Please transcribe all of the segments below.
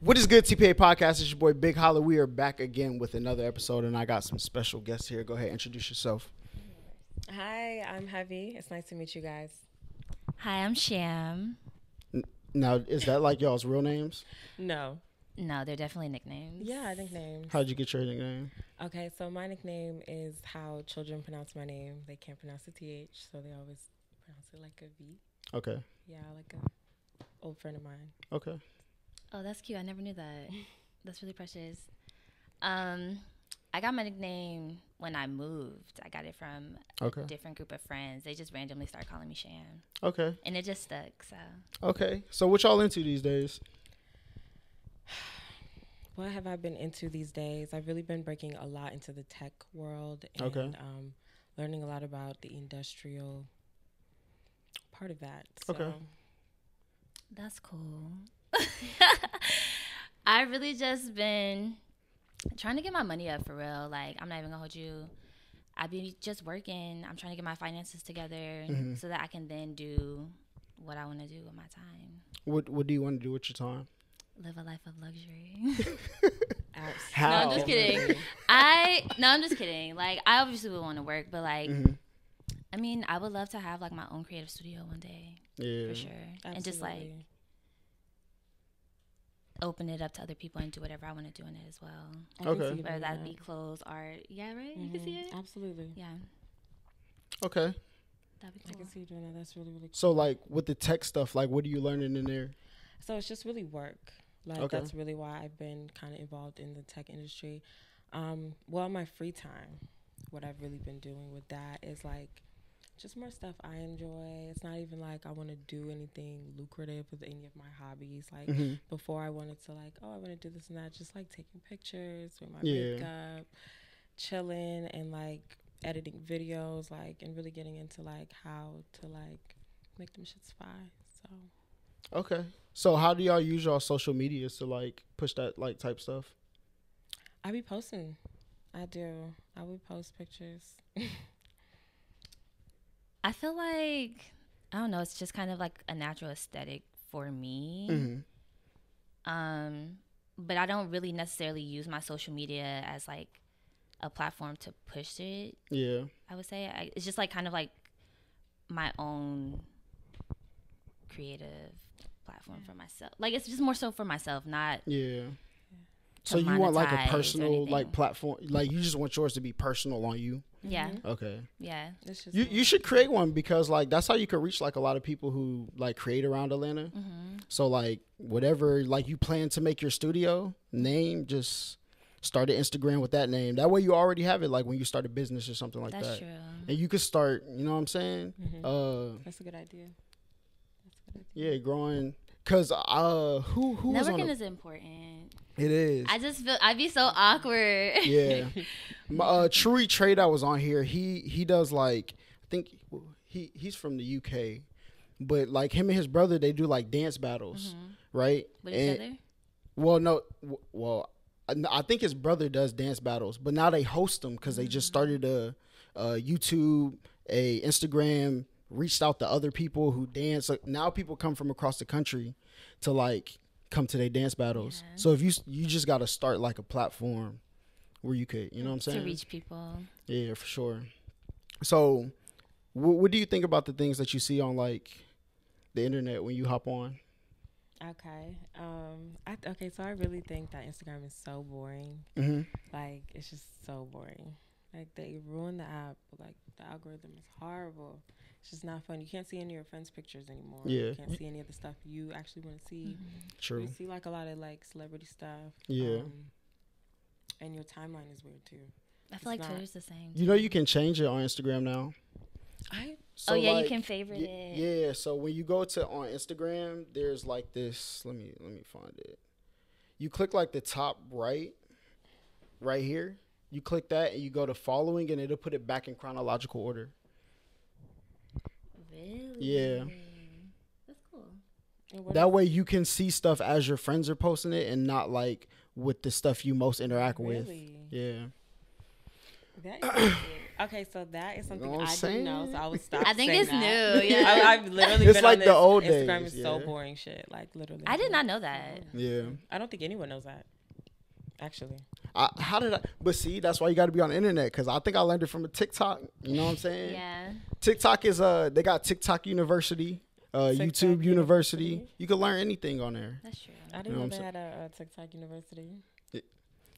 What is good, TPA Podcast? It's your boy Big Holla. We are back again with another episode, and I got some special guests here. Go ahead, introduce yourself. Hi, I'm Heavy. It's nice to meet you guys. Hi, I'm Sham. Now, is that like y'all's real names? No, they're definitely nicknames. Yeah, nicknames. How'd you get your nickname? Okay, so my nickname is how children pronounce my name. They can't pronounce the TH, so they always pronounce it like a V. Okay. Yeah, like a old friend of mine. Okay. Oh, that's cute. I never knew that. That's really precious. I got my nickname when I moved. I got it from a different group of friends. They just randomly started calling me Sham. Okay. And it just stuck, so. Okay. So what y'all into these days? What have I been into these days? I've really been breaking a lot into the tech world and learning a lot about the industrial part of that. So. Okay. That's cool. I really just been trying to get my money up for real. Like, I'm not even gonna hold you. I be just working. I'm trying to get my finances together so that I can then do what I want to do with my time. What do you want to do with your time? Live a life of luxury. How? No, I'm just kidding. I'm just kidding. Like, I obviously would want to work, but like, I mean, I would love to have like my own creative studio one day. Yeah, for sure. Absolutely. And just like open it up to other people and do whatever I want to do in it as well. Okay. Whether that be clothes, art. Yeah, right? You can see it? Absolutely. Yeah. Okay. That'd be cool. I can see you doing that. That's really, really cool. So, like, with the tech stuff, like, what are you learning in there? So it's just really work. Like, that's really why I've been kind of involved in the tech industry. Well, my free time, what I've really been doing with that is, like, just more stuff I enjoy. It's not even like I want to do anything lucrative with any of my hobbies. Like before I wanted to like, oh, I want to do this and that. Just like taking pictures with my makeup, chilling and like editing videos, like, and really getting into like how to like make them shits fly. So. Okay. So how do y'all use y'all social medias to like push that like type stuff? I be posting. I do. I would post pictures. I feel like, I don't know, it's just kind of like a natural aesthetic for me. But I don't really necessarily use my social media as like a platform to push it. Yeah. I would say it's just like kind of like my own creative platform for myself. Like it's just more so for myself, not so you want like a personal like platform, like you just want yours to be personal on you. Yeah. Okay. Yeah. You should create one because like that's how you can reach like a lot of people who like create around Atlanta. So like whatever like you plan to make your studio name, just start an Instagram with that name. That way you already have it like when you start a business or something like that. That's true. And you could start, you know what I'm saying? That's a good idea. Yeah, growing. Cause who networking is important. It is. I just feel I'd be so awkward. Yeah. True Trade I was on here. He does like I think he's from the UK, but like him and his brother they do like dance battles, right? With each other? Well, no. Well, I think his brother does dance battles, but now they host them because they just started a YouTube, a Instagram. Reached out to other people who dance. Like, now people come from across the country to like come to their dance battles. Yeah. So if you just got to start like a platform where you could, you know what I'm saying? To reach people. Yeah, for sure. So what do you think about the things that you see on like the internet when you hop on? Okay. So I really think that Instagram is so boring. Like it's just so boring. Like they ruined the app. Like the algorithm is horrible. It's just not fun. You can't see any of your friends' pictures anymore. Yeah. You can't see any of the stuff you actually want to see. True. You see like a lot of like celebrity stuff. Yeah. And your timeline is weird too. I feel like Twitter's the same. You know you can change it on Instagram now. So like, you can favorite it. Yeah. So when you go to on Instagram, there's like this. Let me find it. You click like the top right here. You click that and you go to following, and it'll put it back in chronological order. Really? Yeah. That's cool. That way you can see stuff as your friends are posting it and not like with the stuff you most interact with. Yeah. That is Okay, so that is something You know what I'm I saying? didn't know, so I would stop. I think saying it's that. new. Yeah. I've literally It's been like on the this. old Instagram days, is so yeah. boring shit. Like literally. I did not know that. Yeah. I don't think anyone knows that. Actually. How did I? But see, that's why you got to be on the internet, because I think I learned it from a TikTok. You know what I'm saying? Yeah. TikTok is they got TikTok University, YouTube University. You can learn anything on there. That's true. I didn't know they had a TikTok university.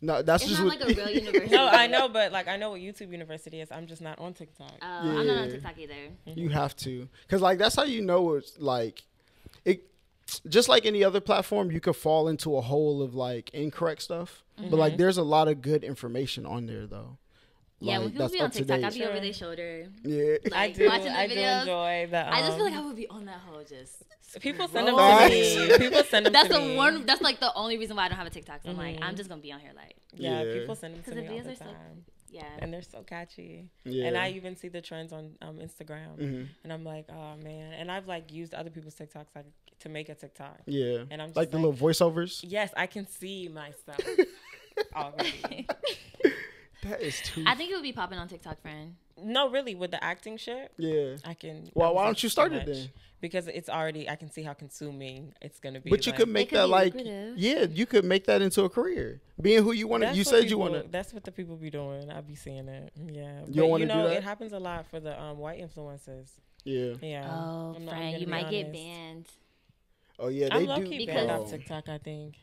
No, that's It's just not what, like a real university. No, I know, but like I know what YouTube University is. I'm just not on TikTok. I'm not on TikTok either. you have to, because like that's how you know it's like it. Just like any other platform, you could fall into a hole of like incorrect stuff. But like, there's a lot of good information on there though. Yeah, Like, when people that's be on up to TikTok, I date. be over their shoulder. Yeah. Like, I watching the do videos. enjoy the. I just feel like I would be on that hoe just. People send them Right. to me. People send them That's to the me. one. That's like the only reason why I don't have a TikTok. So I'm like, I'm just gonna be on here like. Yeah, Yeah. people send them to 'Cause the me all videos the are so- time. Yeah. And they're so catchy. Yeah. And I even see the trends on Instagram. And I'm like, oh man. And I've like used other people's TikToks like to make a TikTok. Yeah. And I'm just like the little voiceovers. yes, I can see myself already. That is too. I think it would be popping on TikTok, friend. No, really, with the acting shit, Yeah. I can. Well, I why was don't you so start it much. then? Because it's already, I can see how consuming it's gonna be. But you like, could make could that be like, lucrative. yeah, you could make that into a career. Being who you want to. that's You what said you people- want to. That's what the people be doing. I be seeing it. Yeah. You don't But wanna you do know, that? it happens a lot for the white influencers. Yeah. Yeah. Oh, I'm friend, gonna you be might get honest. banned. Oh yeah, I'm they low do. key Because- banned Oh. off TikTok. I think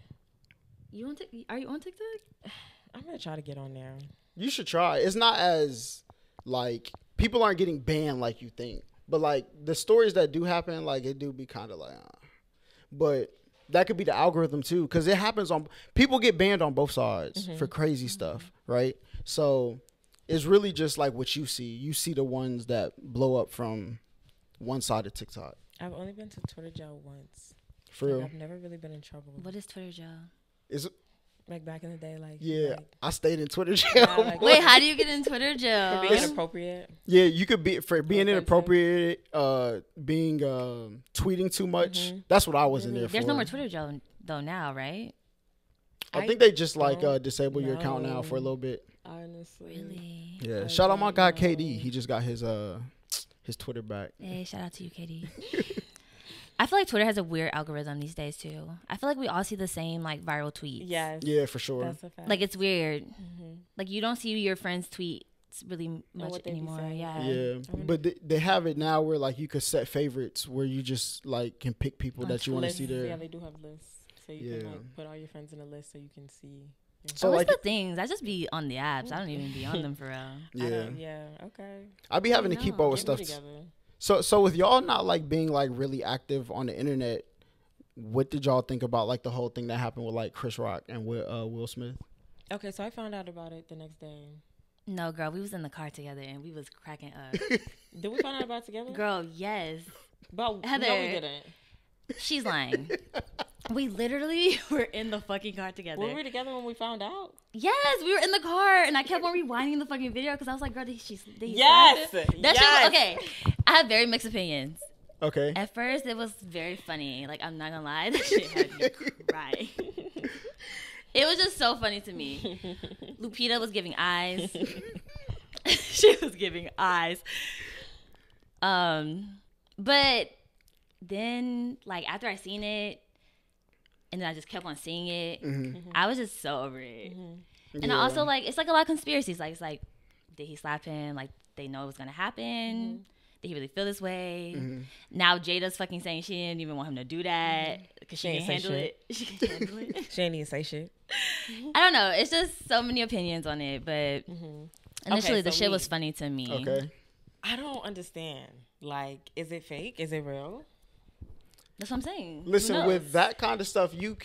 You on? Are you on TikTok? I'm gonna try to get on there. You should try. It's not as like people aren't getting banned like you think, but like the stories that do happen, like it do be kind of like, but that could be the algorithm too, because it happens on people get banned on both sides for crazy stuff, right? So it's really just like what you see. You see the ones that blow up from one side of TikTok. I've only been to Twitter jail once. For Like, real. I've never really been in trouble. What is Twitter jail? Is Like back in the day, like yeah, like, I stayed in Twitter jail. yeah, like, Wait, how do you get in Twitter for jail? being inappropriate. Yeah, you could be for being Offensive. inappropriate, being tweeting too much. That's what I was in there for. There's no more Twitter jail though now, right? I think they just like don't disable your account now know. for a little bit. Honestly, Really? Yeah, I shout out my don't guy know. KD. He just got his Twitter back. Hey, shout out to you, Katie. I feel like Twitter has a weird algorithm these days too. I feel like we all see the same like viral tweets. yes, Yeah, for sure. that's a fact. Like it's weird. Like you don't see your friends' tweets really much what they be anymore. saying. Yeah. Yeah, but they have it now where like you could set favorites where you just like can pick people that you want to Lists, see there. yeah, they do have lists, so you Yeah. can like put all your friends in a list so you can see. So What's like, the things? I just be on the apps. I don't even be on them for real. yeah, Yeah. Okay. I be having to I keep know. up with Get me stuff. together. So with y'all not like being like really active on the internet, what did y'all think about like the whole thing that happened with like Chris Rock and Will Smith? Okay, so I found out about it the next day. No, girl, we was in the car together and we was cracking up. Did we find out about it together? Girl, yes. But Heather. no, we didn't. She's lying. We literally were in the fucking car together. Were we together when we found out? Yes, we were in the car, and I kept on rewinding the fucking video because I was like, "Girl, did he Yes! slap it?" Yes! Shit was, okay, I have very mixed opinions. Okay. At first, it was very funny. Like, I'm not gonna lie, that shit had me cry. It was just so funny to me. Lupita was giving eyes. She was giving eyes. But then, like, after I seen it, and then I just kept on seeing it, I was just so over it. And I also, like, it's like a lot of conspiracies. Like, it's like, did he slap him? Like, they know it was gonna happen. Did he really feel this way? Now Jada's fucking saying she didn't even want him to do that because she She can't ain't say handle it. She can't handle it. She ain't even say shit. I don't know. It's just so many opinions on it, but initially Okay, the so shit me. was funny to me. Okay. I don't understand. Like, is it fake? Is it real? That's what I'm saying. Who Listen, knows? with that kind of stuff, you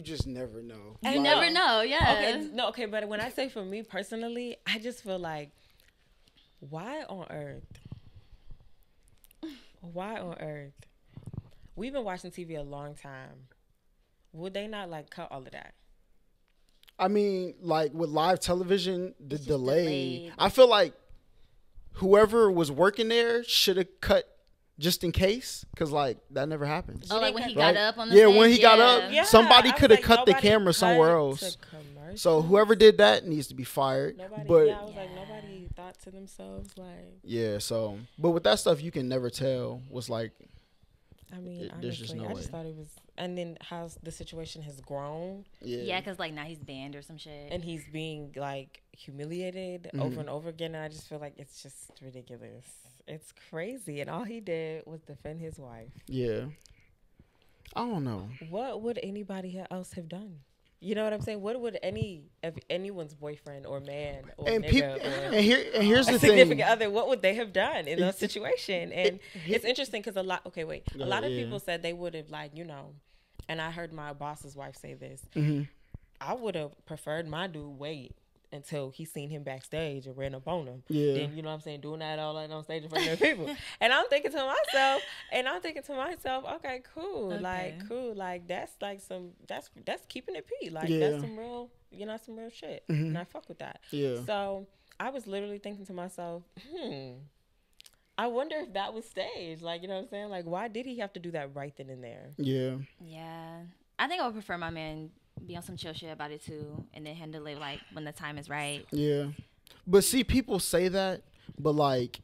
just never know. you Like, never know. Yeah. Okay, but when I say for me personally, I just feel like, why on earth? Why on earth? We've been watching TV a long time. Would they not like cut all of that? I mean, like with live television, the just delay. delayed. I feel like whoever was working there should have cut just in case, because like that never happens. Oh, like when he Right? got up on the Yeah, stage? when he got up, Yeah, somebody I was could have like, cut the nobody camera somewhere cut else. to commercials. So whoever did that needs to be fired. Nobody, but yeah, I was like, nobody thought thought to themselves, like. Yeah. So, but with that stuff, you can never tell what's like. I mean, there's just honestly, no I just way. thought it was, and then how the situation has grown, Yeah, because like now he's banned or some shit. and he's being like humiliated over and over again. And I just feel like it's just ridiculous. It's crazy, and all he did was defend his wife. Yeah. I don't know. What would anybody else have done? You know what I'm saying? What would anyone's boyfriend or man or And nigga people, or and here's a the significant thing. other, what would they have done in that situation? And it's interesting because a lot of Yeah. people said they would have, like, you know, and I heard my boss's wife say this. Mm-hmm. I would have preferred my dude wait until he seen him backstage and ran up on him. Yeah. Then, you know what I'm saying, doing that all that on stage in front of the people. And I'm thinking to myself, okay, cool. Okay. Like, cool. Like, that's like that's keeping it P. Like, Yeah. that's some real, some real shit. Mhm. And I fuck with that. Yeah. So I was literally thinking to myself, I wonder if that was staged. Like, you know what I'm saying? Like, why did he have to do that right then and there? Yeah. Yeah, I think I would prefer my man be on some chill shit about it too, and then handle it like when the time is right. Yeah. But see, people say that, but like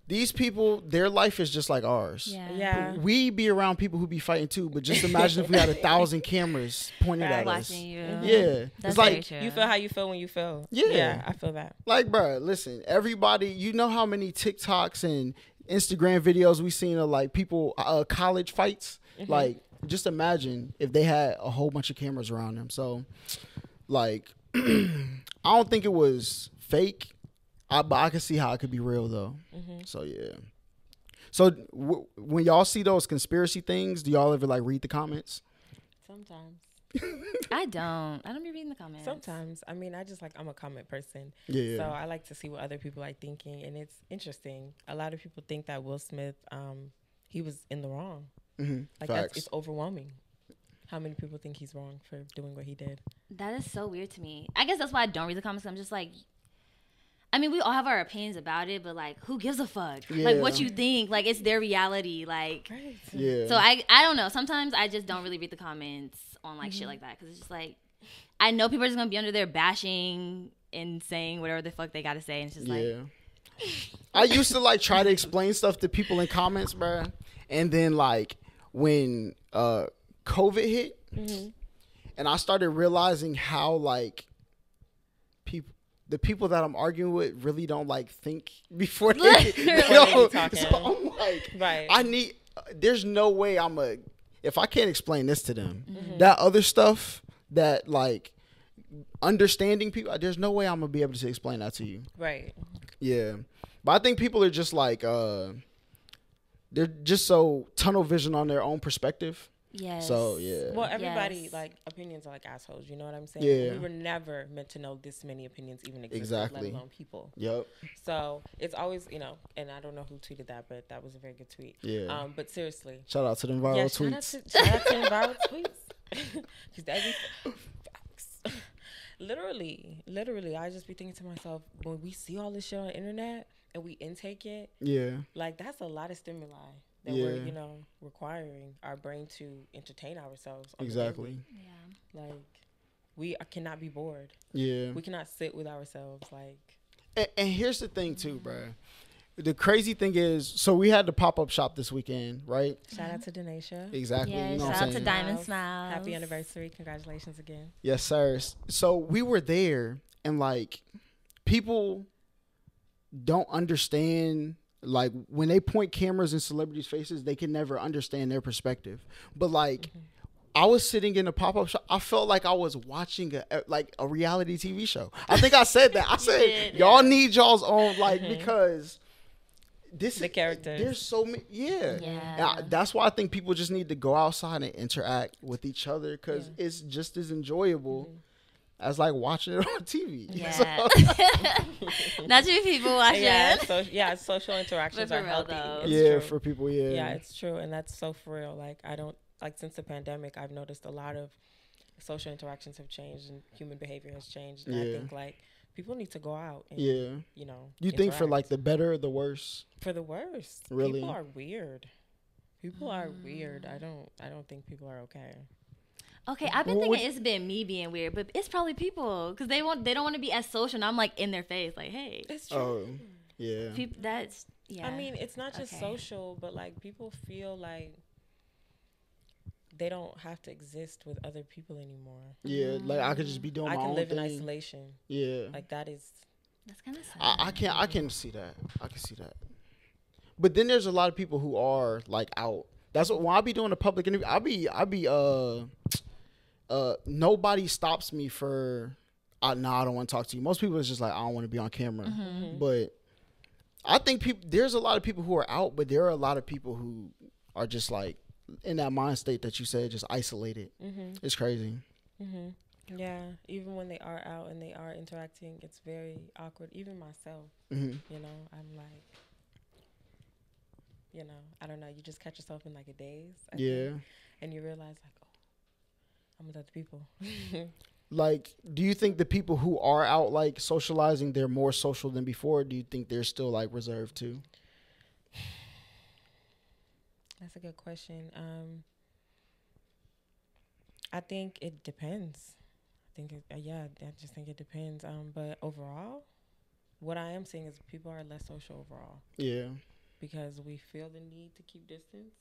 these people, their life is just like ours. Yeah. We be around people who be fighting too, but just imagine if we had 1,000 cameras pointed at us. Watching you. Yeah. That's It's very like, true. You feel how you feel when you feel. Yeah. Yeah, I feel that. like, bro, listen, everybody, you know how many TikToks and Instagram videos we seen of like people, college fights? Like, just imagine if they had a whole bunch of cameras around them. So, like, I don't think it was fake, but I can see how it could be real, though. So, yeah. So, when y'all see those conspiracy things, do y'all ever, like, read the comments? Sometimes. I don't be reading the comments. Sometimes. I mean, I'm a comment person. Yeah. So I like to see what other people are thinking. And it's interesting. A lot of people think that Will Smith, he was in the wrong. Like, it's overwhelming how many people think he's wrong for doing what he did. That is so weird to me. I guess that's why I don't read the comments. I'm just like, I mean, we all have our opinions about it, but like, who gives a fuck? Yeah. Like, what you think? Like, it's their reality. Like, Right. Yeah. so I don't know. Sometimes I just don't really read the comments on like shit like that because it's just like, I know people are just gonna be under there bashing and saying whatever the fuck they gotta say, and it's just like, I used to like try to explain stuff to people in comments, bro, and then like when COVID hit, and I started realizing how like the people that I'm arguing with really don't like think before they talking. So I'm like, Right. there's no way if I can't explain this to them, that other stuff that like understanding people, there's no way I'm gonna be able to explain that to you. Right. Yeah. But I think people are just like they're just so tunnel vision on their own perspective. yes. So yeah. Well, everybody, Yes. like, opinions are like assholes. You know what I'm saying? Yeah. We were never meant to know this many opinions even existed, Exactly. let alone people. Yep. So it's always, and I don't know who tweeted that, but that was a very good tweet. Yeah. But seriously. Shout out to them viral tweets. Shout out to viral tweets. Because that be facts. Literally, I just be thinking to myself, when we see all this shit on the internet and we intake it, Yeah. like, that's a lot of stimuli that Yeah. we're, requiring our brain to entertain ourselves. On the Exactly. daily. Yeah. Like, we cannot be bored. Yeah. We cannot sit with ourselves. Like, And here's the thing too, bro. The crazy thing is, so we had the pop-up shop this weekend, right? shout out to Denisha. Exactly. Yeah, you know what shout I'm out to saying? Diamond Smiles. Happy anniversary. Congratulations again. Yes, sir. So we were there, and like people don't understand. Like when they point cameras in celebrities' faces, they can never understand their perspective. But like, I was sitting in a pop-up shop. I felt like I was watching a reality TV show. I think I said that. I said did, y'all need y'all's own because this The characters. There's so many. Yeah. Yeah. And that's why I think people just need to go outside and interact with each other because it's just as enjoyable as like watching it on TV. Yeah. So- Not too many people watching. Social interactions But are for real, healthy. though. It's yeah, true. for people, yeah. Yeah, it's true, and that's so for real. Like, I don't like since the pandemic, I've noticed a lot of social interactions have changed and human behavior has changed. And I Yeah. think like people need to go out and Yeah. You think for interact. like the better or the worse? for the worst. Really? People are weird. People are weird. I don't think people are okay. Okay, I've been thinking it's been me being weird, but it's probably people because they don't want to be as social, and I'm like in their face, like, hey, It's true. Oh, yeah. That's yeah. I mean, it's not just social, but like people feel like they don't have to exist with other people anymore. Yeah, like I could just be doing my own thing. I can live in isolation. Yeah, like that's kind of sad. I can see that. I can see that. But then there's a lot of people who are like out. That's what when I be doing a public interview, I be nobody stops me for I don't want to talk to you. Most people is just like I don't want to be on camera. But I think there's a lot of people who are out, but there are a lot of people who are just like in that mind state that you said, just isolated. It's crazy. Yeah, even when they are out and they are interacting, it's very awkward. Even myself, you know, I'm like, you know, I don't know. You just catch yourself in like a daze. I think, and you realize like, oh, I'm with other people. Like, do you think the people who are out like socializing, they're more social than before? Or do you think they're still like reserved too? That's a good question. I think it depends. I just think it depends. But overall, what I am seeing is people are less social overall. Yeah. Because we feel the need to keep distance,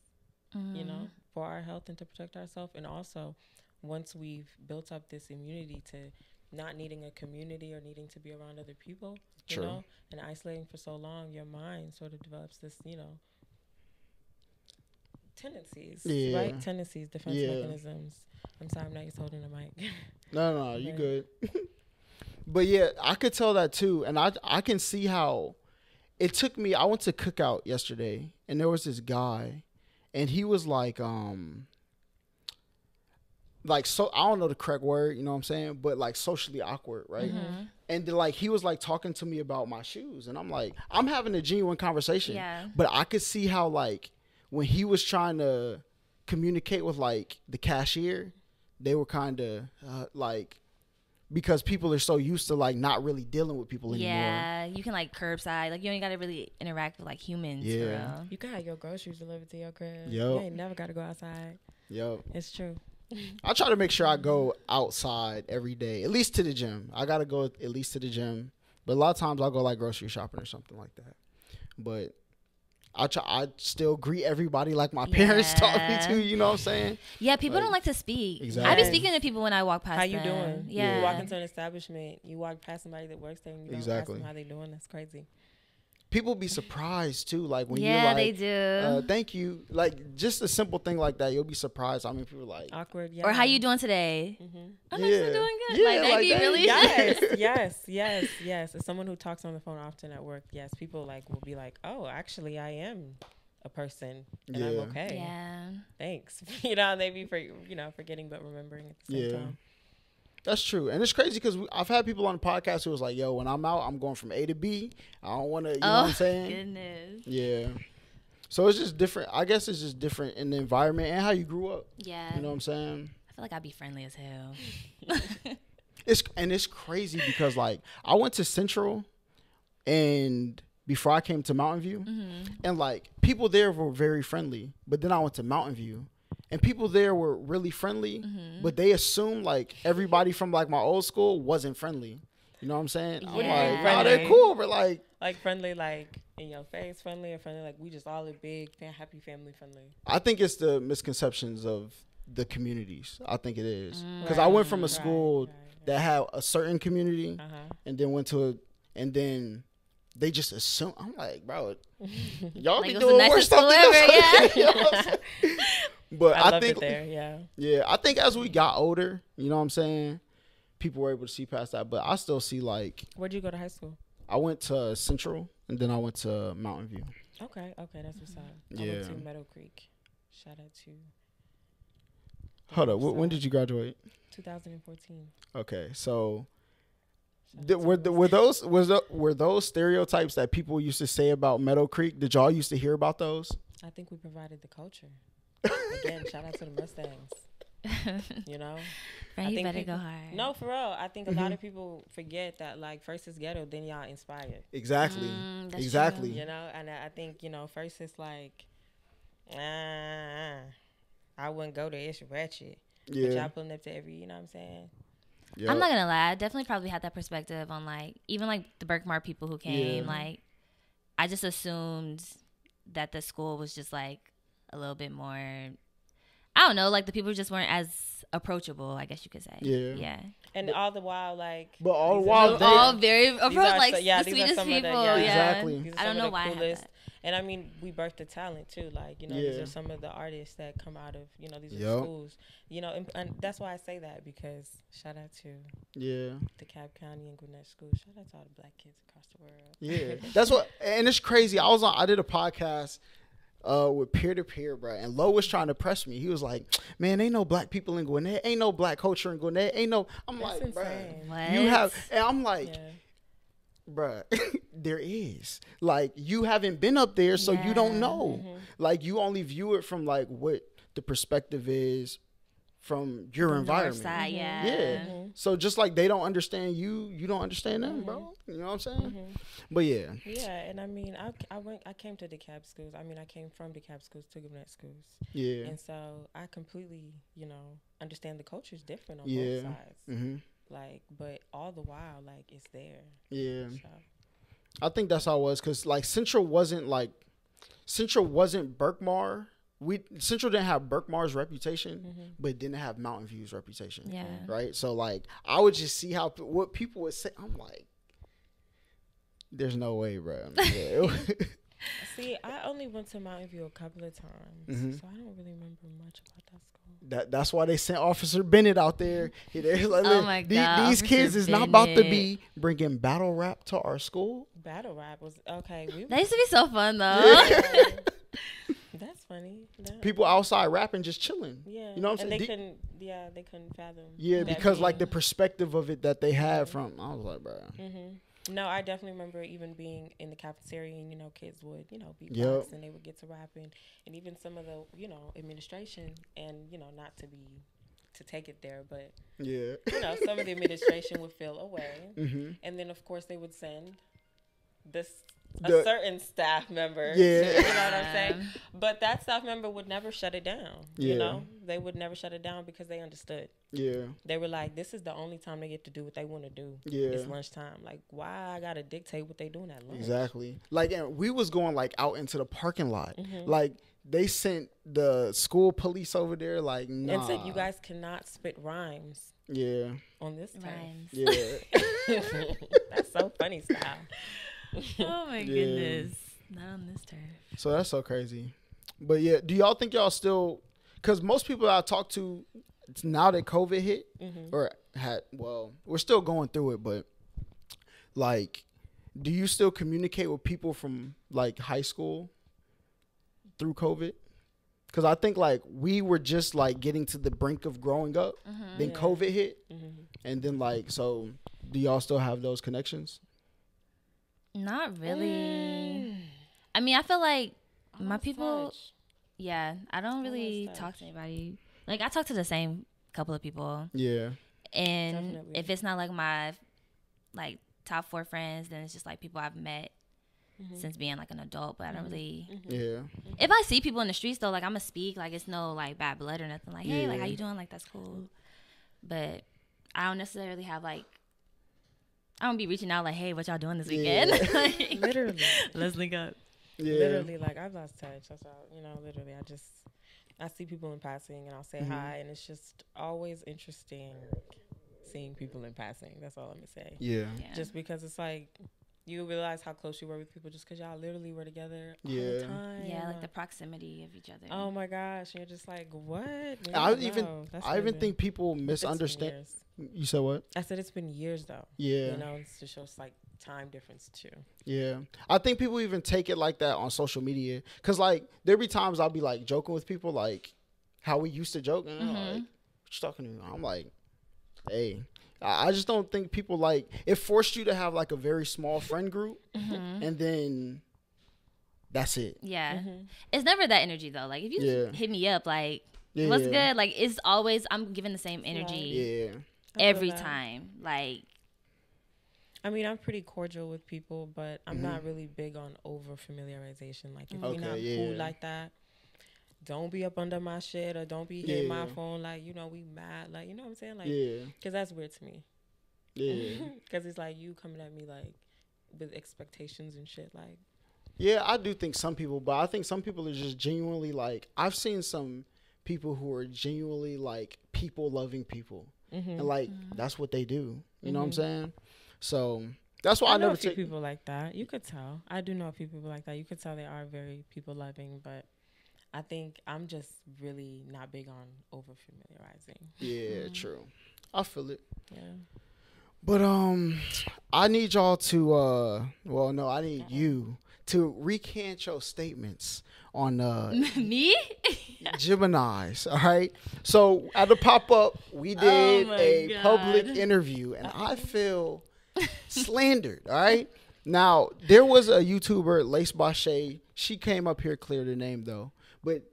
you know, for our health and to protect ourselves. And also, once we've built up this immunity to not needing a community or needing to be around other people, you know, and isolating for so long, your mind sort of develops this, you know, tendencies, right? Tendencies, defense mechanisms. I'm sorry, I'm not used to holding the mic. No, you good. But yeah, I could tell that too. And I can see how it took me. I went to Cookout yesterday and there was this guy and he was like so I don't know the correct word, you know what I'm saying? But like socially awkward, right? And then, like he was like talking to me about my shoes and I'm like, I'm having a genuine conversation. Yeah. But I could see how like when he was trying to communicate with like the cashier, they were kind of like, because people are so used to like not really dealing with people anymore. Yeah, you can like curbside, like you ain't gotta really interact with like humans. Yeah, for real. You got your groceries delivered to your crib. Yep. You ain't never gotta go outside. Yep, it's true. I try to make sure I go outside every day, at least to the gym. I gotta go at least to the gym, but a lot of times I'll go like grocery shopping or something like that. But I still greet everybody like my parents taught me to, you know what I'm saying? Yeah, people don't like to speak. Exactly. I be speaking to people when I walk past them. How you doing? Yeah. You walk into an establishment, you walk past somebody that works there and you don't ask them how they doing. That's crazy. People be surprised too, like when you're like, they do. Thank you. Like just a simple thing like that, you'll be surprised. I mean, people are like awkward. Yeah. Or how you doing today? I'm actually doing good. Yeah, like they be really. Yes. As someone who talks on the phone often at work, yes, people like will be like, oh, actually, I am a person and I'm okay. Yeah. Thanks. You know, they be forgetting but remembering at the same time. That's true. And it's crazy because I've had people on the podcast who was like, yo, when I'm out, I'm going from A to B. I don't want to, you know what I'm saying? Goodness. Yeah. So it's just different. I guess it's just different in the environment and how you grew up. Yeah. You know what I'm saying? I feel like I'd be friendly as hell. It's crazy because, like, I went to Central and before I came to Mountain View, and, like, people there were very friendly. But then I went to Mountain View. And people there were really friendly, but they assumed like everybody from like my old school wasn't friendly. You know what I'm saying? I'm like, wow, they're cool, but like friendly, like in your face, friendly or friendly, like we just all a big, happy family friendly. I think it's the misconceptions of the communities. I think it is because I went from a school that had a certain community, and then went to and then they just assume. I'm like, bro, y'all like be doing worse stuff ever, But I think it there, I think as we got older, you know what I'm saying, people were able to see past that. But I still see like. Where'd you go to high school? I went to Central and then I went to Mountain View. Okay, that's what's up. I went to Meadow Creek. Shout out to. Hold up, when did you graduate? 2014. Okay, so. Were those stereotypes that people used to say about Meadow Creek? Did y'all used to hear about those? I think we provided the culture. Again, shout out to the Mustangs. You know, Friend, you better go hard. No, for real. I think a lot of people forget that like first is ghetto, then y'all inspired. Exactly. Exactly. True. You know, and I think first it's like, I wouldn't go there. It's ratchet. Yeah. But y'all pulling up to every, you know what I'm saying? Yep. I'm not gonna lie. I definitely probably had that perspective on like even like the Berkmar people who came. Yeah. Like I just assumed that the school was just like a little bit more. I don't know. Like the people just weren't as approachable, I guess you could say. Yeah. Yeah. And all the while, like, But all the these while are- they- All very approach like these are the sweetest some of the- people. yeah. Yeah. Exactly. these are I don't some know of the why I had coolest. that. And I mean, we birthed the talent too. Like, you know, Yeah. these are some of the artists that come out of, you know, these Yep. are schools. You know, and that's why I say that, because shout out to Yeah. DeKalb County and Gwinnett schools. Shout out to all the black kids across the world. Yeah. That's what, and it's crazy. I did a podcast with peer to peer, bro, and Lo was trying to press me. He was like, "Man, ain't no black people in Gwinnett. Ain't no black culture in Gwinnett. Ain't no." I'm That's like, bro, insane. What? you have, and I'm like, Yeah. bruh, there is. Like, you haven't been up there, so you don't Yeah. know. Mm-hmm. Like, you only view it from like what the perspective is from your The north environment. side, yeah. Yeah. Mm-hmm. So just like they don't understand you, you don't understand them, bro. You know what I'm saying? Mm-hmm. But yeah. Yeah, and I mean, I came to DeKalb schools. I mean, I came from DeKalb schools to Gwinnett schools. Yeah. And so I completely, you know, understand the culture's different on Yeah. both sides. Mm-hmm. Like, but all the while, like, it's there. Yeah. So, I think that's how it was, because like Central wasn't Berkmar. Central didn't have Berkmar's reputation, but it didn't have Mountain View's reputation. Yeah. Right. So like I would just see what people would say. I'm like, there's no way, bro. Yeah. see, I only went to Mountain View a couple of times, Mhm. so I don't really remember much about that school. That's why they sent Officer Bennett out there. They're like, Oh my God, these kids Officer is not about to Bennett. be bringing battle rap to our school. Battle rap was okay. That used to be so fun though. That's funny. No. People outside rapping, just chilling. Yeah, You know what I'm and saying? they couldn't fathom. Yeah, that because like the being- perspective of it that they had from, I was like, bro. No, I definitely remember even being in the cafeteria, and you know, kids would, you know, beatbox Yep. and they would get to rapping, and even some of the, you know, administration, and you know, not to take it there, but Yeah. you know, some of the administration would feel away, Mm-hmm. and then of course they would send a The- certain staff member. Yeah. You know what I'm saying? But that staff member would never shut it down. Yeah. You know, they would never shut it down because they understood. Yeah. They were like, this is the only time they get to do what they want to do. Yeah. It's lunchtime. Like, why I gotta dictate what they doing at lunch? Exactly. Like, and we was going like out into the parking lot. Mhm. Like they sent the school police over there. Like, nah. And said, you guys cannot spit rhymes Yeah. on this turf. Rhymes. Yeah. That's so funny style. Oh my Yeah. goodness. Not on this turf. So that's so crazy. But yeah, do y'all think y'all still? Because most people I talk to, it's now that COVID hit or had, well, we're still going through it, but like, do you still communicate with people from like high school through COVID? Because I think like we were just like getting to the brink of growing up, then Yeah. COVID hit, Mm-hmm. and then like, so do y'all still have those connections? Not really. I mean, I feel like my people. Yeah, I don't really touch. talk to anybody. Like I talk to the same couple of people, Yeah. and Definitely. if it's not like my like top 4 friends, then it's just like people I've met since being like an adult. But I don't really. Yeah. If I see people in the streets though, like I'm gonna speak. Like it's no like bad blood or nothing. Like hey, like Yeah. how you doing? Like that's cool. But I don't necessarily have like. I don't be reaching out like, hey, what y'all doing this weekend? Yeah. Like, Literally. let's link up. Yeah. Literally, like, I've lost touch. That's all. You know, literally, I see people in passing and I'll say hi, and it's just always interesting seeing people in passing. That's all I'm going to say. Yeah. Yeah. Just because it's like, you realize how close you were with people just because y'all literally were together all Yeah. the time. Yeah, like the proximity of each other. Oh my gosh, you're just like, what? I Yeah, even no, that's I even crazy. think people It's been misunderstand. years. You said what? I said it's been years though. Yeah. You know, it's to show like time difference too. Yeah. I think people even take it like that on social media. Cause like there be times I'll be like joking with people like how we used to joke. And they're like, what you talking to me? I'm like, hey. I just don't think people like it forced you to have like a very small friend group and then that's it. Yeah. It's never that energy though. Like if you Yeah. hit me up like Yeah. what's good? Like it's always I'm giving the same energy Yeah. I feel every that. time. Like I mean, I'm pretty cordial with people, but I'm not really big on over familiarization. Like if Okay, we're not yeah. cool like that, don't be up under my shit or don't be hitting my phone like, you know, we mad. Like, you know what I'm saying? Like, because that's weird to me. Yeah. Because it's like you coming at me like with expectations and shit. Like, yeah, I do think some people, but I think some people are just genuinely like, I've seen some people who are genuinely like people loving people. And like, that's what they do. You know what I'm saying? So that's why I know never a few people like that. You could tell. I do know a few people like that. You could tell they are very people loving, but I think I'm just really not big on over familiarizing. Yeah, true. I feel it. Yeah. But I need y'all to I need you to recant your statements on me? Geminis, all right? So at the pop-up, we did a public interview, and I feel slandered, all right? Now, there was a YouTuber, Lace Bache. She came up here, cleared her name, though. But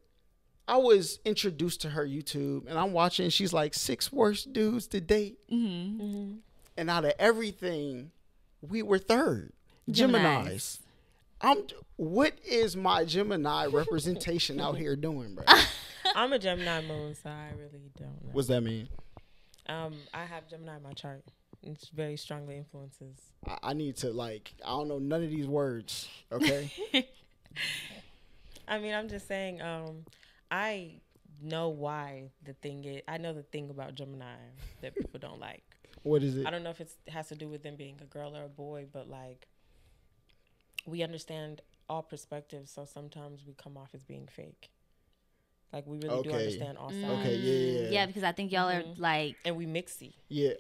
I was introduced to her YouTube, and I'm watching. She's like 6 worst dudes to date. And out of everything, we were third. Geminis. What is my Gemini representation out here doing, bro? I'm a Gemini moon, so I really don't know. What's that mean? I have Gemini in my chart. It's very strongly influences. I need to I don't know none of these words. Okay. I mean, I'm just saying. I know why the thing is. I know the thing about Gemini that people don't like. What is it? I don't know if it has to do with them being a girl or a boy, but like we understand all perspectives, so sometimes we come off as being fake. Like we really do understand all sides. Okay, yeah. Yeah, because I think y'all are like, and we mixy. Yeah,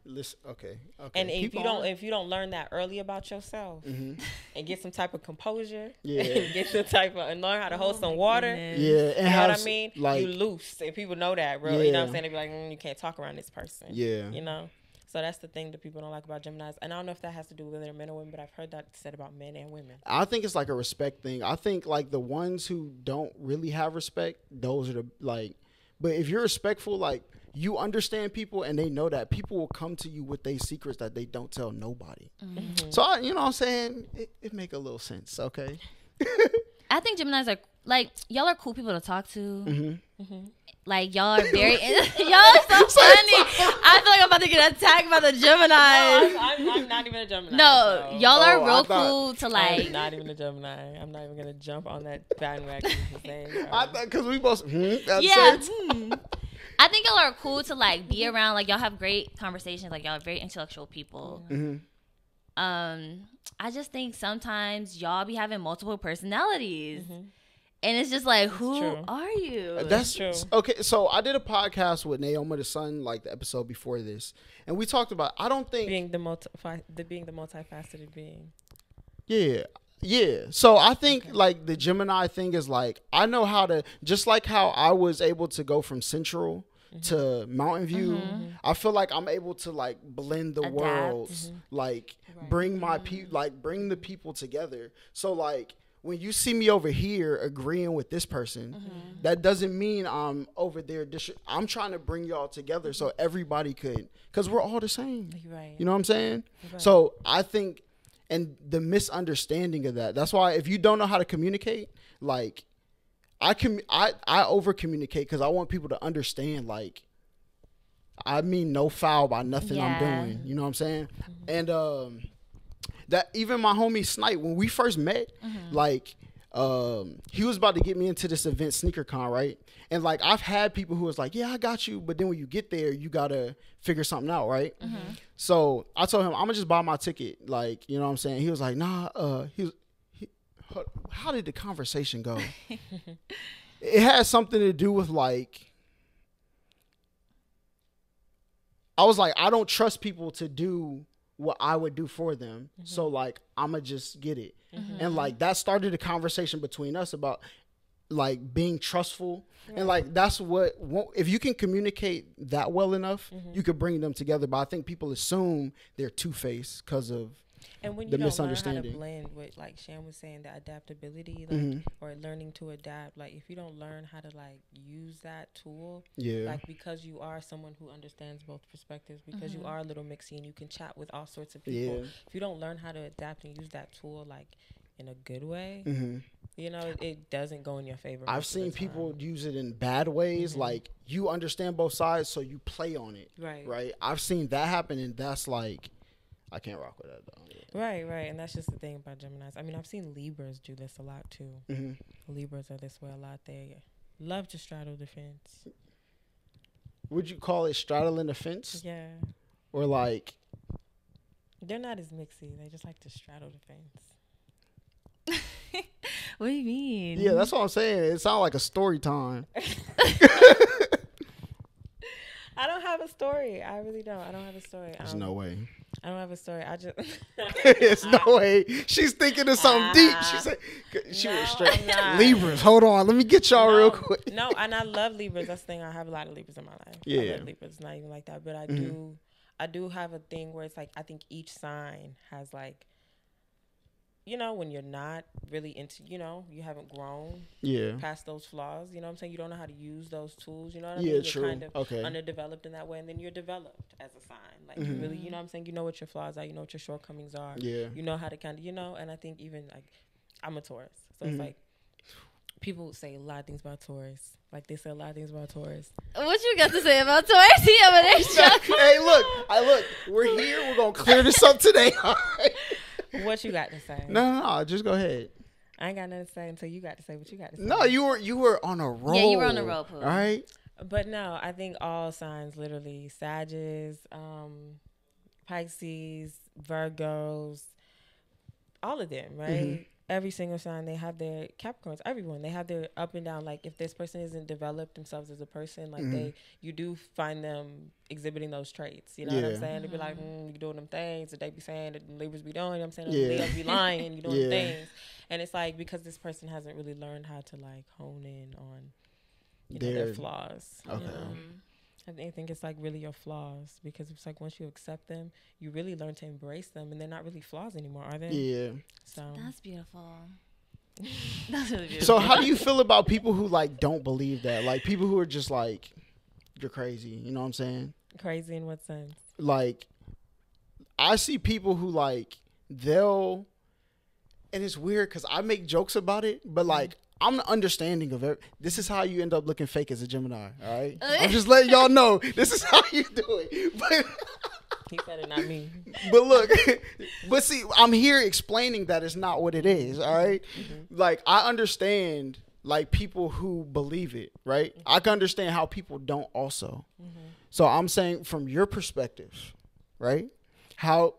listen. Okay. And if you don't learn that early about yourself, and get some type of composure, and get some type of and learn how to hold some water, goodness. yeah, and you know what I mean? Like, you loose, and people know that, bro. You know what I'm saying? They be like, you can't talk around this person. Yeah, you know. So that's the thing that people don't like about Geminis. And I don't know if that has to do with whether they're men or women, but I've heard that said about men and women. I think it's like a respect thing. I think like the ones who don't really have respect, those are the like. But if you're respectful, like you understand people and they know that people will come to you with their secrets that they don't tell nobody. So you know what I'm saying? It make a little sense. Okay. I think Geminis are like, y'all are cool people to talk to. Like y'all are very, y'all are so funny. I feel like I'm about to get attacked by the Geminis. No, I'm not even a Gemini. No, so. y'all are real cool to like. I'm not even a Gemini. I'm not even gonna jump on that bandwagon. I thought because we both. Yeah. I think y'all are cool to like be around. Like y'all have great conversations. Like y'all are very intellectual people. I just think sometimes y'all be having multiple personalities. And it's just like, who are you? That's true. Okay, so I did a podcast with Naoma the Sun, like the episode before this, and we talked about. I don't think being the multifaceted being. Yeah. So I think like the Gemini thing is like I know how to just like how I was able to go from Central to Mountain View. I feel like I'm able to like blend the worlds, like bring my bring the people together. So like. When you see me over here agreeing with this person, that doesn't mean I'm over there. I'm trying to bring y'all together so everybody could, because we're all the same. Right. You know what I'm saying? Right. So I think, and the misunderstanding of that's why if you don't know how to communicate, like I over communicate because I want people to understand. Like I mean no foul by nothing I'm doing. You know what I'm saying? And that even my homie Snipe, when we first met, like, he was about to get me into this event, SneakerCon, right? And like, I've had people who was like, yeah, I got you. But then when you get there, you got to figure something out, right? So I told him, I'm going to just buy my ticket. Like, you know what I'm saying? He was like, nah, how did the conversation go? It had something to do with like, I was like, I don't trust people to do what I would do for them. So like, I'ma just get it. And like, that started a conversation between us about like being trustful. And like, that's what, if you can communicate that well enough, you could bring them together. But I think people assume they're two-faced because of and when you the don't misunderstanding. learn how to blend with, like Sham was saying, the adaptability, like, or learning to adapt. Like, if you don't learn how to like use that tool, like because you are someone who understands both perspectives, because you are a little mixy and you can chat with all sorts of people. If you don't learn how to adapt and use that tool, like in a good way, Mm-hmm. you know, it doesn't go in your favor. I've seen people use it in bad ways. Like, you understand both sides, so you play on it. Right. I've seen that happen, and that's like, I can't rock with that though. Yeah. Right. And that's just the thing about Geminis. I mean, I've seen Libras do this a lot too. Mm-hmm. Libras are this way a lot. They love to straddle the fence. Would you call it straddling the fence? Yeah. Or like, they're not as mixy. They just like to straddle the fence. What do you mean? Yeah, that's what I'm saying. It sounds like a story time. I don't have a story. I really don't. I don't have a story. There's no way. I don't have a story. I just. There's no way. She's thinking of something deep. She said, she was straight. Libras, hold on. Let me get y'all real quick. No, and I love Libras. That's the thing. I have a lot of Libras in my life. Yeah. I love Libras. It's not even like that. But I do have a thing where it's like, I think each sign has like, you know, when you're not really into, you know, you haven't grown past those flaws, you know what I'm saying? You don't know how to use those tools, you know what I mean? You're true. kind of underdeveloped in that way, and then you're developed as a sign. Like, you really, you know what I'm saying? You know what your flaws are, you know what your shortcomings are. Yeah. You know how to kind of, you know, and I think even, like, I'm a Taurus. So it's like, people say a lot of things about Taurus. Like, they say a lot of things about Taurus. What you got to say about Taurus? He over there. Hey, look, we're here. We're going to clear this up today. All right. What you got to say? No, just go ahead. I ain't got nothing to say until you got to say what you got to say. No, you were on a roll. Yeah, you were on a roll, Pooh. All right. But no, I think all signs, literally, Sagittarius, Pisces, Virgos, all of them, right? Mm-hmm. Every single sign, they have their Capricorns, everyone, they have their up and down. Like, if this person isn't developed themselves as a person, like you do find them exhibiting those traits. You know what I'm saying? They be like, you doing them things that they be saying that the Libras be doing. You know what I'm saying? The Leos be lying, you doing things. And it's like, because this person hasn't really learned how to like hone in on their flaws. Okay. You know? I think it's like really your flaws, because it's like once you accept them, you really learn to embrace them, and they're not really flaws anymore, are they? Yeah. So that's beautiful. That's really beautiful. So how do you feel about people who like don't believe that? Like, people who are just like, you're crazy. You know what I'm saying? Crazy in what sense? Like, I see people who like, and it's weird because I make jokes about it, but like, I'm understanding of it. This is how you end up looking fake as a Gemini, all right? I'm just letting y'all know this is how you do it. But he said it, not me. But look, but see, I'm here explaining that it's not what it is, all right? Like, I understand, like, people who believe it, right? I can understand how people don't also. So I'm saying, from your perspective, right? How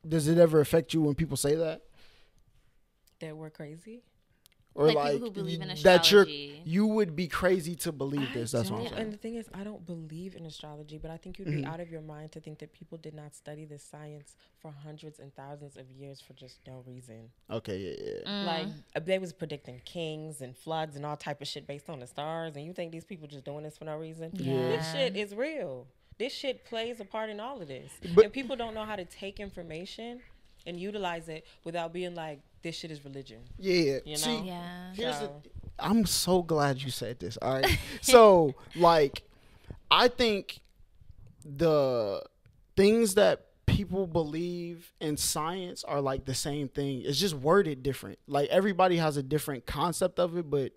does it ever affect you when people say that? That we're crazy? Or like people who believe in astrology. You would be crazy to believe this. That's what I'm saying. And the thing is, I don't believe in astrology, but I think you'd be out of your mind to think that people did not study this science for hundreds and thousands of years for just no reason. Okay, yeah. Like, they was predicting kings and floods and all type of shit based on the stars, and you think these people just doing this for no reason? Yeah. This shit is real. This shit plays a part in all of this. And people don't know how to take information and utilize it without being like, this shit is religion. Yeah. You know? See, I'm so glad you said this. All right. So, like, I think the things that people believe in science are like the same thing. It's just worded different. Like, everybody has a different concept of it, but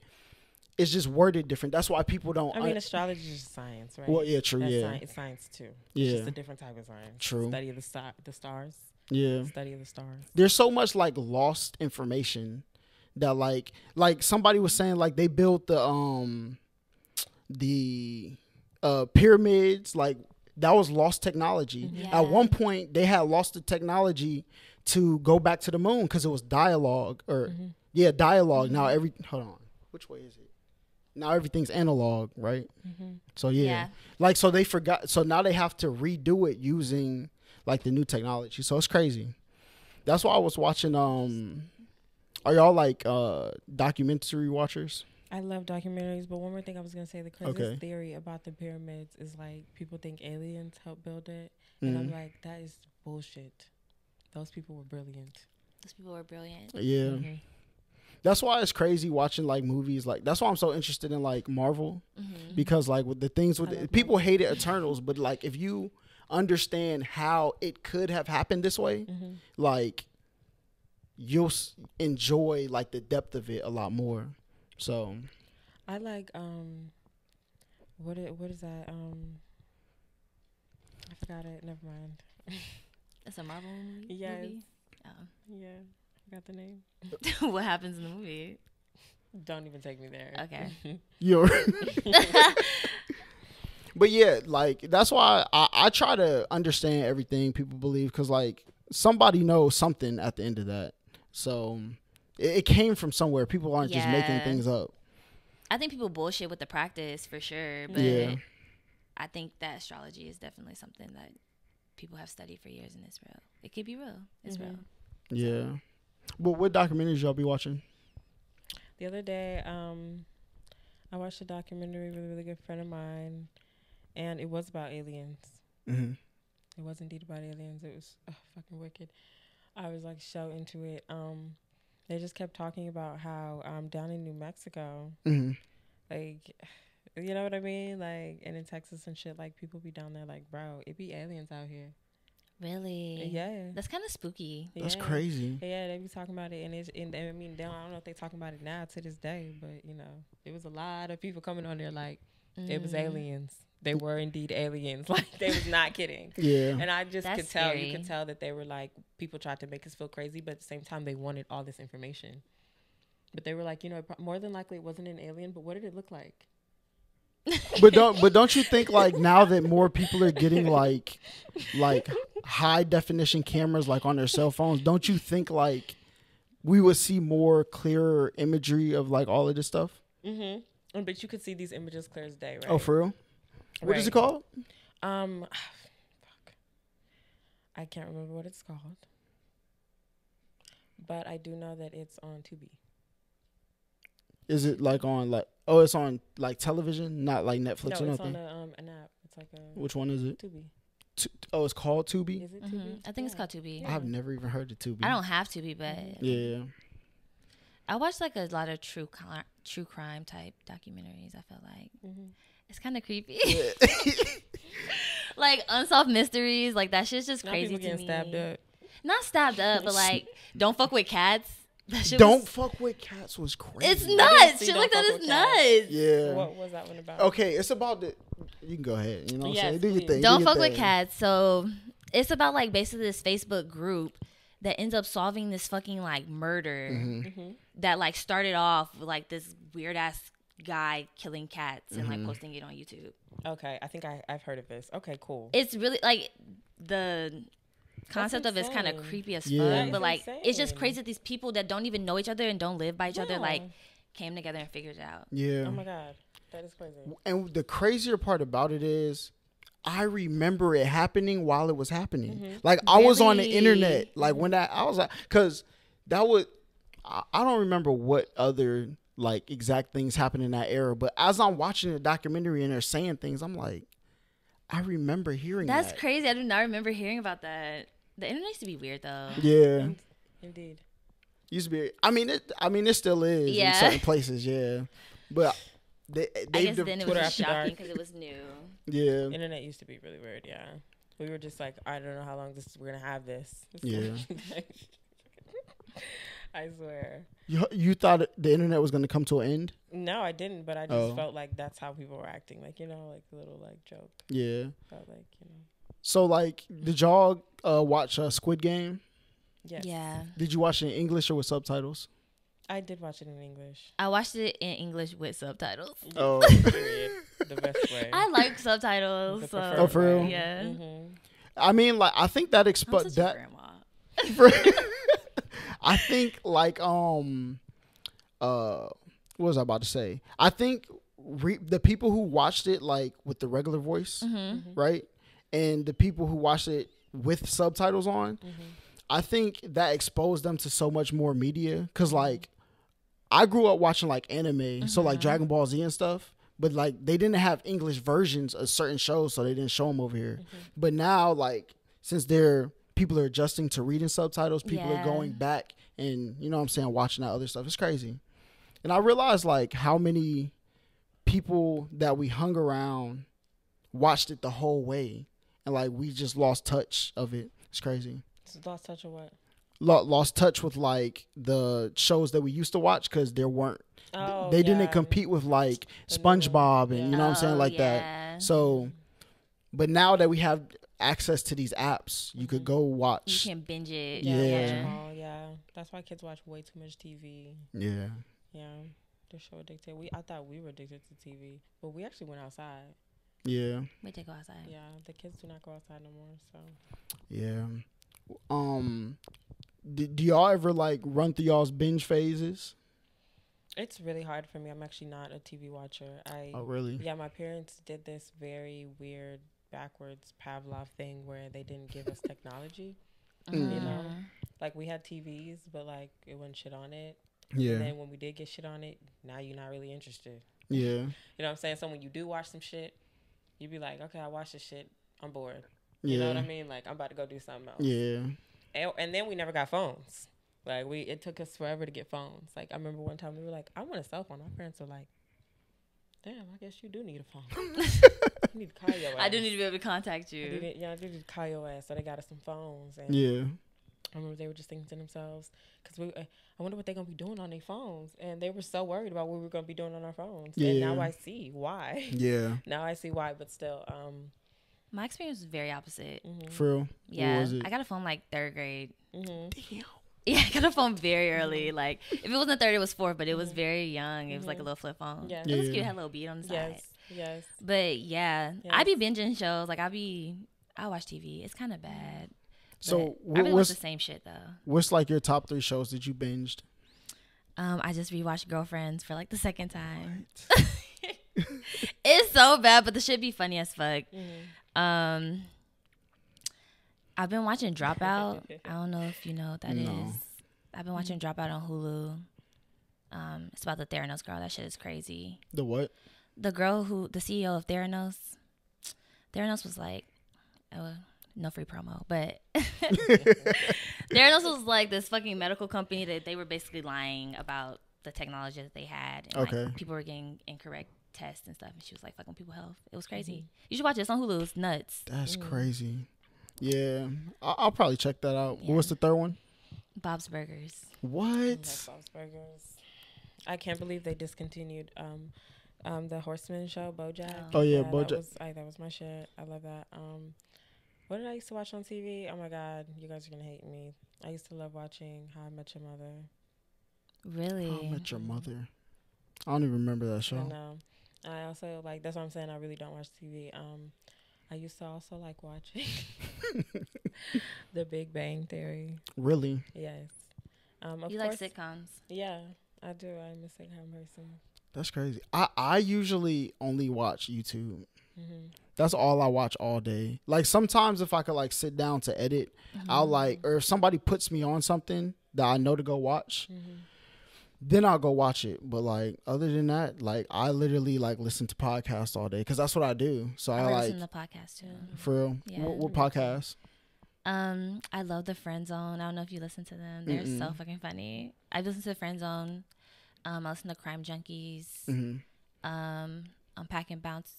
it's just worded different. That's why people don't. I mean, astrology is science, right? Well, yeah, true. It's science too. Yeah. It's just a different type of science. True. Study of the stars. Yeah. Study of the stars. There's so much like lost information that like somebody was saying, like, they built the pyramids, like, that was lost technology. Yeah. At one point they had lost the technology to go back to the moon because it was dialogue dialogue. Now hold on, which way is it? Now everything's analog, right? So like, so they forgot, so now they have to redo it using like the new technology. So it's crazy. That's why I was watching. Are y'all like documentary watchers? I love documentaries, but one more thing I was gonna say: the craziest theory about the pyramids is like people think aliens helped build it, and I'm like, that is bullshit. Those people were brilliant. Yeah. That's why it's crazy watching like movies. Like, that's why I'm so interested in like Marvel, because like with the things with people hated Eternals, but like if you understand how it could have happened this way, like you'll enjoy like the depth of it a lot more. So I like what is that? I forgot it. Never mind. It's a Marvel movie. Yes. Movie? Oh. Yeah, forgot the name. What happens in the movie? Don't even take me there. Okay. you're. But yeah, like that's why I try to understand everything people believe, because like somebody knows something at the end of that. So it came from somewhere. People aren't just making things up. I think people bullshit with the practice for sure, but I think that astrology is definitely something that people have studied for years and it's real. It could be real. It's real. Yeah. But what documentaries y'all be watching? The other day, I watched a documentary with a really good friend of mine, and it was about aliens. Mm-hmm. It was indeed about aliens. It was fucking wicked. I was like so into it. They just kept talking about how down in New Mexico, like, you know what I mean? Like, and in Texas and shit, like people be down there like, bro, it be aliens out here. Really? Yeah. That's kind of spooky. That's crazy. Yeah, they be talking about it, and I mean, I don't know if they talking about it now to this day, but you know, it was a lot of people coming on there like it was aliens. They were indeed aliens. Like, they was not kidding. Yeah. And I just That's could tell, scary. you could tell that they were like, people tried to make us feel crazy, but at the same time, they wanted all this information. But they were like, you know, more than likely it wasn't an alien, but what did it look like? But don't you think like now that more people are getting like high definition cameras like on their cell phones, don't you think like we would see more clearer imagery of like all of this stuff? Mm-hmm. But you could see these images clear as day, right? Oh, for real? What is it called? Fuck. I can't remember what it's called. But I do know that it's on Tubi. Is it like on like, oh, it's on like television, not like Netflix or nothing? No, it's on an app. It's like a... Which one is it? Tubi. Oh, it's called Tubi? Is it Tubi? I think it's called Tubi. I've never even heard of Tubi. I don't have Tubi, but Yeah. I watch like a lot of true crime type documentaries. I feel like it's kind of creepy. Like unsolved mysteries, like that shit's just crazy people to getting me. stabbed up. Not stabbed up, but like don't fuck with cats. That shit Don't was, fuck with cats was crazy. it's nuts. see Shit Don't like that Fuck is with nuts. Yeah. What was that one about? Okay, it's about the. You can go ahead. You know what I'm saying? Do your please. thing. Don't do your fuck with thing. cats. So it's about like basically this Facebook group that ends up solving this fucking like murder that like started off with like this weird ass guy killing cats and like posting it on YouTube. Okay, I think I've heard of this. Okay, cool. It's really like the concept of it's kind of insane. creepy as Yeah. fuck, but like That's it's just insane. crazy that these people that don't even know each other and don't live by each other Yeah. like came together and figured it out. Yeah. Oh my god, that is crazy. And the crazier part about it is, I remember it happening while it was happening. Like I was on the Really? internet, like when I was like, because that was, I don't remember what other like exact things happened in that era, but as I'm watching the documentary and they're saying things, I'm like, I remember hearing That's that. crazy. I do not remember hearing about that. The internet used to be weird though. Yeah. Indeed. Used to be. I mean, it still is in Yeah. certain places. Yeah, but I guess then it was Twitter just after shocking dark. because it was new. yeah, Internet used to be really weird. Yeah, we were just like, I don't know how long we're gonna have this. Yeah. I swear. You thought the internet was going to come to an end? No, I didn't. But I just felt like that's how people were acting. Like, you know, like a little like joke. Yeah. Felt like, you know. So like, did y'all watch Squid Game? Yes. Yeah. Did you watch it in English or with subtitles? I did watch it in English. I watched it in English with subtitles. Oh, Period. The best way. I like subtitles. The So, preferred Oh, for real? way. Yeah. Mhm. I mean, like I think that I'm such a that. grandma. I think like what was I about to say? I think the people who watched it like with the regular voice, right, and the people who watched it with subtitles on, I think that exposed them to so much more media. Cause like I grew up watching like anime, so like Dragon Ball Z and stuff. But like they didn't have English versions of certain shows, so they didn't show them over here. But now, like since people are adjusting to reading subtitles, people are going back and you know what I'm saying, watching that other stuff. It's crazy. And I realized like how many people that we hung around watched it the whole way, and like we just lost touch of it. It's crazy. Lost touch of what? lost touch with like the shows that we used to watch because there weren't. They didn't compete with like SpongeBob and you know what I'm saying like that. So, but now that we have access to these apps, you could go watch. You can binge it. Yeah. That's why kids watch way too much TV. Yeah. They're so addicted. I thought we were addicted to TV, but we actually went outside. Yeah. We did go outside. Yeah, the kids do not go outside no more. So. Yeah. Do y'all ever like run through y'all's binge phases? It's really hard for me. I'm actually not a TV watcher. Oh, really? Yeah, my parents did this very weird backwards Pavlov thing where they didn't give us technology. You know, like we had TVs, but like it wasn't shit on it. Yeah. And then when we did get shit on it, now you're not really interested. Yeah. You know what I'm saying? So when you do watch some shit, you be like, okay, I watched this shit. I'm bored. You know what I mean? Like I'm about to go do something else. Yeah. And then we never got phones. Like it took us forever to get phones. Like I remember one time we were like, I want a cell phone. My parents were like, damn, I guess you do need a phone. You need to call your ass. I do need to be able to contact you. I do need to call your ass. So they got us some phones. And I remember they were just thinking to themselves, because I wonder what they're going to be doing on their phones. And they were so worried about what we were going to be doing on our phones. Yeah. And now I see why. Yeah. Now I see why, but still. My experience was very opposite. For real? Yeah. I got a phone like third grade. Damn. Yeah, I got a phone very early. Like, if it wasn't third, it was fourth, but it was very young. It was like a little flip phone. Yeah. It was cute. It had a little beat on the side. Yes. But yeah, I be binging shows. Like, I watch TV. It's kind of bad. So I really watch the same shit though. What's like your top 3 shows that you binged? I just rewatched Girlfriends for like the second time. It's so bad, but the shit be funny as fuck. I've been watching Dropout. I don't know if you know what that is. I've been watching Dropout on Hulu. It's about the Theranos girl. That shit is crazy. The what? The girl the CEO of Theranos. Theranos was like, no free promo, but Theranos was like this fucking medical company that they were basically lying about the technology that they had. And like, people were getting incorrect tests and stuff. And she was like fucking people's health. It was crazy. You should watch this on Hulu. It's nuts. That's crazy. Yeah, I'll probably check that out. Yeah. What's the third one? Bob's Burgers. What? Bob's Burgers. I can't believe they discontinued the Horseman show, BoJack. Oh yeah, BoJack. That was my shit. I love that. What did I used to watch on TV? Oh my God, you guys are gonna hate me. I used to love watching How I Met Your Mother. Really? How I Met Your Mother. I don't even remember that show. I know. I also like. That's what I'm saying. I really don't watch TV. I used to also like watching The Big Bang Theory. Really? Yes. You like sitcoms? Yeah, I do. I'm a sitcom person. That's crazy. I usually only watch YouTube. That's all I watch all day. Like sometimes if I could like sit down to edit, I'll like, or if somebody puts me on something that I know to go watch, then I'll go watch it. But like other than that, like I literally like listen to podcasts all day because that's what I do. So I like listen to podcasts too. For real? Yeah. What podcasts? I love the Friend Zone. I don't know if you listen to them. They're so fucking funny. I listen to the Friend Zone. I listen to Crime Junkies. Unpacking Bounce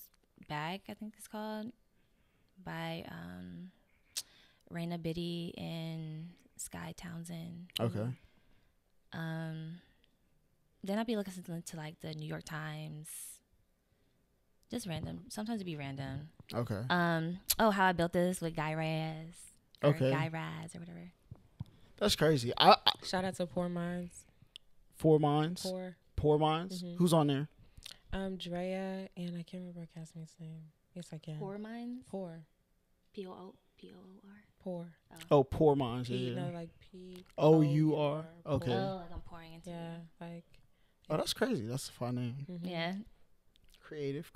Bag, I think it's called, by Raina Biddy and Sky Townsend. Okay. Then I'll be listening to like the New York Times. Just random. Sometimes it'd be random. Okay. How I Built This with Guy Raz. Okay. Guy Raz or whatever. That's crazy. I shout out to Poor Minds. Poor Minds. Poor Minds. Who's on there? Drea, and I can't remember her castmate's name. Yes, I can. Poor Minds? Poor. Poor. Poor. Oh, Poor Minds. Yeah. No, like P. O-U-R. Okay. Oh, like I'm pouring into it. Like. Oh, that's crazy. That's a fun name. Yeah. Creative.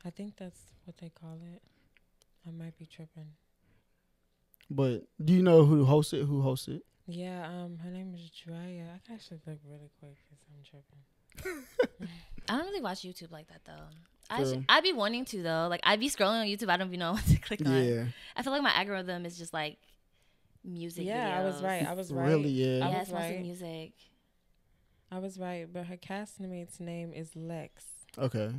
I think that's what they call it. I might be tripping. But do you know who hosts it? Who hosts it? Yeah, her name is Drea. I can actually look really quick because I'm tripping. I don't really watch YouTube like that though. I'd be wanting to though. Like I'd be scrolling on YouTube. I don't even know what to click on. Yeah. I feel like my algorithm is just like music. Yeah, videos. I was right. Really? Yeah. Yeah, it's mostly music. I was right, but her castmate's name is Lex. Okay.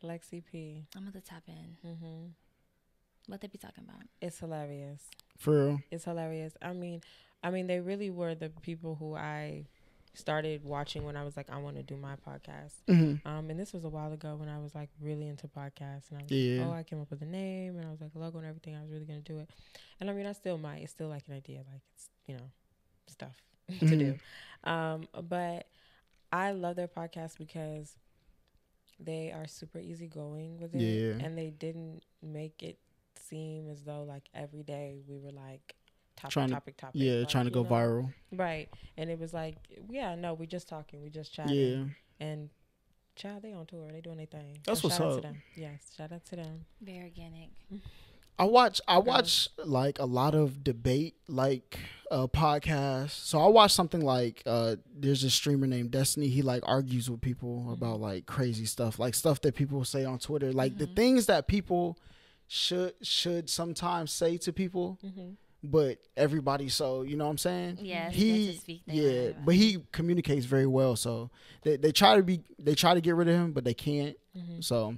Lexi P. I'm gonna tap in. What they be talking about? It's hilarious. For real? It's hilarious. I mean, they really were the people who I started watching when I was like, I want to do my podcast. And this was a while ago when I was like really into podcasts, and I was like, I came up with a name, and I was like a logo and everything. I was really gonna do it, and I mean, I still might. It's still like an idea, like it's stuff to do. But I love their podcast because they are super easygoing with it, and they didn't make it seem as though like every day we were like topic. Yeah, like, trying to go viral. Right. And it was like, we just talking, we just chatting. Yeah. And child, they on tour, they doing their thing. That's what's up. To them. Yes, shout out to them. Very organic. I watch like a lot of debate like podcasts. So I watch something like there's a streamer named Destiny. He like argues with people about like crazy stuff, like stuff that people say on Twitter, like the things that people should sometimes say to people. But everybody, so you know what I'm saying? Yeah, but he communicates very well. So they try to get rid of him, but they can't. So,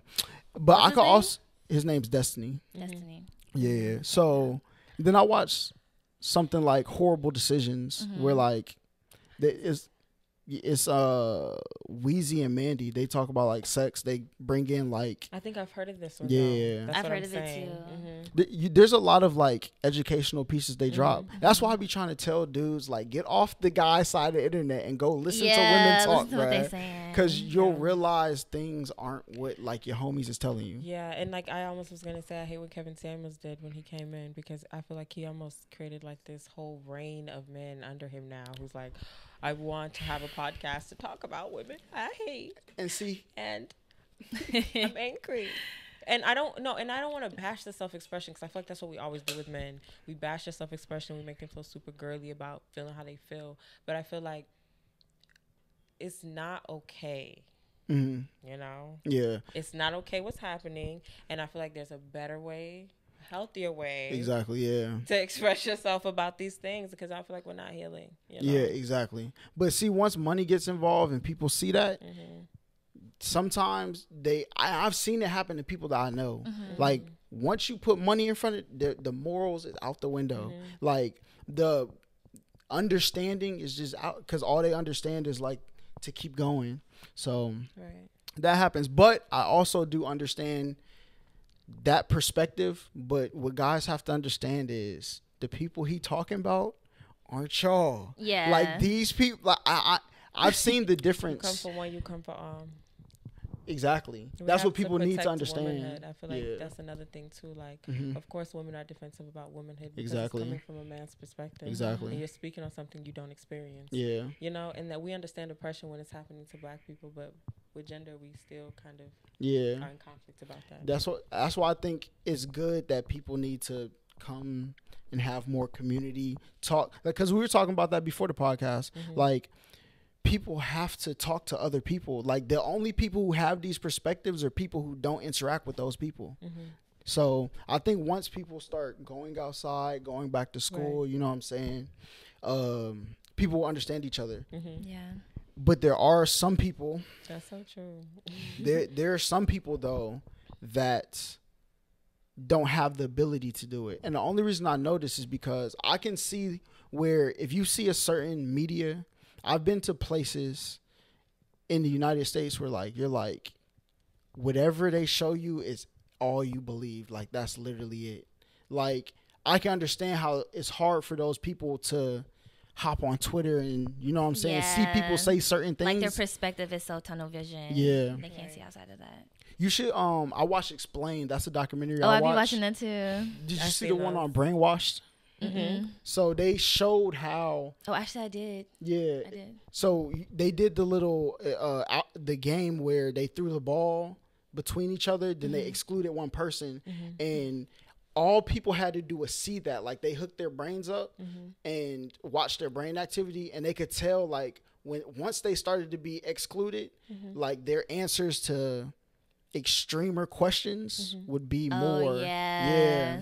but I could also. His name's Destiny. Destiny. Yeah. So then I watched something like Horrible Decisions, where like it's Wheezy and Mandy. They talk about like sex. They bring in like. I think I've heard of this one. Yeah, That's I've heard of saying. it too. There's a lot of like educational pieces they drop. That's why I be trying to tell dudes like get off the guy side of the internet and go listen to women talk, right? Because you'll realize things aren't what like your homies is telling you. Yeah, and like I almost was gonna say I hate what Kevin Samuels did when he came in, because I feel like he almost created like this whole reign of men under him now who's like, I want to have a podcast to talk about women I hate. And see. And I'm angry. And I don't want to bash the self-expression, because I feel like that's what we always do with men. We bash their self-expression. We make them feel super girly about feeling how they feel. But I feel like it's not okay. You know? Yeah. It's not okay what's happening. And I feel like there's a better way, healthier way. Exactly, yeah. To express yourself about these things, because I feel like we're not healing. You know? Yeah, exactly. But see, once money gets involved and people see that, sometimes I've seen it happen to people that I know. Like once you put money in front of the morals is out the window. Like the understanding is just out, because all they understand is like to keep going. So that happens. But I also do understand that perspective. But what guys have to understand is the people he talking about aren't y'all. Yeah. Like these people, like I've seen the difference. You come for one, you come for all. Exactly. That's what people need to understand. Womanhood. I feel like that's another thing too. Like, of course, women are defensive about womanhood because it's coming from a man's perspective. Exactly. And you're speaking on something you don't experience. Yeah. You know, and that we understand oppression when it's happening to black people, but with gender, we still kind of are in conflict about that. That's why I think it's good that people need to come and have more community talk. Because we were talking about that before the podcast. Like, people have to talk to other people. Like the only people who have these perspectives are people who don't interact with those people. So I think once people start going outside, going back to school, you know what I'm saying, people will understand each other. Yeah. But there are some people. That's so true. there are some people though that don't have the ability to do it. And the only reason I know this is because I can see where if you see a certain media, I've been to places in the United States where like you're like whatever they show you is all you believe. Like that's literally it. Like I can understand how it's hard for those people to hop on Twitter and you know what I'm saying, see people say certain things. Like their perspective is so tunnel vision. Yeah. They can't see outside of that. You should I watched Explain. That's a documentary I watched. be watching that too. Did you see the one on Brainwashed? So they showed how. Oh, actually, I did. Yeah, I did. So they did the little the game where they threw the ball between each other. Then they excluded one person, and all people had to do was see that. Like they hooked their brains up and watched their brain activity, and they could tell like once they started to be excluded, like their answers to extremer questions would be more. Yeah.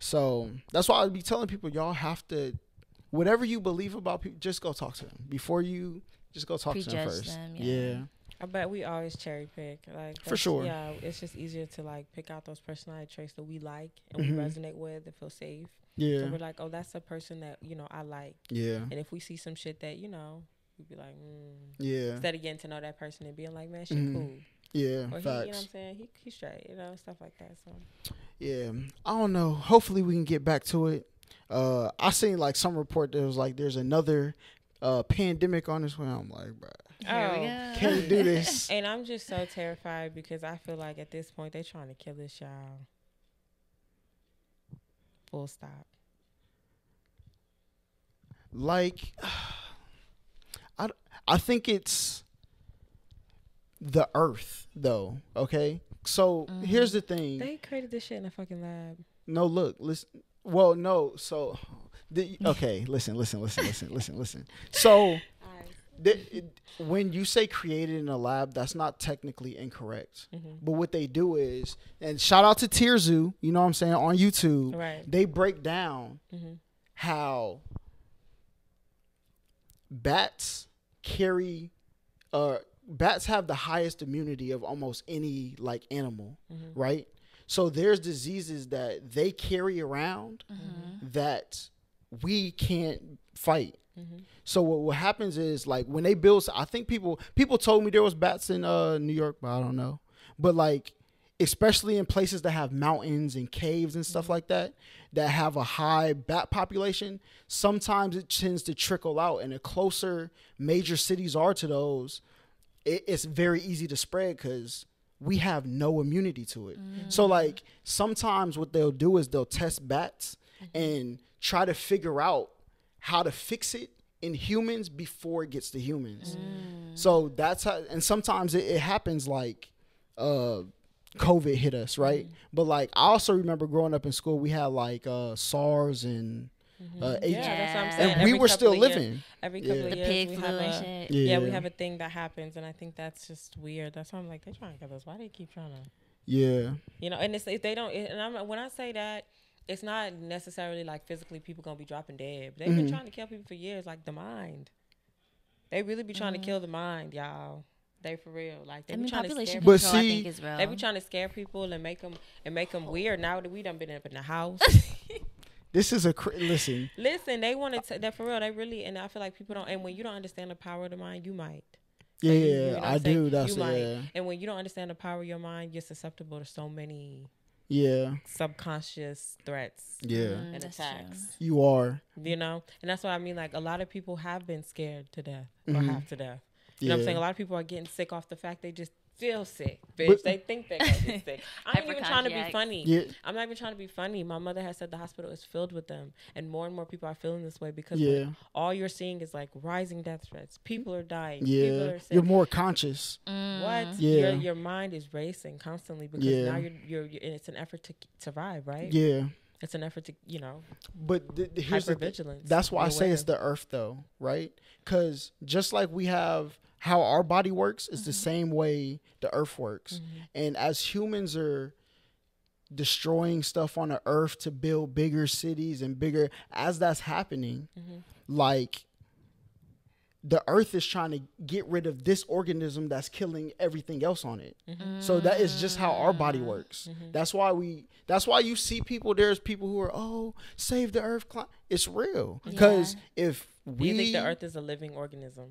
So that's why I'd be telling people, y'all have to, whatever you believe about people, just go talk to them before you just go talk to them first. Them, yeah. I bet we always cherry pick. Like For sure. Yeah, it's just easier to like pick out those personality traits that we like and we resonate with and feel safe. Yeah. So we're like, oh, that's a person that, you know, I like. Yeah. And if we see some shit that, you know, we'd be like, yeah. Instead of getting to know that person and being like, man, she cool. Yeah, or facts. He, you know what I'm saying? He's straight, you know, stuff like that. So yeah, I don't know. Hopefully we can get back to it. I seen like some report that was like there's another pandemic on its way. I'm like, bro, can't do this. And I'm just so terrified because I feel like at this point they trying to kill this y'all. Full stop. Like, I think it's the Earth, though. Okay, so here's the thing. They created this shit in a fucking lab. No, look, listen. Well, no. So, okay, listen. So, when you say created in a lab, that's not technically incorrect. But what they do is, and shout out to Tierzu, you know what I'm saying, on YouTube. Right. They break down how bats bats have the highest immunity of almost any like animal, right? So there's diseases that they carry around that we can't fight. So what happens is like when they build, I think people told me there was bats in New York, but I don't know. But like especially in places that have mountains and caves and stuff like that have a high bat population, sometimes it tends to trickle out, and the closer major cities are to those, it's very easy to spread because we have no immunity to it. So like sometimes what they'll do is they'll test bats and try to figure out how to fix it in humans before it gets to humans. So that's how, and sometimes it happens like COVID hit us, right? But like I also remember growing up in school, we had like SARS and that's what I'm saying. And we were still living. Every couple of the years, pig we flu have and shit. Yeah, we have a thing that happens, and I think that's just weird. That's why I'm like, they're trying to kill us. Why do they keep trying to? Yeah. You know, and it's, if they don't, and when I say that, it's not necessarily like physically people gonna be dropping dead. But they've been trying to kill people for years, like the mind. They really be trying to kill the mind, y'all. They for real, like they be trying to scare people. But see, I think is real. They be trying to scare people and make them weird. Now that we done been up in the house. This is listen. Listen, they want to that for real. They really, and I feel like people don't. And when you don't understand the power of the mind, you might. Yeah, you know I do. That's you might. Yeah. And when you don't understand the power of your mind, you're susceptible to so many. Yeah. Subconscious threats. Yeah. And attacks. True. You are. You know, and that's what I mean. Like a lot of people have been scared to death or half to death. You know what I'm saying? A lot of people are getting sick off the fact they just feel sick, bitch. But they think they're gonna get sick. I ain't even trying to be funny. Yeah. I'm not even trying to be funny. My mother has said the hospital is filled with them, and more people are feeling this way because like, all you're seeing is like rising death threats. People are dying. Yeah, people are sick. You're more conscious. What? Yeah, your mind is racing constantly because now you're and it's an effort to survive, right? Yeah. It's an effort to, you know, but here's hypervigilance. That's why I say it's the earth, though, right? Because just like we have how our body works, is the same way the earth works. And as humans are destroying stuff on the earth to build bigger cities and bigger, as that's happening, like the earth is trying to get rid of this organism that's killing everything else on it. So that is just how our body works. That's why you see people, there's people who are, save the earth. It's real. Because if do you think the earth is a living organism?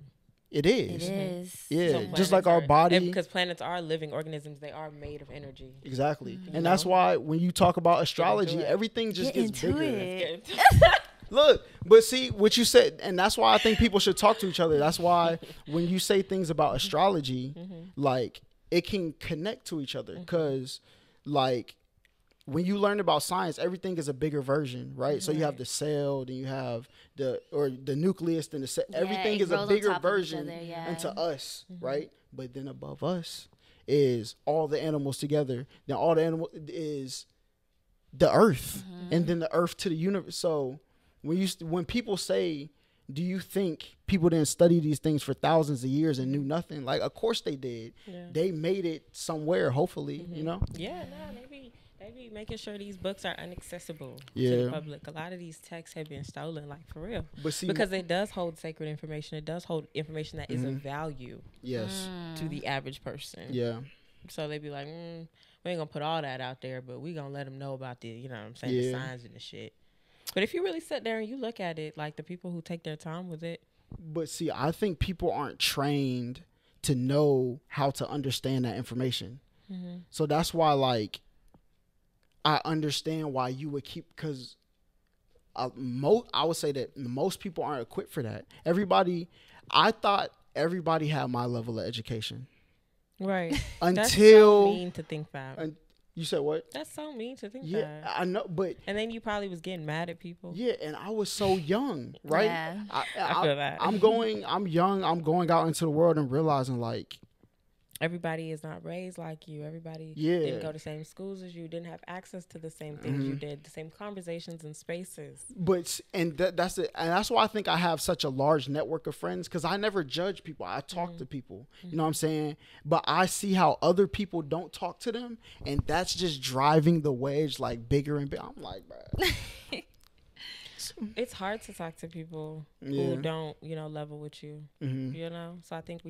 It is. It is. Yeah, so just like our body. Because planets are living organisms. They are made of energy. Exactly. And that's why when you talk about astrology, everything just gets bigger. Look, but see what you said, and that's why I think people should talk to each other. That's why when you say things about astrology, like it can connect to each other. Because like when you learn about science, everything is a bigger version, right? So you have the cell, then you have the nucleus, then the cell. Everything is a bigger version into us, right? But then above us is all the animals together. Then all the animal is the earth, and then the earth to the universe. So when people say, do you think people didn't study these things for thousands of years and knew nothing? Like, of course they did. They made it somewhere, hopefully, you know? Yeah, no, they They be making sure these books are inaccessible to Yeah. the public. A lot of these texts have been stolen, like for real. But see, Because it does hold sacred information. It does hold information that is of value yes, to the average person. yeah, So they be like, we ain't gonna put all that out there, but we gonna let them know about the, you know what I'm saying, the signs and the shit. But if you really sit there and you look at it, like the people who take their time with it. but see, I think people aren't trained to know how to understand that information. So that's why, like, I understand why you would keep, because I would say that most people aren't equipped for that. I thought everybody had my level of education. Right. Until that's so mean to think that. You said what? That's so mean to think Yeah, that. I know, but and then you probably was getting mad at people. Yeah, and I was so young, right? Yeah. I feel that. I'm young. I'm going out into the world and realizing, like, everybody is not raised like you. Everybody Yeah. didn't go to the same schools as you, didn't have access to the same things you did, the same conversations and spaces. But that's it, and that's why I think I have such a large network of friends, because I never judge people. I talk to people, you know what I'm saying? But I see how other people don't talk to them, and that's just driving the wedge like bigger and bigger. I'm like, bro. It's hard to talk to people Yeah. who don't, level with you, you know? So I think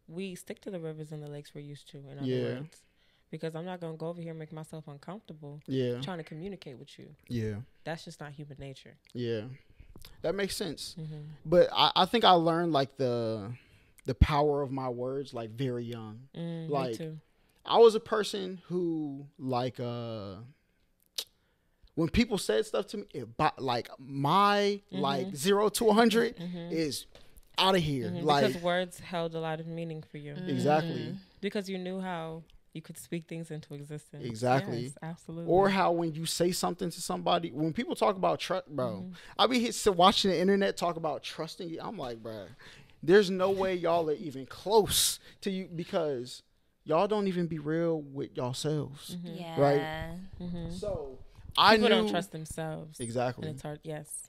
we stick to the rivers and the lakes we're used to, in other words. Because I'm not going to go over here and make myself uncomfortable trying to communicate with you. Yeah. That's just not human nature. Yeah. That makes sense. But I think I learned, like, the power of my words, like, very young. Like, me too. I was a person who, like, when people said stuff to me, like 0 to 100 is out of here. Like, because words held a lot of meaning for you. Exactly. Because you knew how you could speak things into existence. Exactly. Yes, absolutely. Or how when you say something to somebody, when people talk about trust, bro, I be watching the internet talk about trusting you. I'm like, bro, there's no way y'all are even close to you, because y'all don't even be real with yourselves. Yeah. Right? So people don't trust themselves. Exactly. And it's hard. Yes.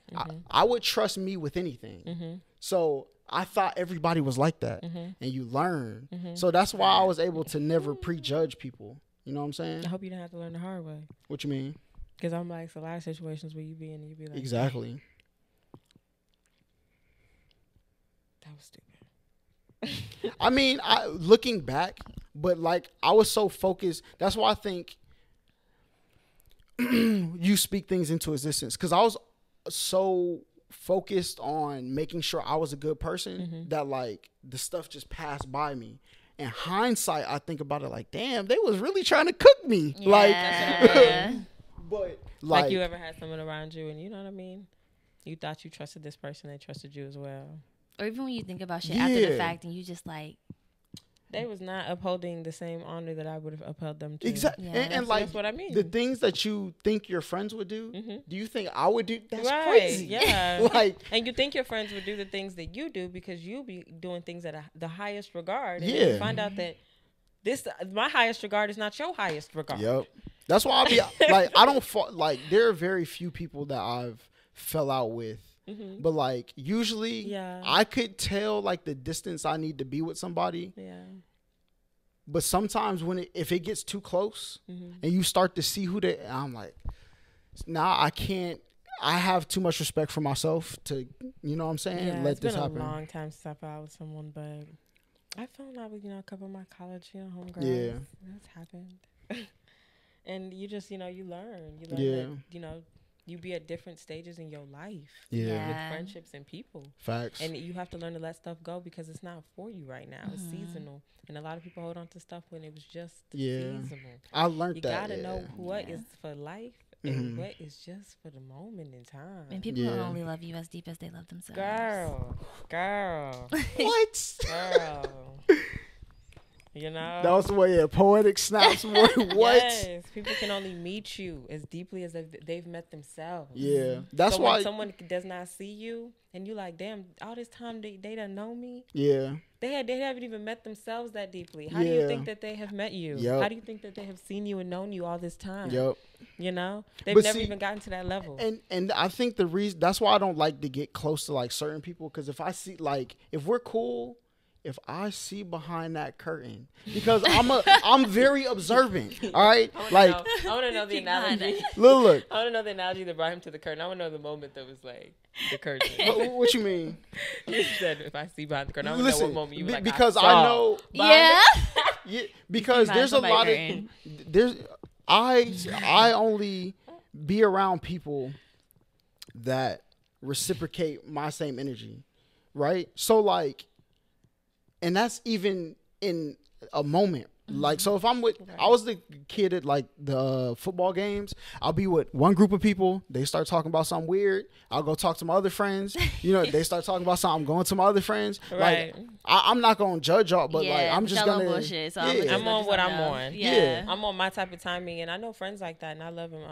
I would trust me with anything. So I thought everybody was like that, and you learn. So that's why I was able to never prejudge people. You know what I'm saying? I hope you didn't have to learn the hard way. What you mean? Because I'm like, it's a lot of situations where you be in and you be like, Exactly. that was stupid. I mean, looking back, but like I was so focused. That's why I think you speak things into existence, because I was so focused on making sure I was a good person that like the stuff just passed by me. In hindsight, I think about it like, damn, they was really trying to cook me. Yeah. But like you ever had someone around you and you know what I mean? You thought you trusted this person, they trusted you as well. Or even when you think about shit after the fact and you just like, they was not upholding the same honor that I would have upheld them to. Exactly. Yeah. And like, that's what I mean. The things that you think your friends would do, do you think I would do? That's right, crazy. Yeah. Like, and you think your friends would do the things that you do because you be doing things at the highest regard. And Yeah. you find out that my highest regard is not your highest regard. Yep. That's why I be like, I don't like. There are very few people that I've fell out with. But like usually I could tell like the distance I need to be with somebody. Yeah. But sometimes if it gets too close and you start to see who they, I'm like, nah, I can't. I have too much respect for myself to, you know what I'm saying? Yeah, Let this happen. It's been a long time since I fell out with someone, but I fell out with a couple of my college homegirls. Yeah. That's happened. And you just you learn. You learn that you be at different stages in your life. Yeah. With friendships and people. Facts. And you have to learn to let stuff go because it's not for you right now. It's seasonal. And a lot of people hold on to stuff when it was just seasonal. I learned you that. You gotta know what is for life and what is just for the moment in time. and people don't only love you as deep as they love themselves. Girl. What? Girl. That was the way poetic snaps were. What? Yes, people can only meet you as deeply as they've met themselves. Yeah, that's so why when someone does not see you and you like, damn, all this time they don't know me. Yeah, they haven't even met themselves that deeply. How do you think that they have met you? Yep. How do you think that they have seen you and known you all this time? Yep. They've never even gotten to that level. And I think the reason that's why I don't like to get close to like certain people, because if I see like if we're cool. if I see behind that curtain, because I'm very observant. All right, I want to know the analogy. Look. I want to know the analogy that brought him to the curtain. I want to know the moment that was like the curtain. What you mean? You said if I see behind the curtain, I want to know what moment you were like. Because I know. Yeah. Yeah, because there's a lot of I only be around people that reciprocate my same energy, right? So like, and that's even in a moment. Like, so if I'm with, I was the kid at like the football games, I'll be with one group of people. They start talking about something weird. I'll go talk to my other friends. You know, they start talking about something. I'm going to my other friends. Right. Like, I'm not going to judge y'all, but like, I'm just going to. Bullshit, so I'm on what I'm on. Yeah. I'm on my type of timing, and I know friends like that, and I love him.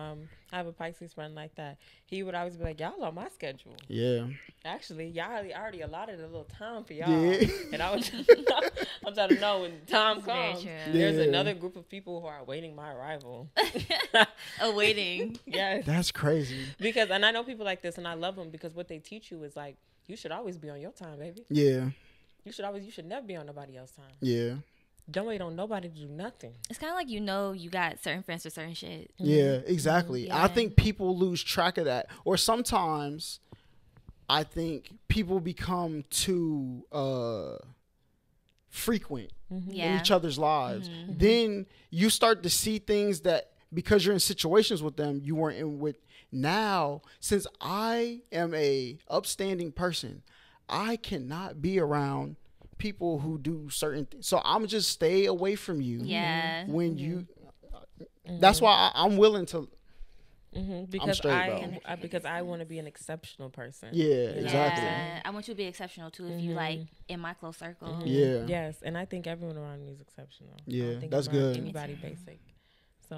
I have a Pisces friend like that. He would always be like, y'all on my schedule. Yeah. Actually, y'all already allotted a little time for y'all. Yeah. And I'm trying to know when time comes. There's another group of people who are awaiting my arrival. Awaiting. Yes. That's crazy. Because, and I know people like this, and I love them because what they teach you is like, you should always be on your time, baby. Yeah. You should never be on nobody else's time. Yeah. Don't wait on nobody to do nothing. It's kind of like, you got certain friends for certain shit. Yeah, exactly. Yeah. I think people lose track of that. Or sometimes I think people become too frequent in each other's lives. Then you start to see things that, because you're in situations with them you weren't in with. Now, since I am a upstanding person, I cannot be around people who do certain things. So I'm just stay away from you. Yeah. When you, that's why I'm willing to. Because straight, because I want to be an exceptional person. Yeah, exactly. Yeah. I want you to be exceptional too. If you like in my close circle. Yeah. Yes, and I think everyone around me is exceptional. Yeah, I don't think that's I'm around good. Anybody basic. So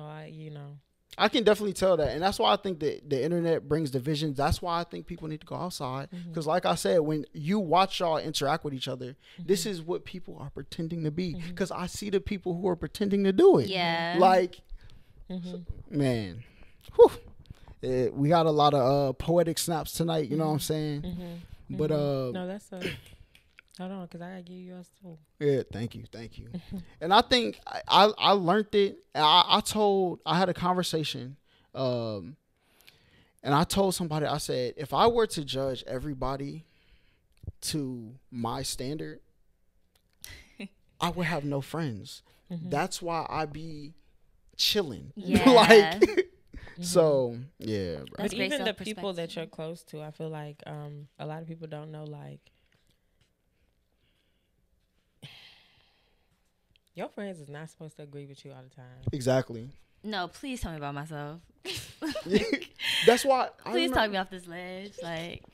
I can definitely tell that. And that's why I think that the internet brings divisions. That's why I think people need to go outside. Because like I said, when you watch y'all interact with each other, this is what people are pretending to be. Because I see the people who are pretending to do it. Yeah. Like, man, whew. We got a lot of poetic snaps tonight. You know what I'm saying? But no, that's a... Hold on, because I got to give you yours too. Yeah, thank you. And I think I learned it. I had a conversation, and I told somebody, I said, if I were to judge everybody to my standard, I would have no friends. That's why I be chilling. Yeah. Like, so, yeah. Bro. But even the people that you're close to, I feel like a lot of people don't know, like, your friends is not supposed to agree with you all the time. Exactly. No, please tell me about myself. That's why. Please talk me off this ledge. Like,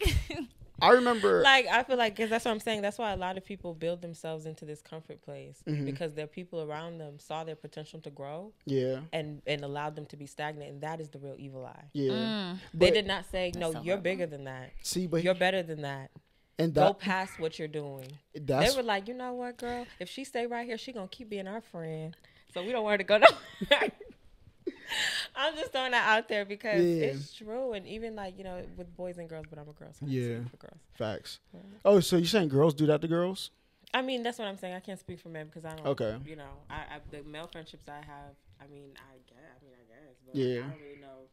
I remember. Like, I feel like, because that's what I'm saying. That's why a lot of people build themselves into this comfort place because their people around them saw their potential to grow. Yeah. And allowed them to be stagnant. And that is the real evil eye. Yeah. They did not say, no, so you're bigger than that. See, but you're better than that. And go past what you're doing. They were like, you know what, girl? If she stay right here, she gonna keep being our friend. So we don't want her to go nowhere. I'm just throwing that out there because it's true. And even like, with boys and girls, but I'm a girl, so I can't speak for girls. Facts. Yeah. Oh, so you're saying girls do that to girls? I mean, that's what I'm saying. I can't speak for men because I don't. Okay. I the male friendships I have. I guess. But I don't really know.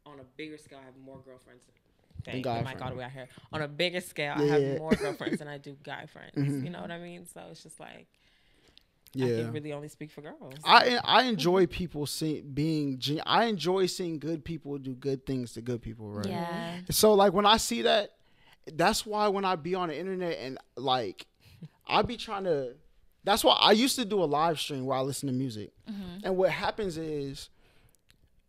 On a bigger scale, I have more girlfriends. Thank the mic all the way out here. On a bigger scale, I have more girlfriends than I do guy friends. You know what I mean? So it's just like, I can really only speak for girls. I enjoy people I enjoy seeing good people do good things to good people, right? Yeah. So like when I see that, that's why when I be on the internet and like I be trying to. That's why I used to do a live stream where I listen to music, and what happens is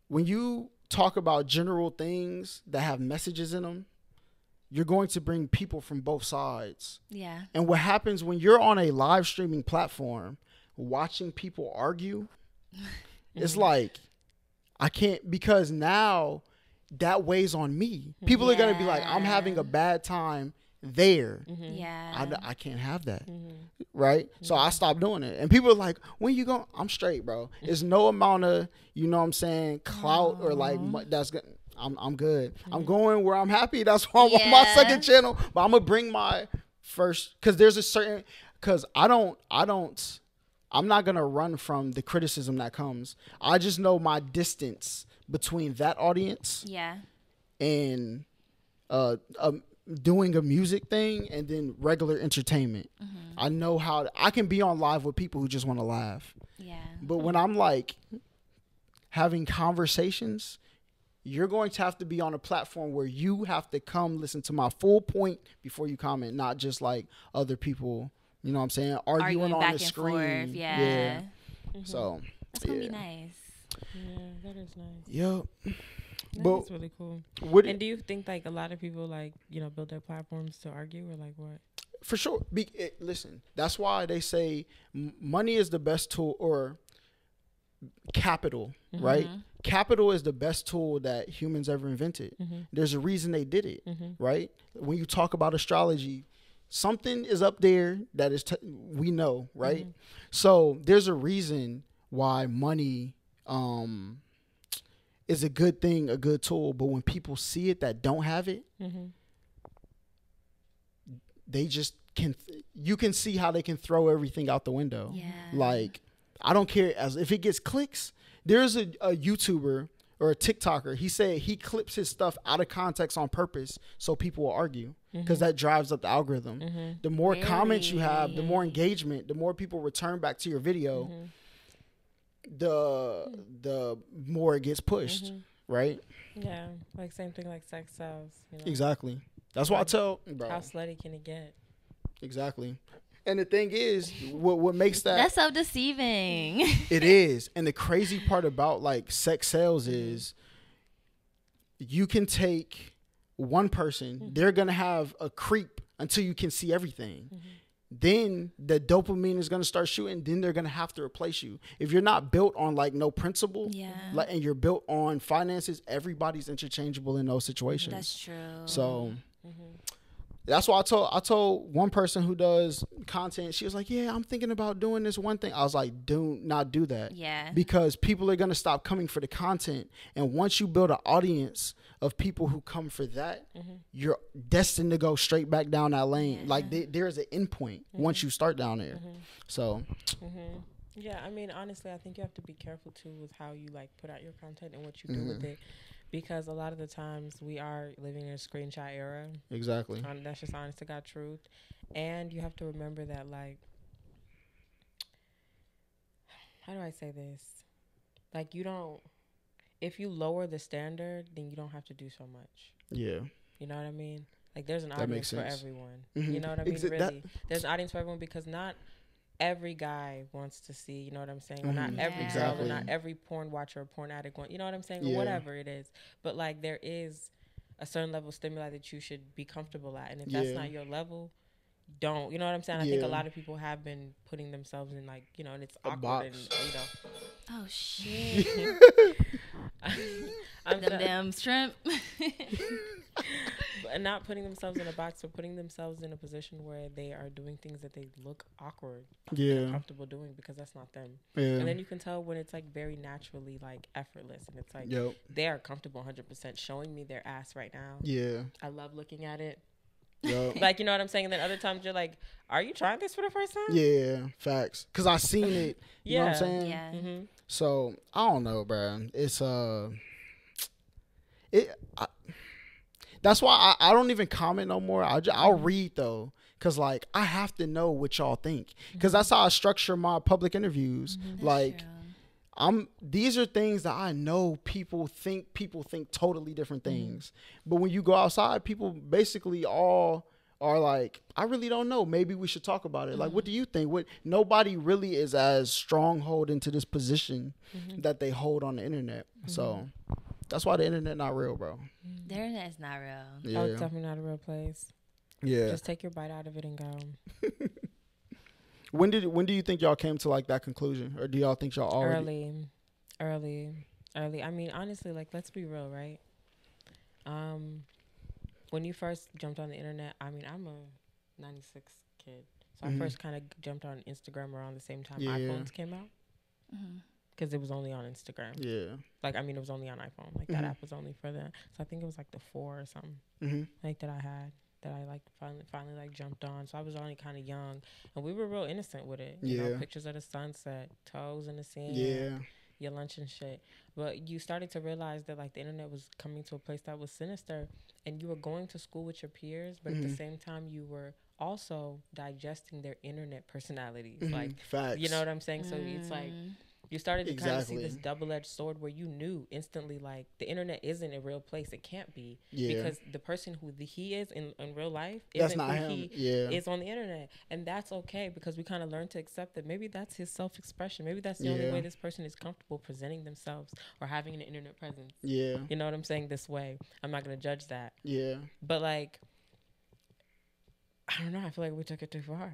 when you talk about general things that have messages in them, you're going to bring people from both sides. Yeah. And what happens when you're on a live streaming platform watching people argue, it's like, I can't, because now that weighs on me. People are going to be like, I'm having a bad time there. Yeah. I can't have that. Right? So I stopped doing it. And people are like, when you going? I'm straight, bro. There's no amount of, you know what I'm saying, clout or like, that's good. I'm good. I'm going where I'm happy. That's why I'm on my second channel. But I'm going to bring my first, because there's a certain, because I'm not gonna run from the criticism that comes. I just know my distance between that audience, and doing a music thing and then regular entertainment. I know how I can be on live with people who just want to laugh. But when I'm like having conversations, you're going to have to be on a platform where you have to come listen to my full point before you comment, not just like other people, you know what I'm saying, arguing on the screen. Yeah. So that's gonna be nice. Yeah, that is nice. Yep. That's really cool. And do you think like a lot of people like, you know, build their platforms to argue, or like what? For sure. Listen, that's why they say money is the best tool, or capital, right? Capital is the best tool that humans ever invented. There's a reason they did it, right? When you talk about astrology, something is up there that is we know, right? So there's a reason why money is a good thing, a good tool. But when people see it that don't have it, they just you can see how they can throw everything out the window. Like, I don't care as if it gets clicks. There's a YouTuber or a TikToker. He said he clips his stuff out of context on purpose so people will argue, because that drives up the algorithm. The more comments you have, the more engagement, the more people return back to your video, the more it gets pushed, right? Yeah, like same thing like sex sells. You know? Exactly. That's why I tell, bro. How slutty can it get? Exactly. And the thing is, what makes that's so deceiving. It is. And the crazy part about like sex sales is you can take one person, they're going to have a creep until you can see everything. Then the dopamine is going to start shooting. Then they're going to have to replace you. If you're not built on like no principle, and you're built on finances, everybody's interchangeable in those situations. That's true. So that's why I told one person who does content, she was like, yeah, I'm thinking about doing this one thing. I was like, do not do that. Because people are going to stop coming for the content. And once you build an audience of people who come for that, you're destined to go straight back down that lane. Like there's an end point once you start down there. So. Yeah, I mean, honestly, I think you have to be careful too with how you like put out your content and what you do with it. Because a lot of the times we are living in a screenshot era. Exactly. That's just honest to God truth. And you have to remember that, like, how do I say this? Like, you don't, if you lower the standard, then you don't have to do so much. Yeah. You know what I mean? Like, there's an audience for everyone. You know what I mean? Really. There's an audience for everyone, because not every guy wants to see, you know what I'm saying? Or not every girl, or not every porn watcher or porn addict you know what I'm saying? Or whatever it is. But like, there is a certain level of stimuli that you should be comfortable at. And if that's not your level, don't. You know what I'm saying? I think a lot of people have been putting themselves in, like, you know, and it's awkward and, you know. Oh, shit. Them damn shrimp. And not putting themselves in a box, or putting themselves in a position where they are doing things that they look awkward, comfortable doing, because that's not them. And then you can tell when it's like very naturally like effortless, and it's like they are comfortable 100% showing me their ass right now. I love looking at it. Like, you know what I'm saying? And then other times you're like, are you trying this for the first time? Yeah, facts. Because I seen it. You know what I'm saying? Yeah. So I don't know, bro. It's that's why I don't even comment no more. I'll read though, because like I have to know what y'all think, because that's how I structure my public interviews. Like, these are things that I know people think totally different things. But when you go outside, people basically all are like, I really don't know. Maybe we should talk about it. Like, what do you think? Nobody really is as stronghold into this position that they hold on the internet. So that's why the internet not real, bro. The internet is not real. Oh, it's definitely not a real place. Yeah. Just take your bite out of it and go. When do you think y'all came to like that conclusion, or do y'all think y'all already? Early. I mean, honestly, like, let's be real, right? When you first jumped on the internet, I mean, I'm a 96 kid, so I first kind of jumped on Instagram around the same time iPhones came out. Because it was only on Instagram. Yeah. Like, I mean, it was only on iPhone. Like, that app was only for that. So I think it was like the 4 or something. Like, that I had. that I like finally like jumped on. So I was only kind of young, and we were real innocent with it. Yeah. You know, pictures of the sunset, toes in the sand. Yeah. Your lunch and shit. But you started to realize that like the internet was coming to a place that was sinister, and you were going to school with your peers, but at the same time you were also digesting their internet personalities. Like, facts. you know what I'm saying? So it's like you started to kind of see this double-edged sword where you knew instantly like the internet isn't a real place. It can't be, because the person who he is in real life isn't not who him. he is on the internet. And that's okay, because we kind of learned to accept that maybe that's his self-expression. Maybe that's the only way this person is comfortable presenting themselves or having an internet presence. Yeah. You know what I'm saying? This way. I'm not going to judge that. Yeah. But like, I don't know. I feel like we took it too far.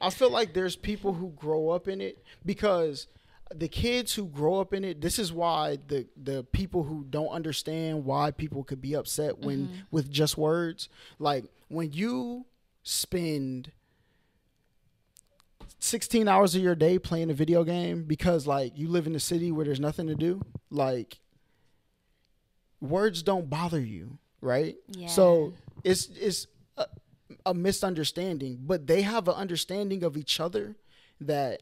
I feel like there's people who grow up in it, because the kids who grow up in it, this is why the people who don't understand why people could be upset when with just words, like when you spend 16 hours of your day playing a video game because like you live in a city where there's nothing to do, like words don't bother you, right? Yeah. So it's a misunderstanding, but they have an understanding of each other that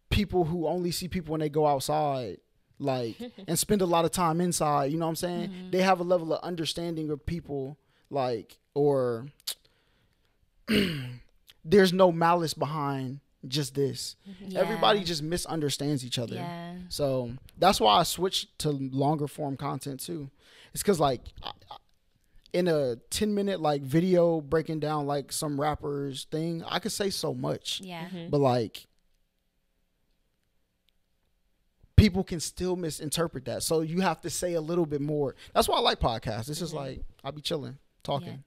people who only see people when they go outside, like, and spend a lot of time inside, you know what I'm saying? They have a level of understanding of people, like, or there's no malice behind just this. Everybody just misunderstands each other. So that's why I switched to longer form content too. It's because like in a 10-minute like video breaking down like some rapper's thing, I could say so much. But like people can still misinterpret that. So you have to say a little bit more. That's why I like podcasts. It's just like I'll be chilling, talking.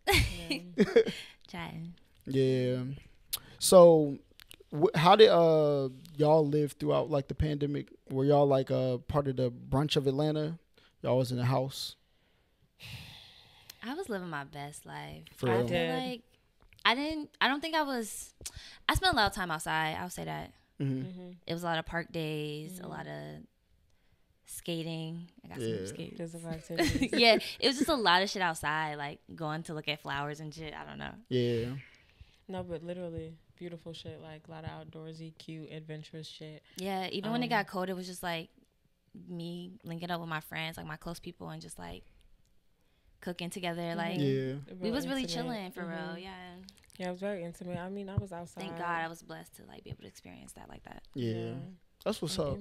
Chatting. Yeah. So how did y'all live throughout like the pandemic? Were y'all like part of the brunch of Atlanta? Y'all was in the house? I was living my best life. For real? I feel like I don't think I spent a lot of time outside. I'll say that. It was a lot of park days, a lot of skating. I got some skates. Yeah, it was just a lot of shit outside, like going to look at flowers and shit. I don't know. Yeah. No, but literally beautiful shit, like a lot of outdoorsy, cute, adventurous shit. Yeah, even when it got cold, it was just like me linking up with my friends, like my close people, and just like cooking together. Like we was really chilling for real. Yeah, it was very intimate. I mean, I was outside. Thank God I was blessed to like be able to experience that like that. Yeah. That's what's up.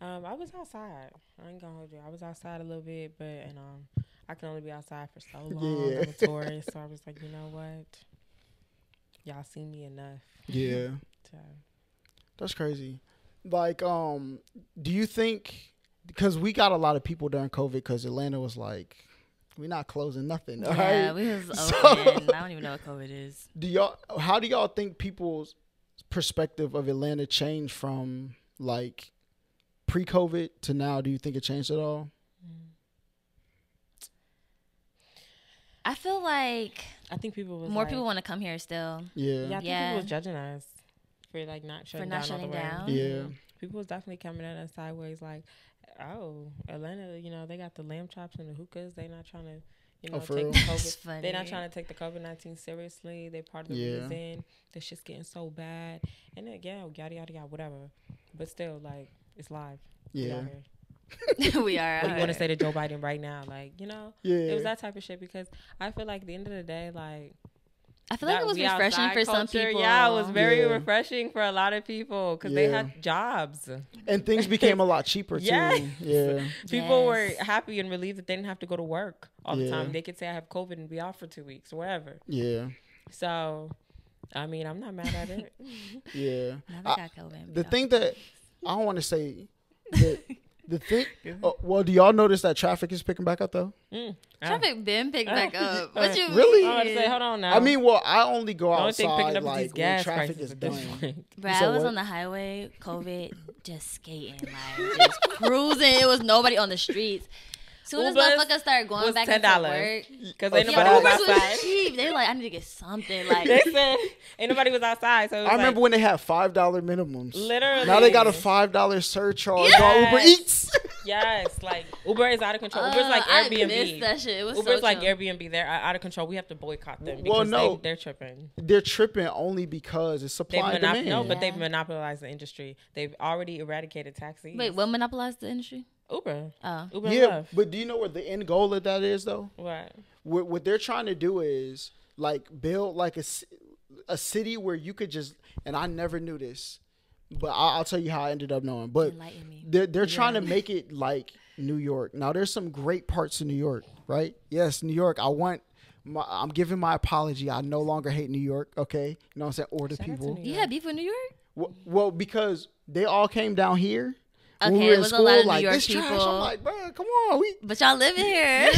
I was outside. I ain't gonna hold you. I was outside a little bit, but I can only be outside for so long. I'm a tourist, so I was like, you know what? Y'all see me enough. Yeah. So. That's crazy. Like, do you think, because we got a lot of people during COVID, because Atlanta was like, we're not closing nothing. Yeah, we was open. I don't even know what COVID is. How do y'all think people's perspective of Atlanta changed from like pre-COVID to now? Do you think it changed at all? I feel like I think people was more people want to come here still. Yeah. I think people was judging us for like not shutting down. Yeah. People was definitely coming at us sideways like, oh, Atlanta, you know, they got the lamb chops and the hookahs. They not trying to, you know, take the COVID. They're not trying to take the COVID-19 seriously. They part of the reason. The shit's getting so bad. And then, yada, yada, yada, whatever. But still, like, it's live. Yeah. We are. What you want to say to Joe Biden right now? Like, you know, it was that type of shit, because I feel like at the end of the day, like, I feel like it was refreshing for some people. Yeah, it was very refreshing for a lot of people because they had jobs. And things became a lot cheaper, too. Yeah. People were happy and relieved that they didn't have to go to work all the time. They could say, I have COVID and be off for 2 weeks or whatever. Yeah. So, I mean, I'm not mad at it. Yeah. Never got COVID. The thing that I don't want to say... The thing, well, do y'all notice that traffic is picking back up though? Traffic been picked back up. What you really? mean? I was say, hold on now. I mean, well, I only go outside up like when traffic is done. Bro, I was on the highway, COVID, just skating, like just cruising. It was nobody on the streets. Soon as Ubers motherfuckers start going was back $10 into work, because ain't yeah, nobody was Ubers was outside. cheap. They like, I need to get something. Like, They said ain't nobody was outside. So it was I remember when they had $5 minimums. literally. Now they got a $5 surcharge Yes. on Uber Eats. Yes, like Uber is out of control. Uber's like I Airbnb. missed that shit. It was Uber's so like chill. Airbnb. They're out of control. We have to boycott them Well, because no. they're tripping. They're tripping only because it's supply and demand. No, but Yeah. they've monopolized the industry. They've already eradicated taxis. Wait, what monopolized the industry? Uber. Oh. Uber and Yeah, Lyft. but do you know what the end goal of that is, though? What? What they're trying to do is like build like a city where you could just, and I never knew this, but I'll tell you how I ended up knowing. But Enlighten me. they're trying to make it like New York. Now there's some great parts of New York, right? Yes, New York. I'm giving my apology. I no longer hate New York. Okay, you know what I'm saying? Or the Shout out to people. New You York. had beef with New York? Well, because they all came down here. When Okay, we were it in was a school, lot of New like, York this trash. people. I'm like, bro, come on, But y'all living here.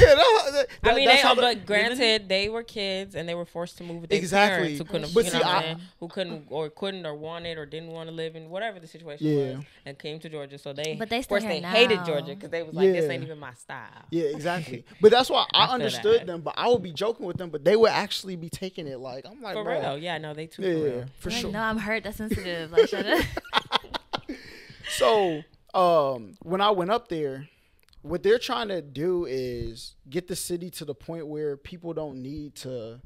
I mean, that's how the- but granted, they were kids and they were forced to move with their Exactly. parents who couldn't, But you see, know what I- I'm saying? Who couldn't or wanted or didn't want to live in whatever the situation Yeah. was, and came to Georgia. So they, But they of course, still they here hated now. Georgia because they was like, this Yeah. ain't even my style. Yeah, exactly. But that's why I feel understood that. them. But I would be joking with them, but they would actually be taking it like, I'm like, For bro. real, yeah, no, they too. Yeah, For real. for Like, sure. no, I'm hurt. That's sensitive. Like, shut up. So when I went up there, what they're trying to do is get the city to the point where people don't need to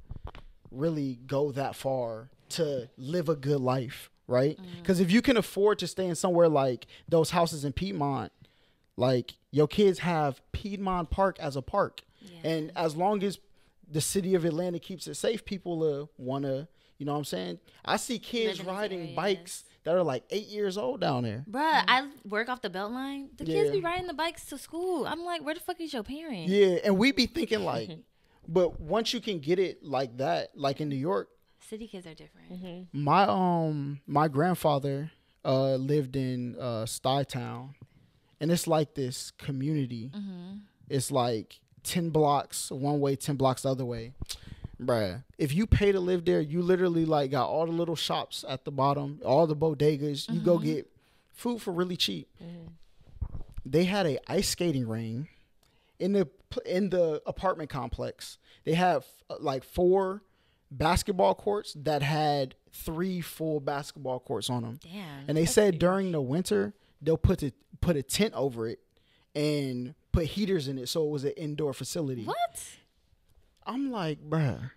really go that far to live a good life, right? Because if you can afford to stay in somewhere like those houses in Piedmont, like your kids have Piedmont Park as a park. Yeah. And as long as the city of Atlanta keeps it safe, people want to, you know what I'm saying? I see kids Live in these riding areas. bikes that are like 8 years old down there. Bruh, I work off the Beltline. The kids Yeah. be riding the bikes to school. I'm like, where the fuck is your parent? Yeah, and we be thinking like, but once you can get it like that, like in New York, City kids are different. Mm-hmm. my grandfather lived in Stuytown, and it's like this community. It's like 10 blocks one way, 10 blocks the other way. Bruh, if you pay to live there, you literally like got all the little shops at the bottom, all the bodegas. You go get food for really cheap. They had a ice skating ring in the apartment complex. They have like 4 basketball courts that had 3 full basketball courts on them. Damn. And they said during the winter they'll put a tent over it and put heaters in it so it was an indoor facility. What? I'm like, bruh,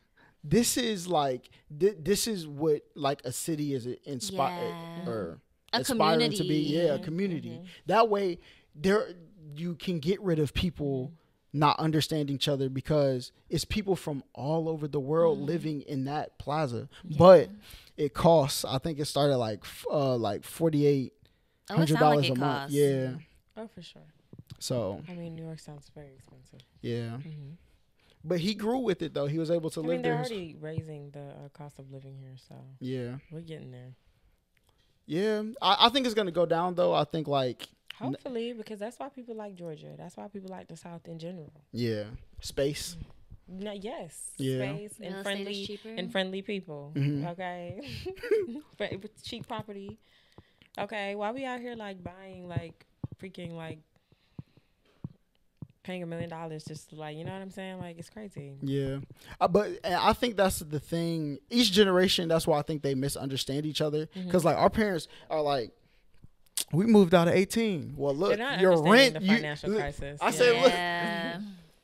this is like this is what like a city is inspired Yeah. or A aspiring to be. community. Yeah, a community. That way, you can get rid of people not understanding each other because it's people from all over the world living in that plaza. But it costs. I think it started like $4,800 Oh, it sound like it a month. costs. Yeah. Oh, for sure. So I mean, New York sounds very expensive. yeah. But he grew with it though. He was able to I live mean, they're there. already raising the cost of living here, so Yeah. we're getting there. Yeah. I think it's gonna go down though. I think like Hopefully, because that's why people like Georgia. That's why people like the South in general. yeah. Space. No, yes, Yeah. space Real and estate is friendly cheaper. and friendly people. Mhm. Okay, with cheap property. Okay, why we out here like buying like freaking like paying $1 million just to, like, you know what I'm saying? Like, it's crazy. Yeah, but and I think that's the thing. Each generation, that's why I think they misunderstand each other. Because like our parents are like, we moved out at 18. Well, look, They're not your understanding rent. the financial crisis. I said, look, Yeah.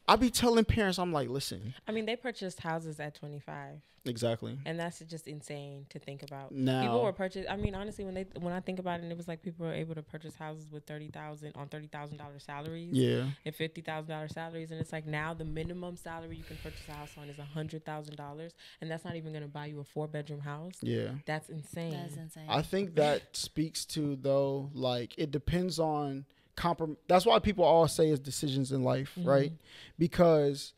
I be telling parents, I'm like, listen, I mean, they purchased houses at 25. exactly. And that's just insane to think about. Now- People were purchased. I mean, honestly, when I think about it, it was like people were able to purchase houses with $30,000 salaries. Yeah, And $50,000 salaries, and it's like now the minimum salary you can purchase a house on is $100,000, and that's not even going to buy you a 4-bedroom house. yeah. That's insane. That's insane. I think that speaks to though, like it depends on That's why people always say is decisions in life, right? Because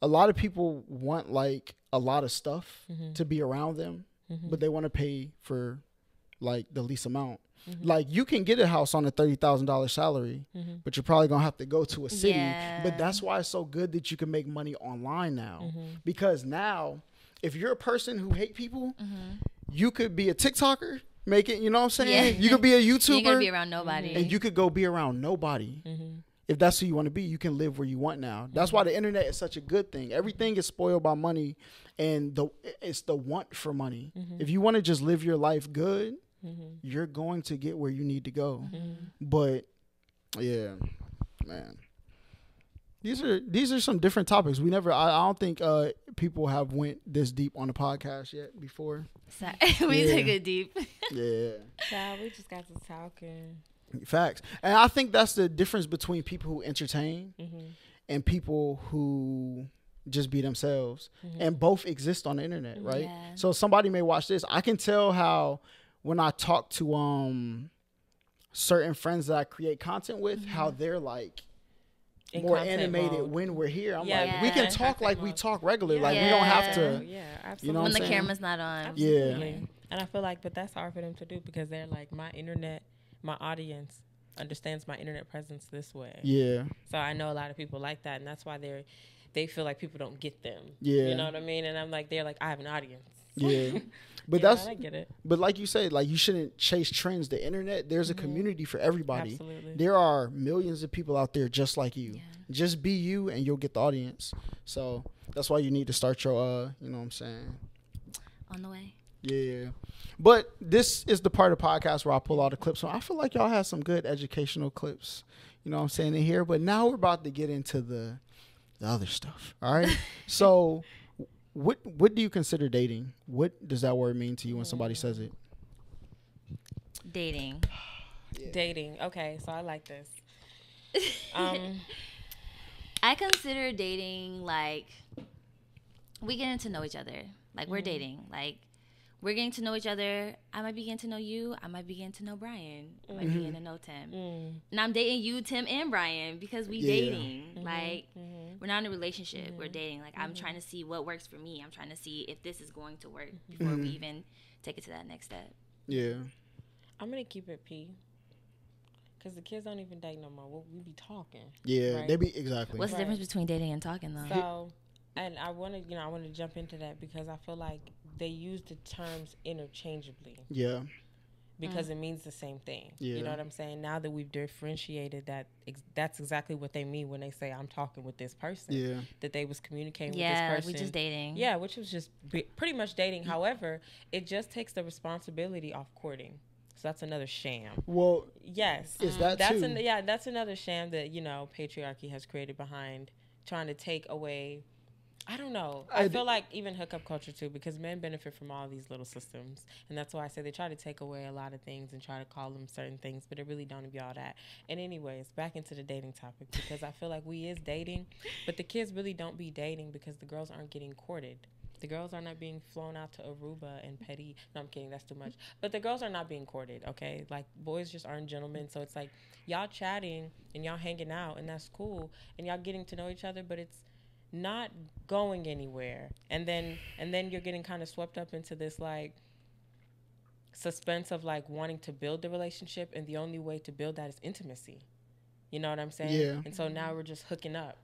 a lot of people want like a lot of stuff to be around them, but they want to pay for like the least amount. Like you can get a house on a $30,000 salary, but you're probably gonna have to go to a city. Yeah. But that's why it's so good that you can make money online now, because now if you're a person who hate people, you could be a TikToker, make it. You know what I'm saying? Yeah. You could be a you ain't gonna YouTuber, be around nobody. and you could go be around nobody, if that's who you want to be, you can live where you want now. That's why the internet is such a good thing. Everything is spoiled by money, and it's the want for money. If you want to just live your life good, you're going to get where you need to go. But yeah, man. These are some different topics. I don't think people have went this deep on the podcast yet before. We took it deep. Yeah. Yeah, we just got to talking. Facts. And I think that's the difference between people who entertain and people who just be themselves. And both exist on the internet, right? Yeah. So somebody may watch this. I can tell how when I talk to certain friends that I create content with, how they're like more animated mode. When we're here. I'm like, we can talk like we talk regular. Like we don't have to. Yeah, absolutely. You know when what the I'm saying? camera's not on. Absolutely. Yeah. And I feel like, but that's hard for them to do because they're like, my audience understands my internet presence this way. Yeah. So I know a lot of people like that, and that's why they feel like people don't get them. Yeah. You know what I mean? And I'm like, they're like, I have an audience. Yeah. But I get it. But like you said, like you shouldn't chase trends. The internet, there's a community for everybody. Absolutely. There are millions of people out there just like you. Yeah. Just be you and you'll get the audience. So that's why you need to start your you know what I'm saying? On the way. Yeah. But this is the part of the podcast where I pull all the clips. So I feel like y'all had some good educational clips, you know what I'm saying, in here. But now we're about to get into the other stuff. All right. So what do you consider dating? What does that word mean to you when somebody says it? Dating. Yeah. Dating. Okay, so I like this. I consider dating like we getting to know each other. Like we're dating. Like we're getting to know each other. I might be getting to know you. I might be getting to know Brian. I might be getting to know Tim. And I'm dating you, Tim, and Brian because we dating. Like we're not in a relationship. We're dating. Like I'm trying to see what works for me. I'm trying to see if this is going to work before we even take it to that next step. Yeah. I'm gonna keep it P. Because the kids don't even date no more. We be talking. Yeah, right? they be exactly. What's the difference between dating and talking though? So, and I want to jump into that because I feel like they use the terms interchangeably. Yeah. Because it means the same thing. Yeah. You know what I'm saying? Now that we've differentiated that, that's exactly what they mean when they say I'm talking with this person. Yeah. That they was communicating with Yeah, this person. we just dating. Yeah, which was just pretty much dating. However, it just takes the responsibility off courting. So that's another sham. Well, yes, is that that's too? that's another sham that patriarchy has created behind trying to take away. I don't know. I feel like even hookup culture too, because men benefit from all these little systems, and that's why I say they try to take away a lot of things and try to call them certain things, but it really don't be all that. And anyways, back into the dating topic because I feel like we is dating, but the kids really don't be dating because the girls aren't getting courted. The girls are not being flown out to Aruba and petty. No, I'm kidding. That's too much. But the girls are not being courted, okay? Like, boys just aren't gentlemen. So it's like y'all chatting and y'all hanging out, and that's cool. And y'all getting to know each other, but it's not going anywhere. And then you're getting kind of swept up into this, like, suspense of, like, wanting to build the relationship. And the only way to build that is intimacy. You know what I'm saying? Yeah. And so now we're just hooking up.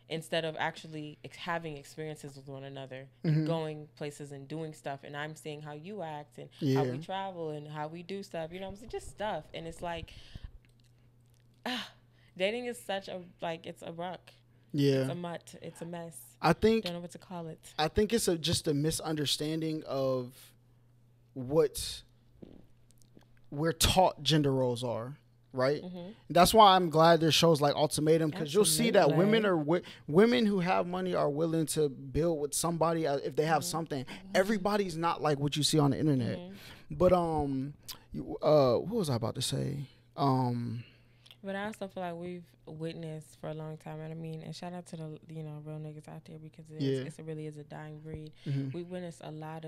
Instead of actually having experiences with one another, and going places and doing stuff, and I'm seeing how you act and how we travel and how we do stuff, you know what I'm saying? Just stuff. And it's like, dating is such a, like, it's a ruck. Yeah. It's a mutt. It's a mess. I think, Don't know what to call it. I think it's just a misunderstanding of what we're taught gender roles are. Right. That's why I'm glad there's shows like Ultimatum, because you'll see that women who have money are willing to build with somebody if they have something. Everybody's not like what you see on the internet. But what was I about to say? But I also feel like we've witnessed for a long time, and I mean, and shout out to the real niggas out there because it really is a dying breed. We witnessed a lot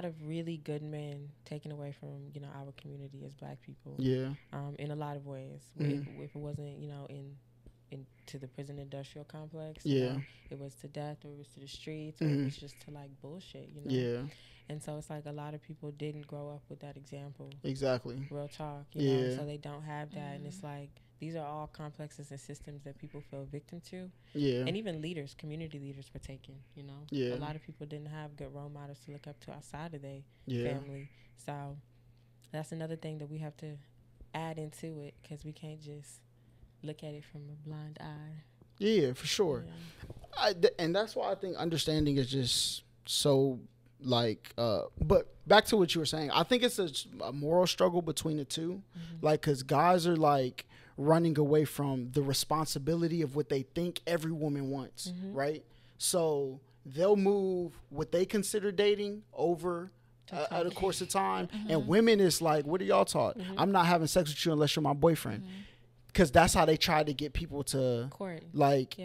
of really good men taken away from our community as Black people. Yeah. In a lot of ways. If it wasn't into the prison industrial complex. Yeah. It was to death, or it was to the streets, or it was just to like bullshit. Yeah. And so it's like a lot of people didn't grow up with that example. Exactly. Real talk. You know? So they don't have that, and it's like these are all complexes and systems that people feel victim to. Yeah. And even leaders, community leaders were taken, Yeah. A lot of people didn't have good role models to look up to outside of their family. So that's another thing that we have to add into it, because we can't just look at it from a blind eye. Yeah, for sure. Yeah. And that's why I think understanding is just so like. But back to what you were saying, I think it's a moral struggle between the two, like because guys are like running away from the responsibility of what they think every woman wants, right? So they'll move what they consider dating over at the course of time. And women is like, what are y'all taught? I'm not having sex with you unless you're my boyfriend. Because that's how they try to get people to Court. like,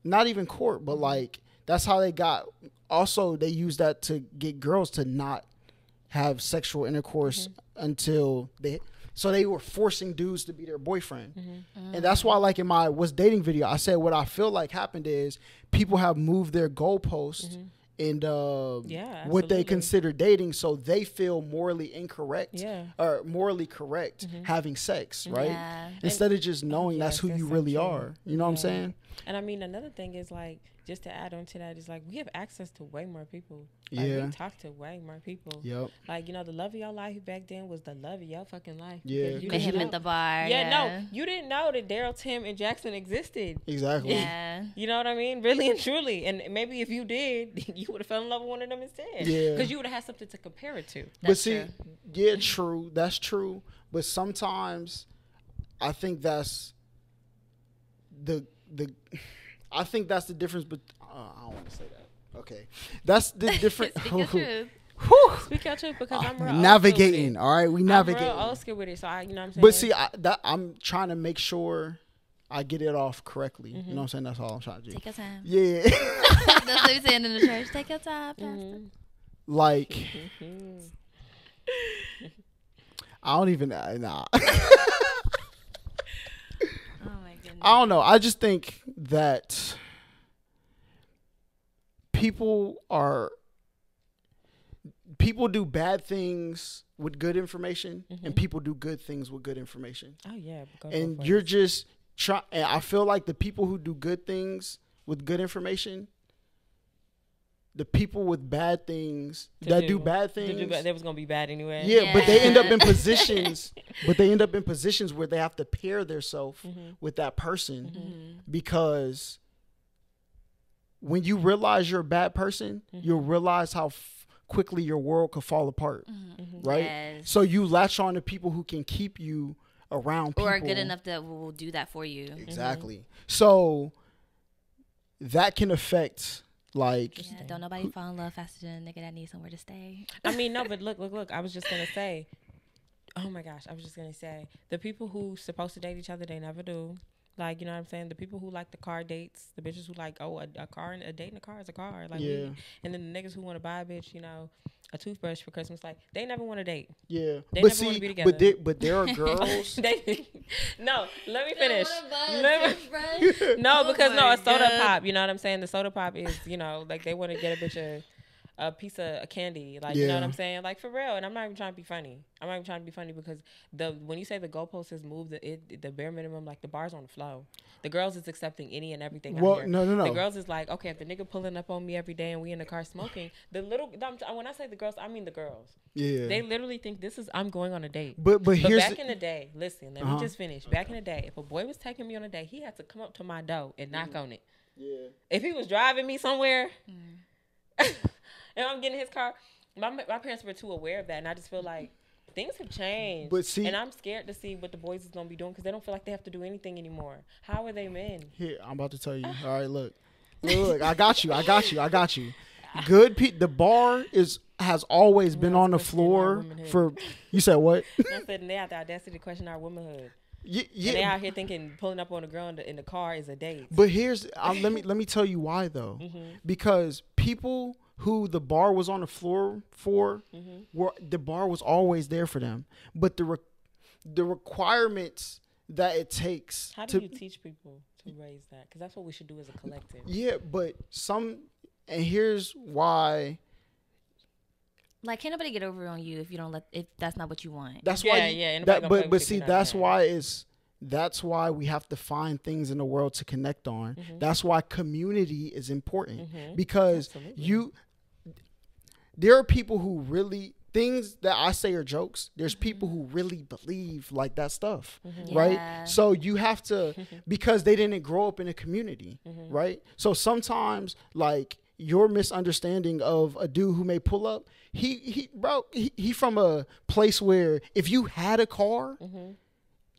not even court, but like, that's how they got. Also, they use that to get girls to not have sexual intercourse until they. So they were forcing dudes to be their boyfriend. And that's why, like in my What's Dating video, I said what I feel like happened is people have moved their goalposts and what they consider dating, so they feel morally incorrect or morally correct having sex, right? Instead of just knowing that's who you really are. You know what I'm saying? And I mean, another thing is like, just to add on to that, is like we have access to way more people. Like, we talk to way more people. Like, you know, the love of your life back then was the love of your fucking life. You met him at the bar. No, you didn't know that Daryl, Tim, and Jackson existed. Exactly. You know what I mean? Really and truly. And maybe if you did, you would have fell in love with one of them instead. Because you would have had something to compare it to. But see, true. That's true. But sometimes I think that's I think that's the difference. But I don't want to say that. Okay, that's the difference. Speak your truth. Speak your truth, because I'm real navigating. All right, we navigating. I'm real old school with it, so you know what I'm saying. But see, I'm trying to make sure I get it off correctly. You know what I'm saying? That's all I'm trying to do. Take your time. Yeah. That's what we saying in the church. Take your time, Pastor. Like, I don't even nah. I don't know. I just think that people do bad things with good information, and people do good things with good information. Oh yeah, and you're just trying. And I feel like the people who do good things with good information, the people with bad things do bad things, they was gonna be bad anyway. Yeah, but they end up in positions. Where they have to pair themselves with that person, because when you realize you're a bad person, you'll realize how quickly your world could fall apart, right? Yes. So you latch on to people who can keep you around people. Or are good enough that will do that for you. Exactly. So that can affect, like... don't nobody fall in love faster than a nigga that needs somewhere to stay. I mean, no, but look. I was just going to say... Oh, my gosh. I was just going to say, the people who supposed to date each other, they never do. Like, you know what I'm saying? The people who like the car dates, the bitches who like, a car, and a date in a car is a car. Like, and then the niggas who want to buy a bitch, you know, a toothbrush for Christmas, like, they never want to date. Yeah. They never want to be together. But there are girls. No, let me finish. No, because a soda pop, you know what I'm saying? The soda pop is, you know, like, they want to get a bitch a piece of candy, like, you know what I'm saying? Like, for real. And I'm not even trying to be funny. I'm not even trying to be funny, because when you say the goalpost has moved, the bare minimum, like, the bar's on the flow. The girls is accepting any and everything out here. No. The girls is like, okay, if the nigga pulling up on me every day and we in the car smoking, when I say the girls, I mean the girls. Yeah. They literally think I'm going on a date. But back in the day, listen, let me just finish. Back in the day, if a boy was taking me on a date, he had to come up to my door and knock on it. Yeah. If he was driving me somewhere... And I'm getting his car. My parents were too aware of that, and I just feel like things have changed. But see, and I'm scared to see what the boys is gonna be doing, because they don't feel like they have to do anything anymore. How are they men? Here, I'm about to tell you. All right, look. I got you. The bar has always been on the floor for. You said what? I said, and they have the audacity to question our womanhood. Yeah. And they out here thinking pulling up on a girl in the car is a date. But here's let me tell you why though, because people who the bar was on the floor for, the bar was always there for them. But the requirements that it takes. How do you teach people to raise that? Because that's what we should do as a collective. Yeah, but and here's why. Like, can't nobody get over on you if that's not what you want. That's why. But see, that's why we have to find things in the world to connect on. That's why community is important, because there are people who really things that I say are jokes, there's people who really believe like that stuff, Yeah. right? So you have to, because they didn't grow up in a community, right? So sometimes, like, your misunderstanding of a dude who may pull up, he from a place where if you had a car,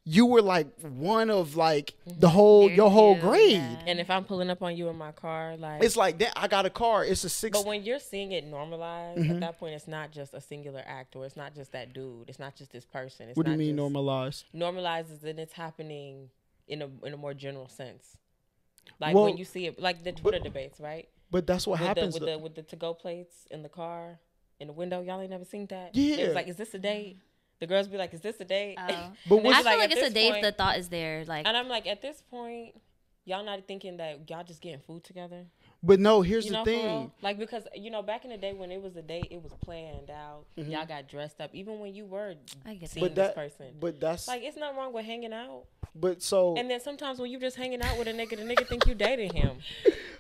you were like one of like your whole grade. Yeah. And if I'm pulling up on you in my car, like, It's like that. I got a car. It's a 6. but when you're seeing it normalized, at that point, it's not just a singular act, or it's not just that dude. It's not just this person. It's What do you not mean just normalized? Normalizes, and it's happening in a more general sense. Like Well, when you see it, like the Twitter debates, right? But that's what happens. With the to-go plates in the car, in the window. Y'all ain't never seen that? Yeah. It was like, is this a date? The girls be like, is this a date? Oh. But I what's, feel like at it's a this date if point- the thought is there. Like, And I'm like, at this point, y'all not thinking that y'all just getting food together? but no, here's You the know, for thing. real? Like, because, back in the day when it was a date, it was planned out. Y'all got dressed up. Even when you were I get seeing But this that, person. but that's, Like, it's nothing wrong with hanging out. but so. And then sometimes when you just hanging out with a nigga, the nigga think you dating him.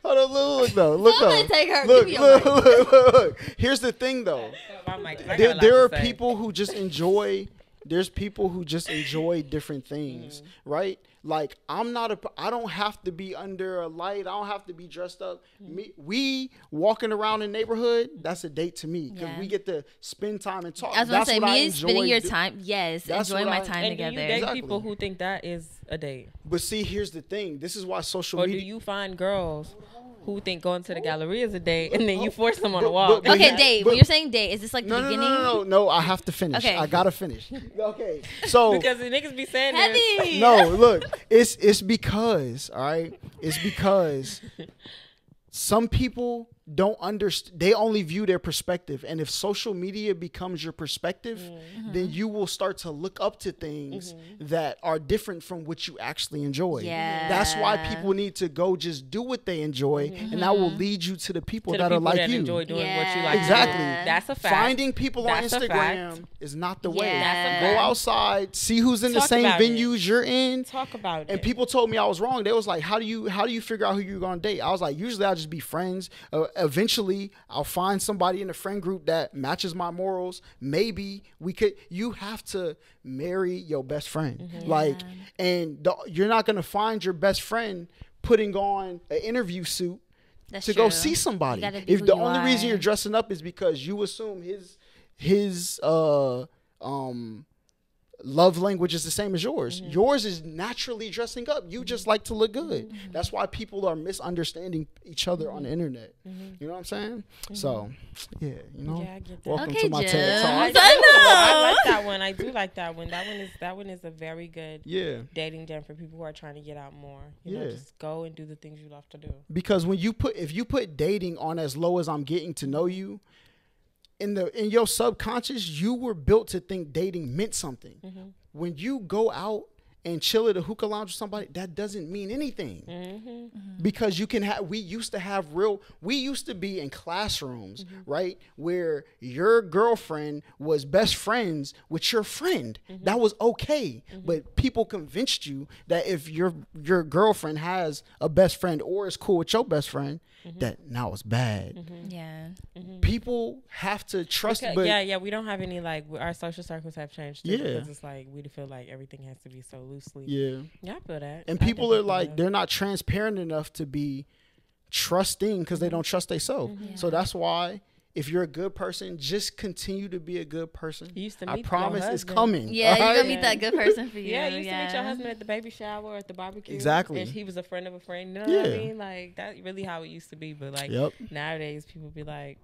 Hold on, look though. Look So I'm though. gonna take her. Look, Give me your mic. look. Here's the thing though. I'm like, I got a lot There to are say. people who just enjoy. There's people who just enjoy different things, right? Like I don't have to be under a light. I don't have to be dressed up. We walking around in the neighborhood, that's a date to me because Yeah. we get to spend time and talk. I was gonna That's say, what I me is spending enjoy your do- time. Yes, That's enjoying what my I- time And do you together. date Exactly. people who think that is a date? But see, here's the thing. This is why social Or do media. you find girls who think going to the gallery is a date and then you force them on a walk? but- Okay, yeah, date. but- When you're saying date, is this like the No, no, beginning? no. I have to finish. Okay. I gotta finish. Okay, so Because the niggas be saying this. Heavy. no, look, it's because, all right, it's because some people don't understand. They only view their perspective, and if social media becomes your perspective, then you will start to look up to things that are different from what you actually enjoy. Yeah. That's why people need to go just do what they enjoy, and that will lead you to the people To the that people are like that you. enjoy doing what you Yeah. like. to do. Exactly. That's a fact. Finding people That's a on fact. Instagram is not the way. Yeah. Go outside, see who's in the Talk same about it. venues you're in. Talk about it. And people told me I was wrong. They was like, "How do you figure out who you're gonna date?" I was like, "Usually I'll just be friends. Eventually I'll find somebody in the friend group that matches my morals. Maybe we could." You have to marry your best friend, like, and you're not gonna find your best friend putting on an interview suit That's to go true. see somebody. You gotta be If who the you only reason are. you're dressing up is because you assume his love language is the same as yours. Yours is naturally dressing up. You just like to look good. That's why people are misunderstanding each other on the internet. You know what I'm saying? So, yeah, you know. Yeah, I get that. Welcome Okay, to my Jim. TED I, Talk. I I know. like that one. I do like that one. That one is a very good Yeah. dating gem for people who are trying to get out more. You know, Yeah. just go and do the things you love to do. Because if you put dating on as low as I'm getting to know you, in your subconscious, you were built to think dating meant something. When you go out and chill at a hookah lounge with somebody, that doesn't mean anything. Because we used to be in classrooms, right, where your girlfriend was best friends with your friend. That was okay. But people convinced you that if your girlfriend has a best friend or is cool with your best friend, that now it's bad. Yeah. People have to trust. Because, but yeah, we don't have any, like, our social circles have changed too, Yeah. because it's like we feel like everything has to be so loosely. yeah. Yeah, I feel that. And I people are definitely like, do. they're not transparent enough to be trusting because they don't trust themselves. So that's why if you're a good person, just continue to be a good person. You used to I meet your promise it's husband. coming. Yeah, you're alright? gonna meet that good person for you. Yeah, you used to meet your husband at the baby shower, at the barbecue. Exactly. And he was a friend of a friend. You know what I Yeah. mean? Like, that's really how it used to be. But, like, Yep. nowadays, people be like,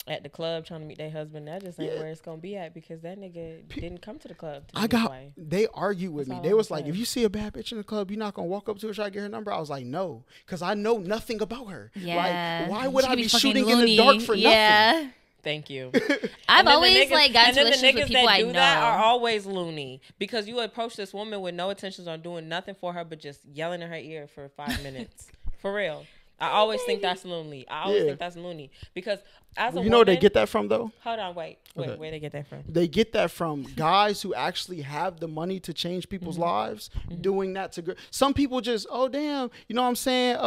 at the club trying to meet their husband. That just ain't Yeah. where it's going to be at, because that nigga didn't come to the club to I meet got. his wife. They argued with That's me. all They I'm was like, saying. if you see a bad bitch in the club, you're not gonna walk up to her try to get her number. I was like, no, because I know nothing about her. Yeah. Like, why would She I could be fucking shooting in the loony. dark for nothing? Yeah. Thank you. I've And then the always niggas- like gotten and to then the relationships niggas with people that I do know. that are always loony, because you approach this woman with no intentions on doing nothing for her but just yelling in her ear for 5 minutes. For real. I always think that's loony. I always Yeah. think that's loony, because as a You woman, know where they get that from though? Hold on, wait. Okay. Where they get that from? They get that from guys who actually have the money to change people's lives, doing that to girls. Some people just, oh damn, you know what I'm saying?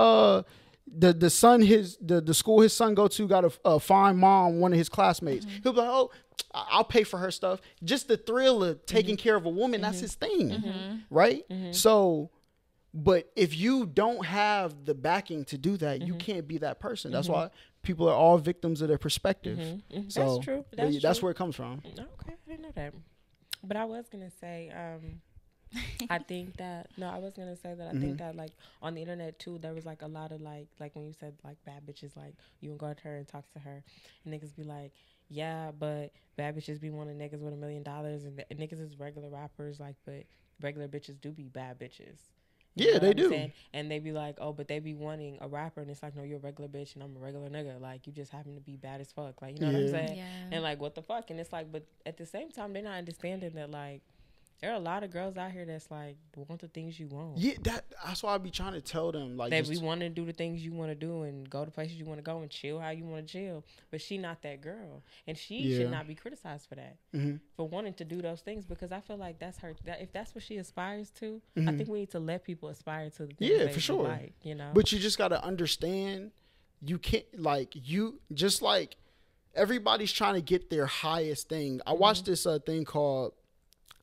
the son the school his son go to got a fine mom, one of his classmates. He'll be like, oh, I'll pay for her stuff. Just the thrill of taking care of a woman, that's his thing, right? So, but if you don't have the backing to do that, you can't be that person. That's why people are all victims of their perspective. So that's true. That's where it comes from. Okay, I didn't know that. But I was gonna say, I think that I think that like on the internet too, there was like a lot of like when you said like bad bitches, like you can go to her and talk to her, and niggas be like, yeah, but bad bitches be wanting niggas with $1 million, and niggas is regular rappers, like, but regular bitches do be bad bitches. Yeah, they do. And they be like, oh, but they be wanting a rapper, and it's like, no, you're a regular bitch, and I'm a regular nigga. Like, you just happen to be bad as fuck. Like, you know what I'm saying? Yeah. And like, what the fuck? And it's like, but at the same time, they're not understanding that like, there are a lot of girls out here that's like want the things you want. Yeah, that's why I be trying to tell them like that we want to do the things you want to do and go to places you want to go and chill how you want to chill. But she not that girl, and she should not be criticized for that, for wanting to do those things, because I feel like that's her. If that's what she aspires to, I think we need to let people aspire to the things they for sure. like, you know. But you just got to understand, you can't like everybody's trying to get their highest thing. I watched this thing called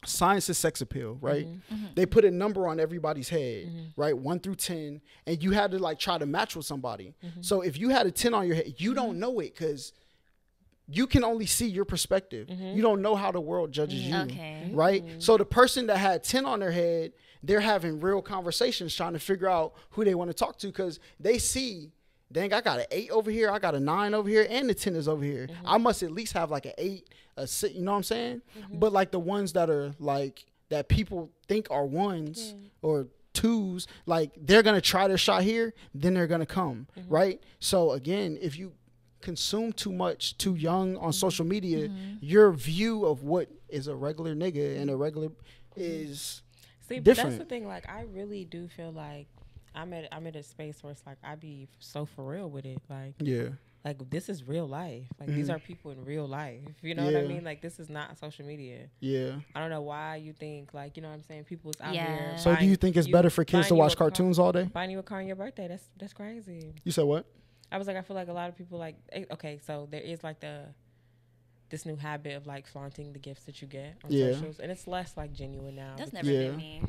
Science is Sex Appeal, right? They put a number on everybody's head, right? 1 through 10, and you had to like try to match with somebody. So if you had a 10 on your head, you don't know it because you can only see your perspective. You don't know how the world judges you, right? So the person that had 10 on their head, they're having real conversations trying to figure out who they want to talk to, because they see, dang, I got an 8 over here, I got a 9 over here, and the 10 is over here. I must at least have like an 8, a 6, you know what I'm saying? But like the ones that are like, that people think are 1s or 2s, like they're going to try their shot here, then they're going to come, right? So again, if you consume too much too young on social media, your view of what is a regular nigga and a regular is different. But that's the thing, like I really do feel like I'm at a space where it's like I be so for real with it, like like this is real life, like these are people in real life, you know what I mean? Like this is not social media. I don't know why you think, like, you know what I'm saying, people's out here. So do you think it's better for kids to watch cartoons all day? Buying you a car on your birthday, that's crazy. You said what? I was like, I feel like a lot of people like, okay, so there is like this new habit of like flaunting the gifts that you get on socials, and it's less like genuine now. That's never been me.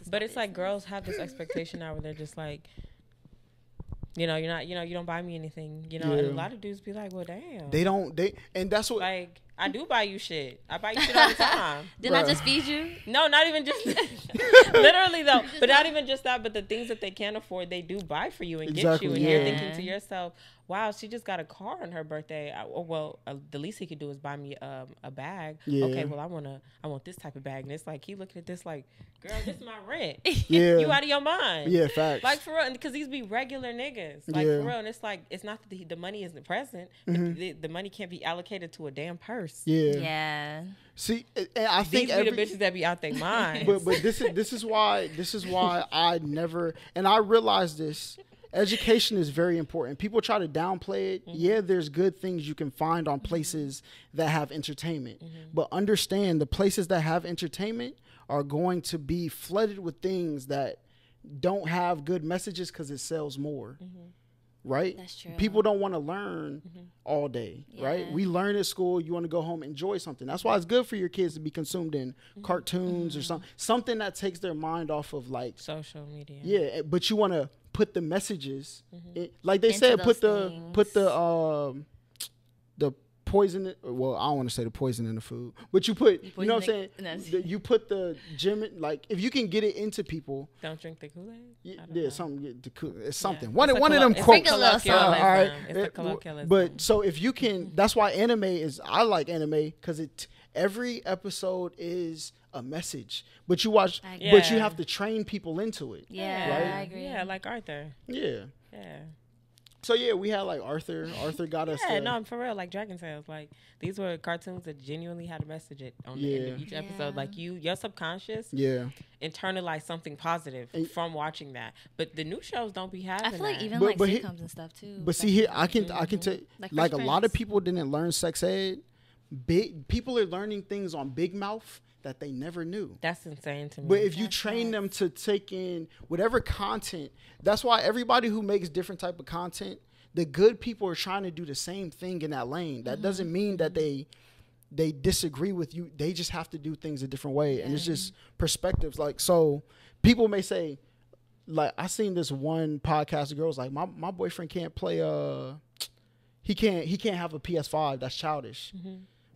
But it's like girls have this expectation now where they're just like, you know, you don't buy me anything, you know, and a lot of dudes be like, well, damn. And that's what, like, I do buy you shit. I buy you shit all the time. Didn't I just feed you? No, not even just literally though, but not even just that, but the things that they can't afford, they do buy for you and get you, and you're thinking to yourself, wow, she just got a car on her birthday. The least he could do is buy me a bag. Okay, well, I want this type of bag, and it's like he looking at this like, girl, this is my rent. You out of your mind. Yeah, facts. Like for real, because these be regular niggas. Like for real, and it's like it's not that the money isn't present, but the money can't be allocated to a damn purse. Yeah. See, and I think these be the bitches that be out their mind. But this is why I never, and I realized this. Education is very important. People try to downplay it. Yeah, there's good things you can find on places that have entertainment. But understand, the places that have entertainment are going to be flooded with things that don't have good messages because it sells more. Right? That's true. People don't want to learn all day, right? We learn at school. You want to go home and enjoy something. That's why it's good for your kids to be consumed in cartoons or something that takes their mind off of like social media. Yeah, but you want to put the messages, like they said, put the poison. Well, I don't want to say the poison in the food, but you put, you know what I'm saying? You put the gym, like if you can get it into people. Don't drink the Kool-Aid. Yeah, something. It's something. One of them quotes. All right, it's colloquialism. But so if you can, that's why anime is. I like anime because every episode is a message, but you watch, but you have to train people into it. Yeah, right? I agree. Yeah, like Arthur. Yeah. So yeah, we had like Arthur. Arthur got us. Yeah, no, for real, like Dragon Tales. Like these were cartoons that genuinely had a message on the end of each episode. Like your subconscious, internalize something positive from watching that. But the new shows don't be having. I feel like that. even like sitcoms and stuff too. But see here, I can tell like a lot of people didn't learn sex ed. Big people are learning things on Big Mouth that they never knew. That's insane to me. But if you train them to take in whatever content, that's why everybody who makes different type of content, the good people are trying to do the same thing in that lane. That doesn't mean that they disagree with you. They just have to do things a different way. And it's just perspectives. Like, so people may say, like, I seen this one podcast, the girl was like, my boyfriend can't play, he can't have a PS5. That's childish.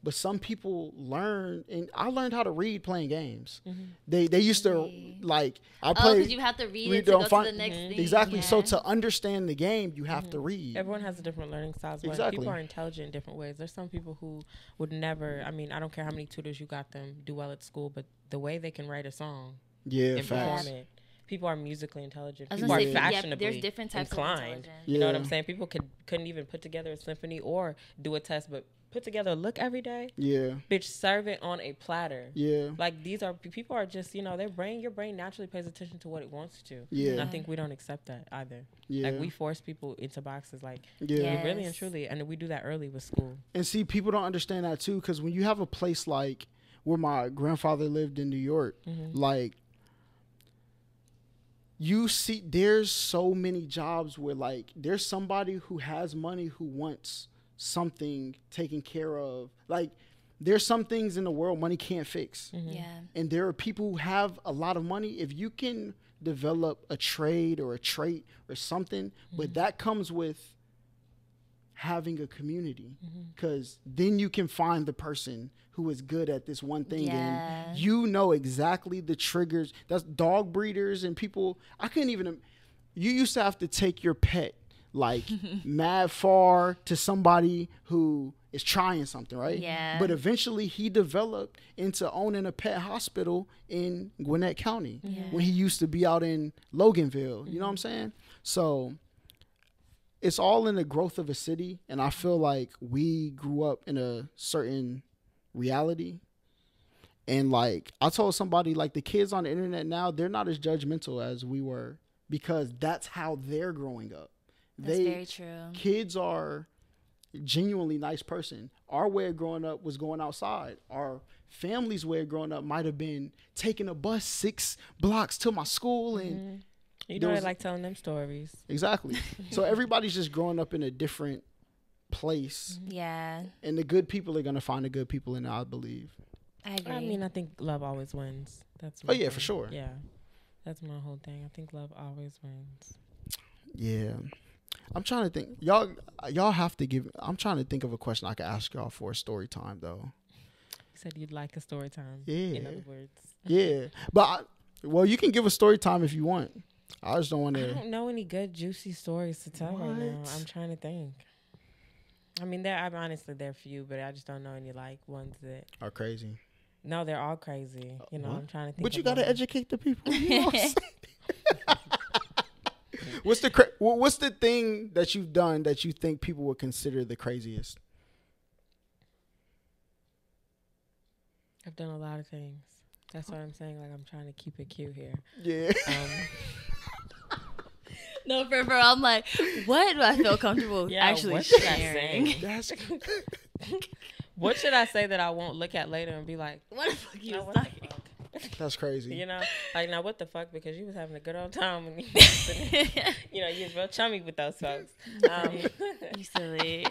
But some people learn, and I learned how to read playing games. They used to, like, I play. because you have to read it to go to the next thing. Exactly. Yeah. So to understand the game, you have to read. Everyone has a different learning styles. Exactly. People are intelligent in different ways. There's some people who would never, I mean, I don't care how many tutors you got them do well at school, but the way they can write a song Yeah, and facts. perform it. People are musically intelligent. I was People are gonna say, fashionably there's different types of inclined. intelligence. You know what I'm saying? People couldn't even put together a symphony or do a test, but put together a look every day. Yeah. Bitch, serve it on a platter. Yeah. Like, these are people are just, you know, your brain naturally pays attention to what it wants to. Yeah. And I think we don't accept that either. Yeah. Like, we force people into boxes. Like, Yeah. we really and truly, and we do that early with school. And see, people don't understand that too, because when you have a place like where my grandfather lived in New York, like, you see, there's so many jobs where, like, there's somebody who has money who wants something taken care of. Like, there's some things in the world money can't fix. Yeah. And there are people who have a lot of money. If you can develop a trade or a trait or something, but that comes with having a community, because then you can find the person who is good at this one thing, and you know exactly the triggers. That's dog breeders and people. I couldn't even. You used to have to take your pet like mad far to somebody who is trying something, right? Yeah. But eventually he developed into owning a pet hospital in Gwinnett County when he used to be out in Loganville. You know what I'm saying? So it's all in the growth of a city, and I feel like we grew up in a certain reality. And like I told somebody, like, the kids on the internet now, they're not as judgmental as we were, because that's how they're growing up. That's very true. Kids are genuinely nice person. Our way of growing up was going outside. Our family's way of growing up might have been taking a bus 6 blocks to my school, and you know, they like telling them stories. Exactly. So everybody's just growing up in a different place. Yeah. And the good people are going to find the good people in it, I believe. I agree. I mean, I think love always wins. That's yeah, for sure. Yeah. That's my whole thing. I think love always wins. Yeah. I'm trying to think. Y'all have to give. I'm trying to think of a question I could ask y'all for a story time, though. You said you'd like a story time. Yeah. In other words. Yeah. But, well, you can give a story time if you want. I just don't want to. I don't know any good, juicy stories to tell right now. I'm trying to think. I mean, honestly, they're few, but I just don't know any, like, ones that are crazy. No, they're all crazy. You know, I'm trying to think. But you got to educate the people. You know what I'm saying? What's the thing that you've done that you think people would consider the craziest? I've done a lot of things. That's what I'm saying. Like, I'm trying to keep it cute here. Yeah. No, for I'm like, what do I feel comfortable actually sharing? What should I say that I won't look at later and be like, what the fuck you was talking? That's crazy. You know, like, now what the fuck? Because you was having a good old time when you, you know, you was real chummy with those folks. You silly.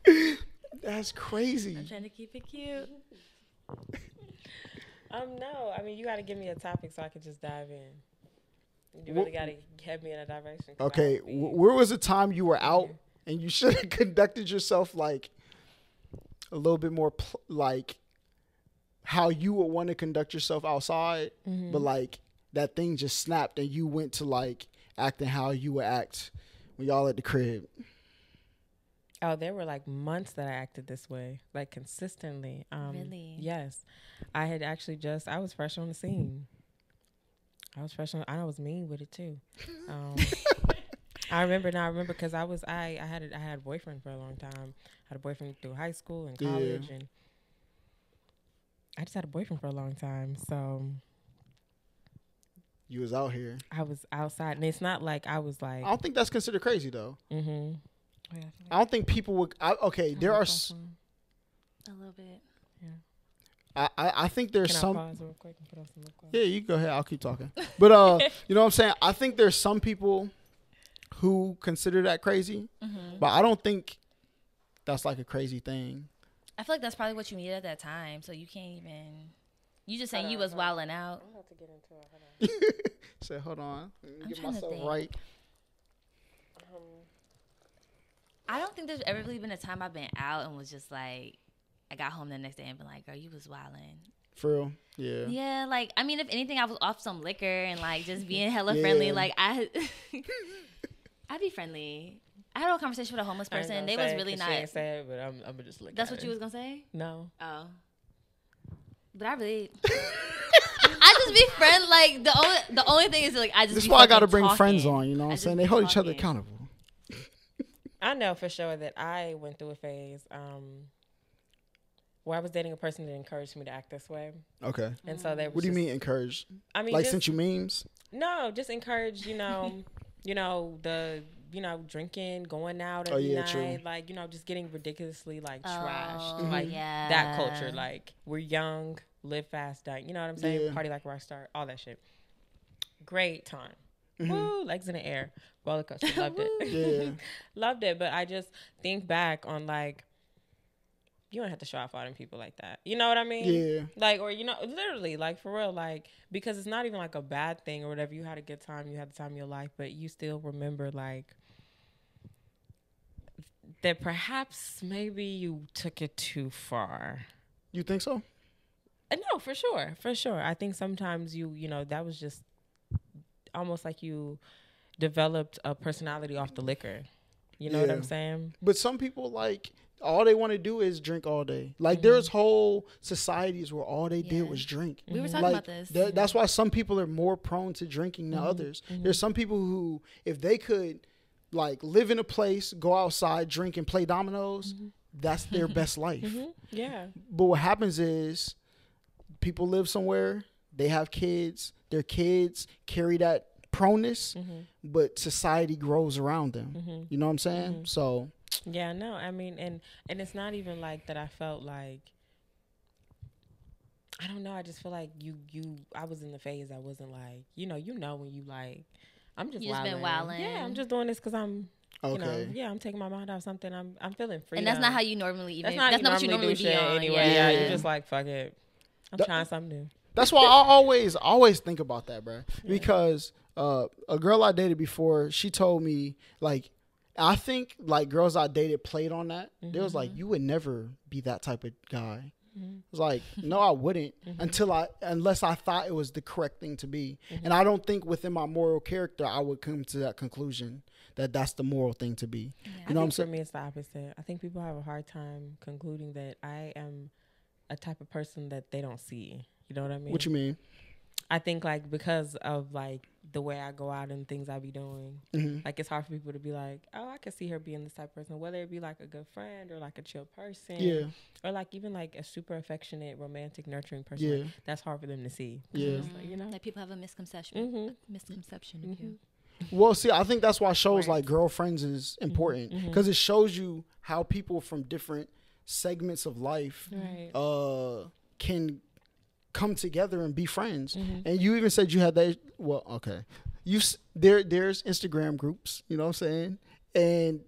Chummy. That's crazy. I'm trying to keep it cute. No, I mean, you got to give me a topic so I can just dive in. You really got to have me in a direction. Okay, where was the time you were out and you should have conducted yourself like a little bit more like how you would want to conduct yourself outside, but like that thing just snapped and you went to like acting how you would act when y'all at the crib? Oh, there were like months that I acted this way, like consistently. Really? Yes. I had actually I was fresh on the scene. I was mean with it too. I remember because I had a boyfriend for a long time. I had a boyfriend through high school and college, and I just had a boyfriend for a long time. So you was out here. I was outside, and it's not like I was like. I don't think that's considered crazy though. Mm-hmm. I don't think people would. There are a little bit. Yeah. I think there's Can some. I pause real quick and put on some lip gloss? Yeah, you go ahead. I'll keep talking. But you know what I'm saying? I think there's some people who consider that crazy, but I don't think that's like a crazy thing. I feel like that's probably what you needed at that time, so you can't even. You just saying you was wilding out. I'm about to get into it. Hold on. Say, hold on. Let me I'm get trying to myself think. right. I don't think there's ever really been a time I've been out and was just like, I got home the next day and been like, girl, you was wilding. For real? Yeah. Yeah, like, I mean, if anything, I was off some liquor and like just being hella friendly. Like, I'd be friendly. I had a conversation with a homeless person. They was really nice. She ain't say it, but I'm just looking. That's what you was gonna say? No. Oh. But I really, I just be friend. Like the only thing is like I just. This is be why I gotta fucking bring talking. friends on. You know what I'm saying? They hold each other talking. accountable. I know for sure that I went through a phase where I was dating a person that encouraged me to act this way. Okay. And so they. What do you mean encouraged? I mean, like just, sent you memes? No, just encourage. Drinking, going out every night, true. like just getting ridiculously like trashed, like yeah. that culture. Like we're young, live fast, die. You know what I'm saying? Yeah. Party like a rock star, all that shit. Great time. Woo, legs in the air, roller coaster, loved it. Yeah. Loved it. But I just think back on like, you don't have to show off all them people like that. You know what I mean? Yeah. Like, or literally, like for real, like because it's not even like a bad thing or whatever. You had a good time, you had the time of your life, but you still remember like that perhaps maybe you took it too far. You think so? No, for sure. I think sometimes that was just almost like you developed a personality off the liquor. You know what I'm saying? But some people like all they want to do is drink all day. Like there's whole societies where all they did was drink. We were talking about this. That's why some people are more prone to drinking than others. There's some people who, if they could like live in a place, go outside, drink and play dominoes, that's their best life. Yeah. But what happens is people live somewhere, they have kids, their kids carry that proneness, but society grows around them. You know what I'm saying? So yeah, no, I mean, and it's not even like that. I felt like, I don't know. I just feel like I was in the phase. I wasn't like, when you like, I'm just been wilding. Yeah, I'm just doing this because I'm, okay. I'm taking my mind off something. I'm feeling free. And that's not how you normally even. That's not what you normally do be shit on. anyway. Yeah. You're just like, fuck it. I'm trying something new. That's why I always think about that, bro. Because a girl I dated before, she told me like, I think like girls I dated played on that. They was like, you would never be that type of guy. I was like, no, I wouldn't unless I thought it was the correct thing to be. And I don't think within my moral character I would come to that conclusion that that's the moral thing to be. Yeah. You know what I'm For saying? me, it's the opposite. I think people have a hard time concluding that I am a type of person that they don't see. You know what I mean? What you mean? I think like because of like the way I go out and things I be doing, like it's hard for people to be like, oh, I could see her being this type of person, whether it be like a good friend or like a chill person, or like even like a super affectionate, romantic, nurturing person. Yeah. Like, that's hard for them to see. Yeah. Like, Like people have a misconception. Misconception of you. Well, see, I think that's why shows like Girlfriends is important because it shows you how people from different segments of life can come together and be friends. And you even said you had that. Well, okay, there's Instagram groups. You know what I'm saying? And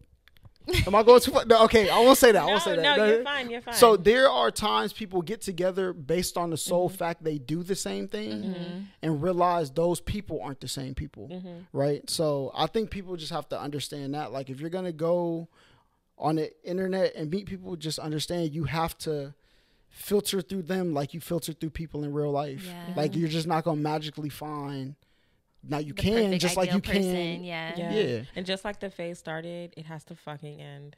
am I going too far? No, okay, I won't say that. I won't say that. No, you're fine. You're fine. So there are times people get together based on the sole fact they do the same thing and realize those people aren't the same people, right? So I think people just have to understand that. Like if you're gonna go on the internet and meet people, just understand you have to filter through them like you filter through people in real life. Yeah. Like you're just not gonna magically find. Now you The can perfect just like ideal you can. person, yeah. Yeah. And just like the phase started, it has to fucking end.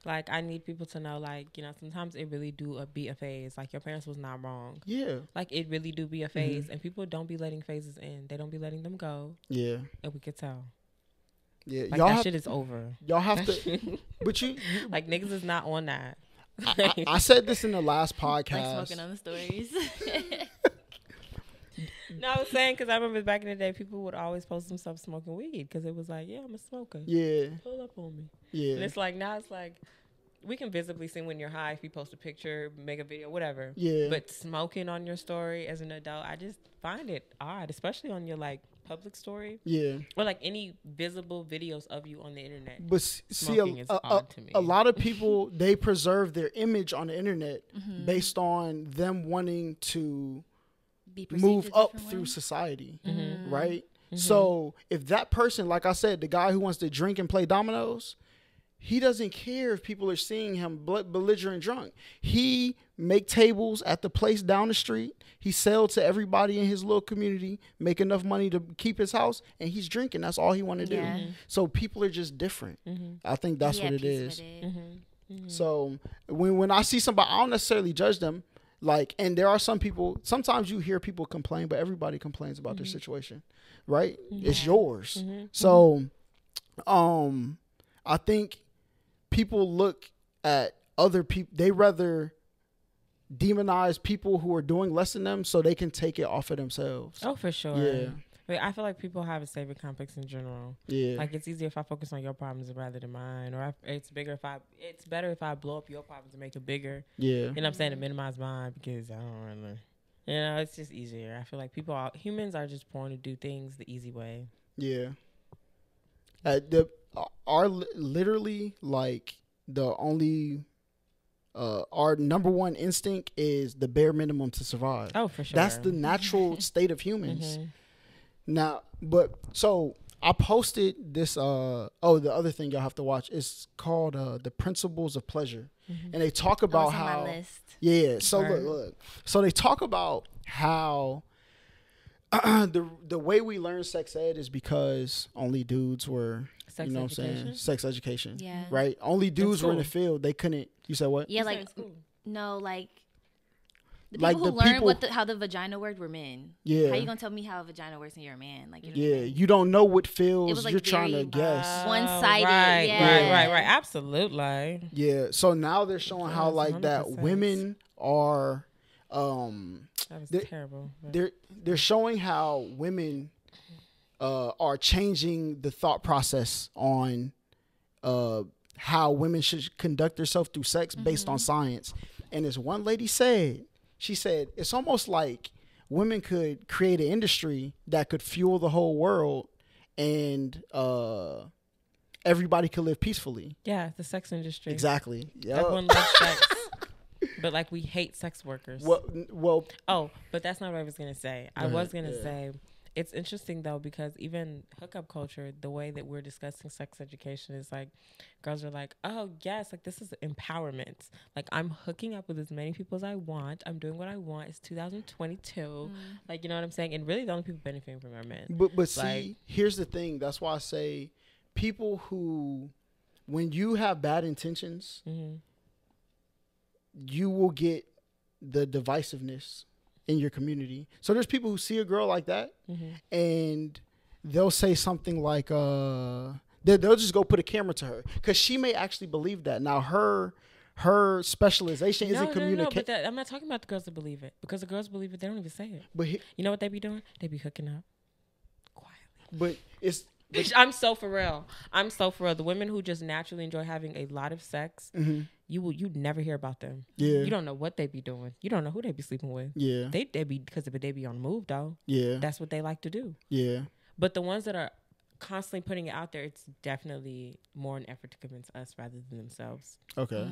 Like I need people to know, like, sometimes it really do be a phase. Like your parents was not wrong. Yeah. Like it really do be a phase, and people don't be letting phases in. They don't be letting them go. Yeah. And we could tell. Yeah. Like that shit is over. Y'all have to. But you like niggas is not on that. I said this in the last podcast. Like smoking on the stories. No, I was saying because I remember back in the day, people would always post themselves smoking weed because it was like, yeah, I'm a smoker. Yeah. Pull up on me. Yeah. And it's like now it's like we can visibly see when you're high if you post a picture, make a video, whatever. Yeah. But smoking on your story as an adult, I just find it odd, especially on your like public story. Yeah. Or like any visible videos of you on the internet. But see, Smoking is odd to me. A lot of people, they preserve their image on the internet based on them wanting to move up through society, right? So if that person, like I said, the guy who wants to drink and play dominoes, he doesn't care if people are seeing him belligerent drunk. He make tables at the place down the street. He sell to everybody in his little community, make enough money to keep his house, and he's drinking. That's all he want to do. So people are just different. I think that's what it is. So when I see somebody, I don't necessarily judge them. Like, and there are some people, sometimes you hear people complain, but everybody complains about their situation, right? It's yours. So I think people look at other people, they rather demonize people who are doing less than them so they can take it off of themselves. Oh, for sure. Yeah. But I feel like people have a savior complex in general. Yeah. Like, it's easier if I focus on your problems rather than mine, or it's better if I blow up your problems and make it bigger. Yeah. You know what I'm saying? To minimize mine, because I don't really, it's just easier. I feel like humans are just born to do things the easy way. Yeah. Literally, like, the only our number one instinct is the bare minimum to survive. Oh, for sure. That's the natural state of humans. Now, but so I posted this. The other thing y'all have to watch is called The Principles of Pleasure, and they talk about how. On my list. Yeah. So look. So they talk about how the way we learn sex ed is because only dudes were. Sex education? Sex education. Yeah. Right? Only dudes were in the field. They couldn't. You said what? Yeah, like, no, like, the people who learned how the vagina worked were men. Yeah. How you going to tell me how a vagina works and you're a man? Like, you don't know what feels. Like, you're trying to guess. One-sided. Right. Absolutely. Yeah. So now they're showing how, like, 100%. That women are. That was terrible. They're showing how women are changing the thought process on how women should conduct themselves through sex based on science. And as one lady said, she said, it's almost like women could create an industry that could fuel the whole world and everybody could live peacefully. Yeah, the sex industry. Exactly. Yep. Everyone loves sex. But, like, we hate sex workers. Well. Oh, but that's not what I was going to say. I was going to say, it's interesting, though, because even hookup culture, the way that we're discussing sex education is, like, girls are like, oh, yes, like, this is empowerment. Like, I'm hooking up with as many people as I want. I'm doing what I want. It's 2022. Like, you know what I'm saying? And really, the only people benefiting from are men. But see, here's the thing. That's why I say people who, when you have bad intentions, you will get the divisiveness in your community. So there's people who see a girl like that and they'll say something like, they'll just go put a camera to her because she may actually believe that. Now her specialization isn't communication. No, but I'm not talking about the girls that believe it, because the girls believe it, they don't even say it. But you know what they be doing? They be hooking up quietly. I'm so for real. The women who just naturally enjoy having a lot of sex, you'd never hear about them. Yeah. You don't know what they be doing. You don't know who they be sleeping with. Yeah. They be, because they be on the move though. Yeah. That's what they like to do. Yeah. But the ones that are constantly putting it out there, it's definitely more an effort to convince us rather than themselves. Okay.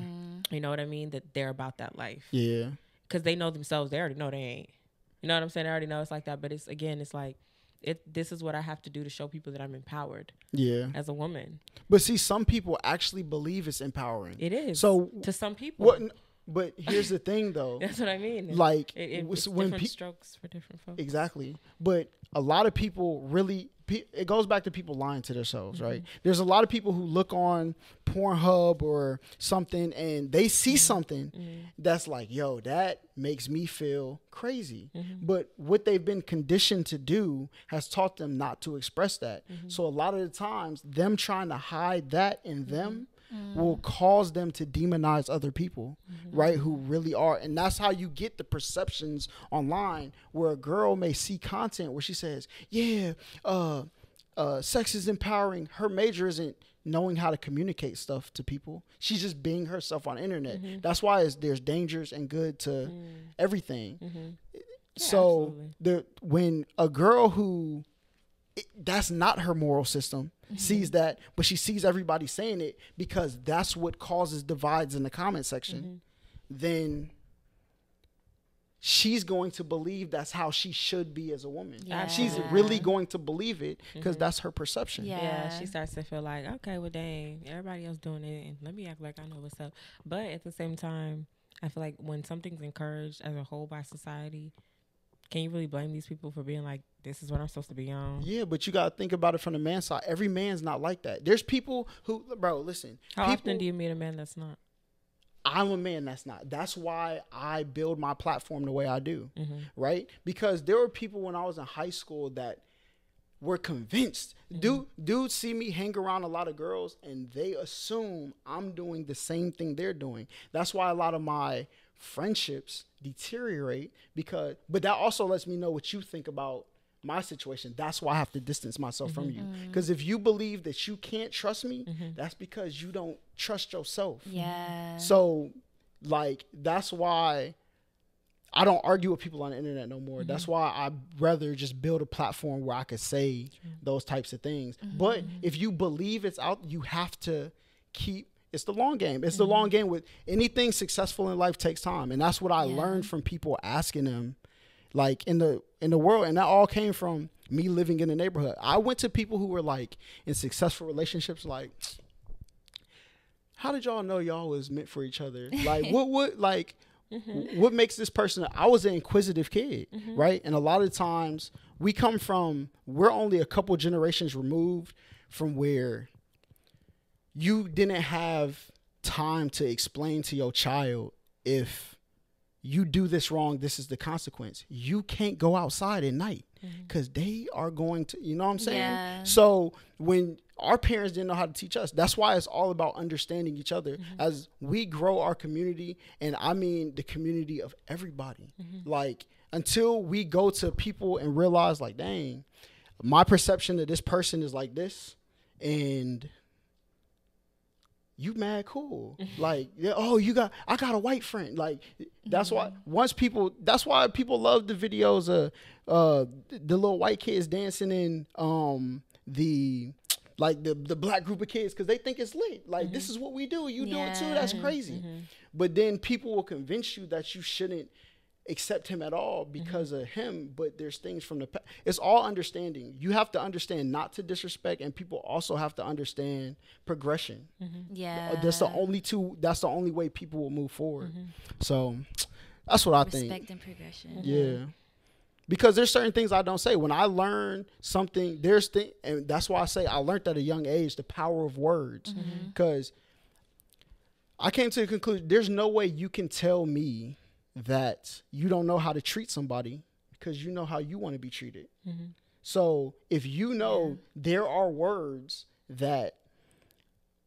You know what I mean? That they're about that life. Yeah. Because they know themselves. They already know they ain't. You know what I'm saying? They already know it's like that. But it's like, this is what I have to do to show people that I'm empowered. Yeah. As a woman. But see, some people actually believe it's empowering. It is. So to some people. But here's the thing, though. That's what I mean. Like, it's when different strokes for different folks. Exactly. But a lot of people really, it goes back to people lying to themselves, right? There's a lot of people who look on Pornhub or something and they see something that's like, yo, that makes me feel crazy. But what they've been conditioned to do has taught them not to express that. So a lot of the times, them trying to hide that in them will cause them to demonize other people, right, who really are. And that's how you get the perceptions online where a girl may see content where she says, yeah, sex is empowering. Her major isn't knowing how to communicate stuff to people. She's just being herself on the internet. That's why there's dangers and good to everything. Yeah, so when a girl who that's not her moral system sees that, but she sees everybody saying it because that's what causes divides in the comment section, then she's going to believe that's how she should be as a woman. Yeah. She's really going to believe it because that's her perception. Yeah, she starts to feel like, okay, well, dang, everybody else doing it, and let me act like I know what's up. But at the same time, I feel like when something's encouraged as a whole by society, can you really blame these people for being like, this is what I'm supposed to be on? Yeah, but you got to think about it from the man's side. Every man's not like that. There's people who, bro, listen. How often do you meet a man that's not? I'm a man that's not. That's why I build my platform the way I do, right? Because there were people when I was in high school that were convinced. Dudes see me hang around a lot of girls and they assume I'm doing the same thing they're doing. That's why a lot of my friendships deteriorate but that also lets me know what you think about my situation. That's why I have to distance myself from you. Because if you believe that you can't trust me, that's because you don't trust yourself. Yeah. So, like, that's why I don't argue with people on the internet no more. That's why I'd rather just build a platform where I could say those types of things. But if you believe it's out, you have to it's the long game. It's the long game. With anything successful in life takes time. And that's what I learned from people asking them, like, in the world. And that all came from me living in the neighborhood. I went to people who were like in successful relationships, like, how did y'all know y'all was meant for each other? Like, what makes this person? I was an inquisitive kid, right? And a lot of times we're only a couple generations removed from where you didn't have time to explain to your child, if you do this wrong, this is the consequence. You can't go outside at night because they are going to, you know what I'm saying? Yeah. So when our parents didn't know how to teach us, that's why it's all about understanding each other as we grow our community. And I mean the community of everybody. Like, until we go to people and realize, like, dang, my perception of this person is like this, and you mad cool. Like, oh, I got a white friend. Like, that's why that's why people love the videos of the little white kids dancing in the black group of kids, because they think it's lit. Like, this is what we do. You do it too. That's crazy. But then people will convince you that you shouldn't accept him at all because of him. But there's things from the past. It's all understanding. You have to understand not to disrespect, and people also have to understand progression. Yeah. That's the only way people will move forward. So that's what I think. Respect and progression. Yeah. Because there's certain things I don't say. When I learn something, and that's why I say I learned at a young age the power of words. Because I came to the conclusion, there's no way you can tell me that you don't know how to treat somebody, because you know how you want to be treated. So if you know there are words that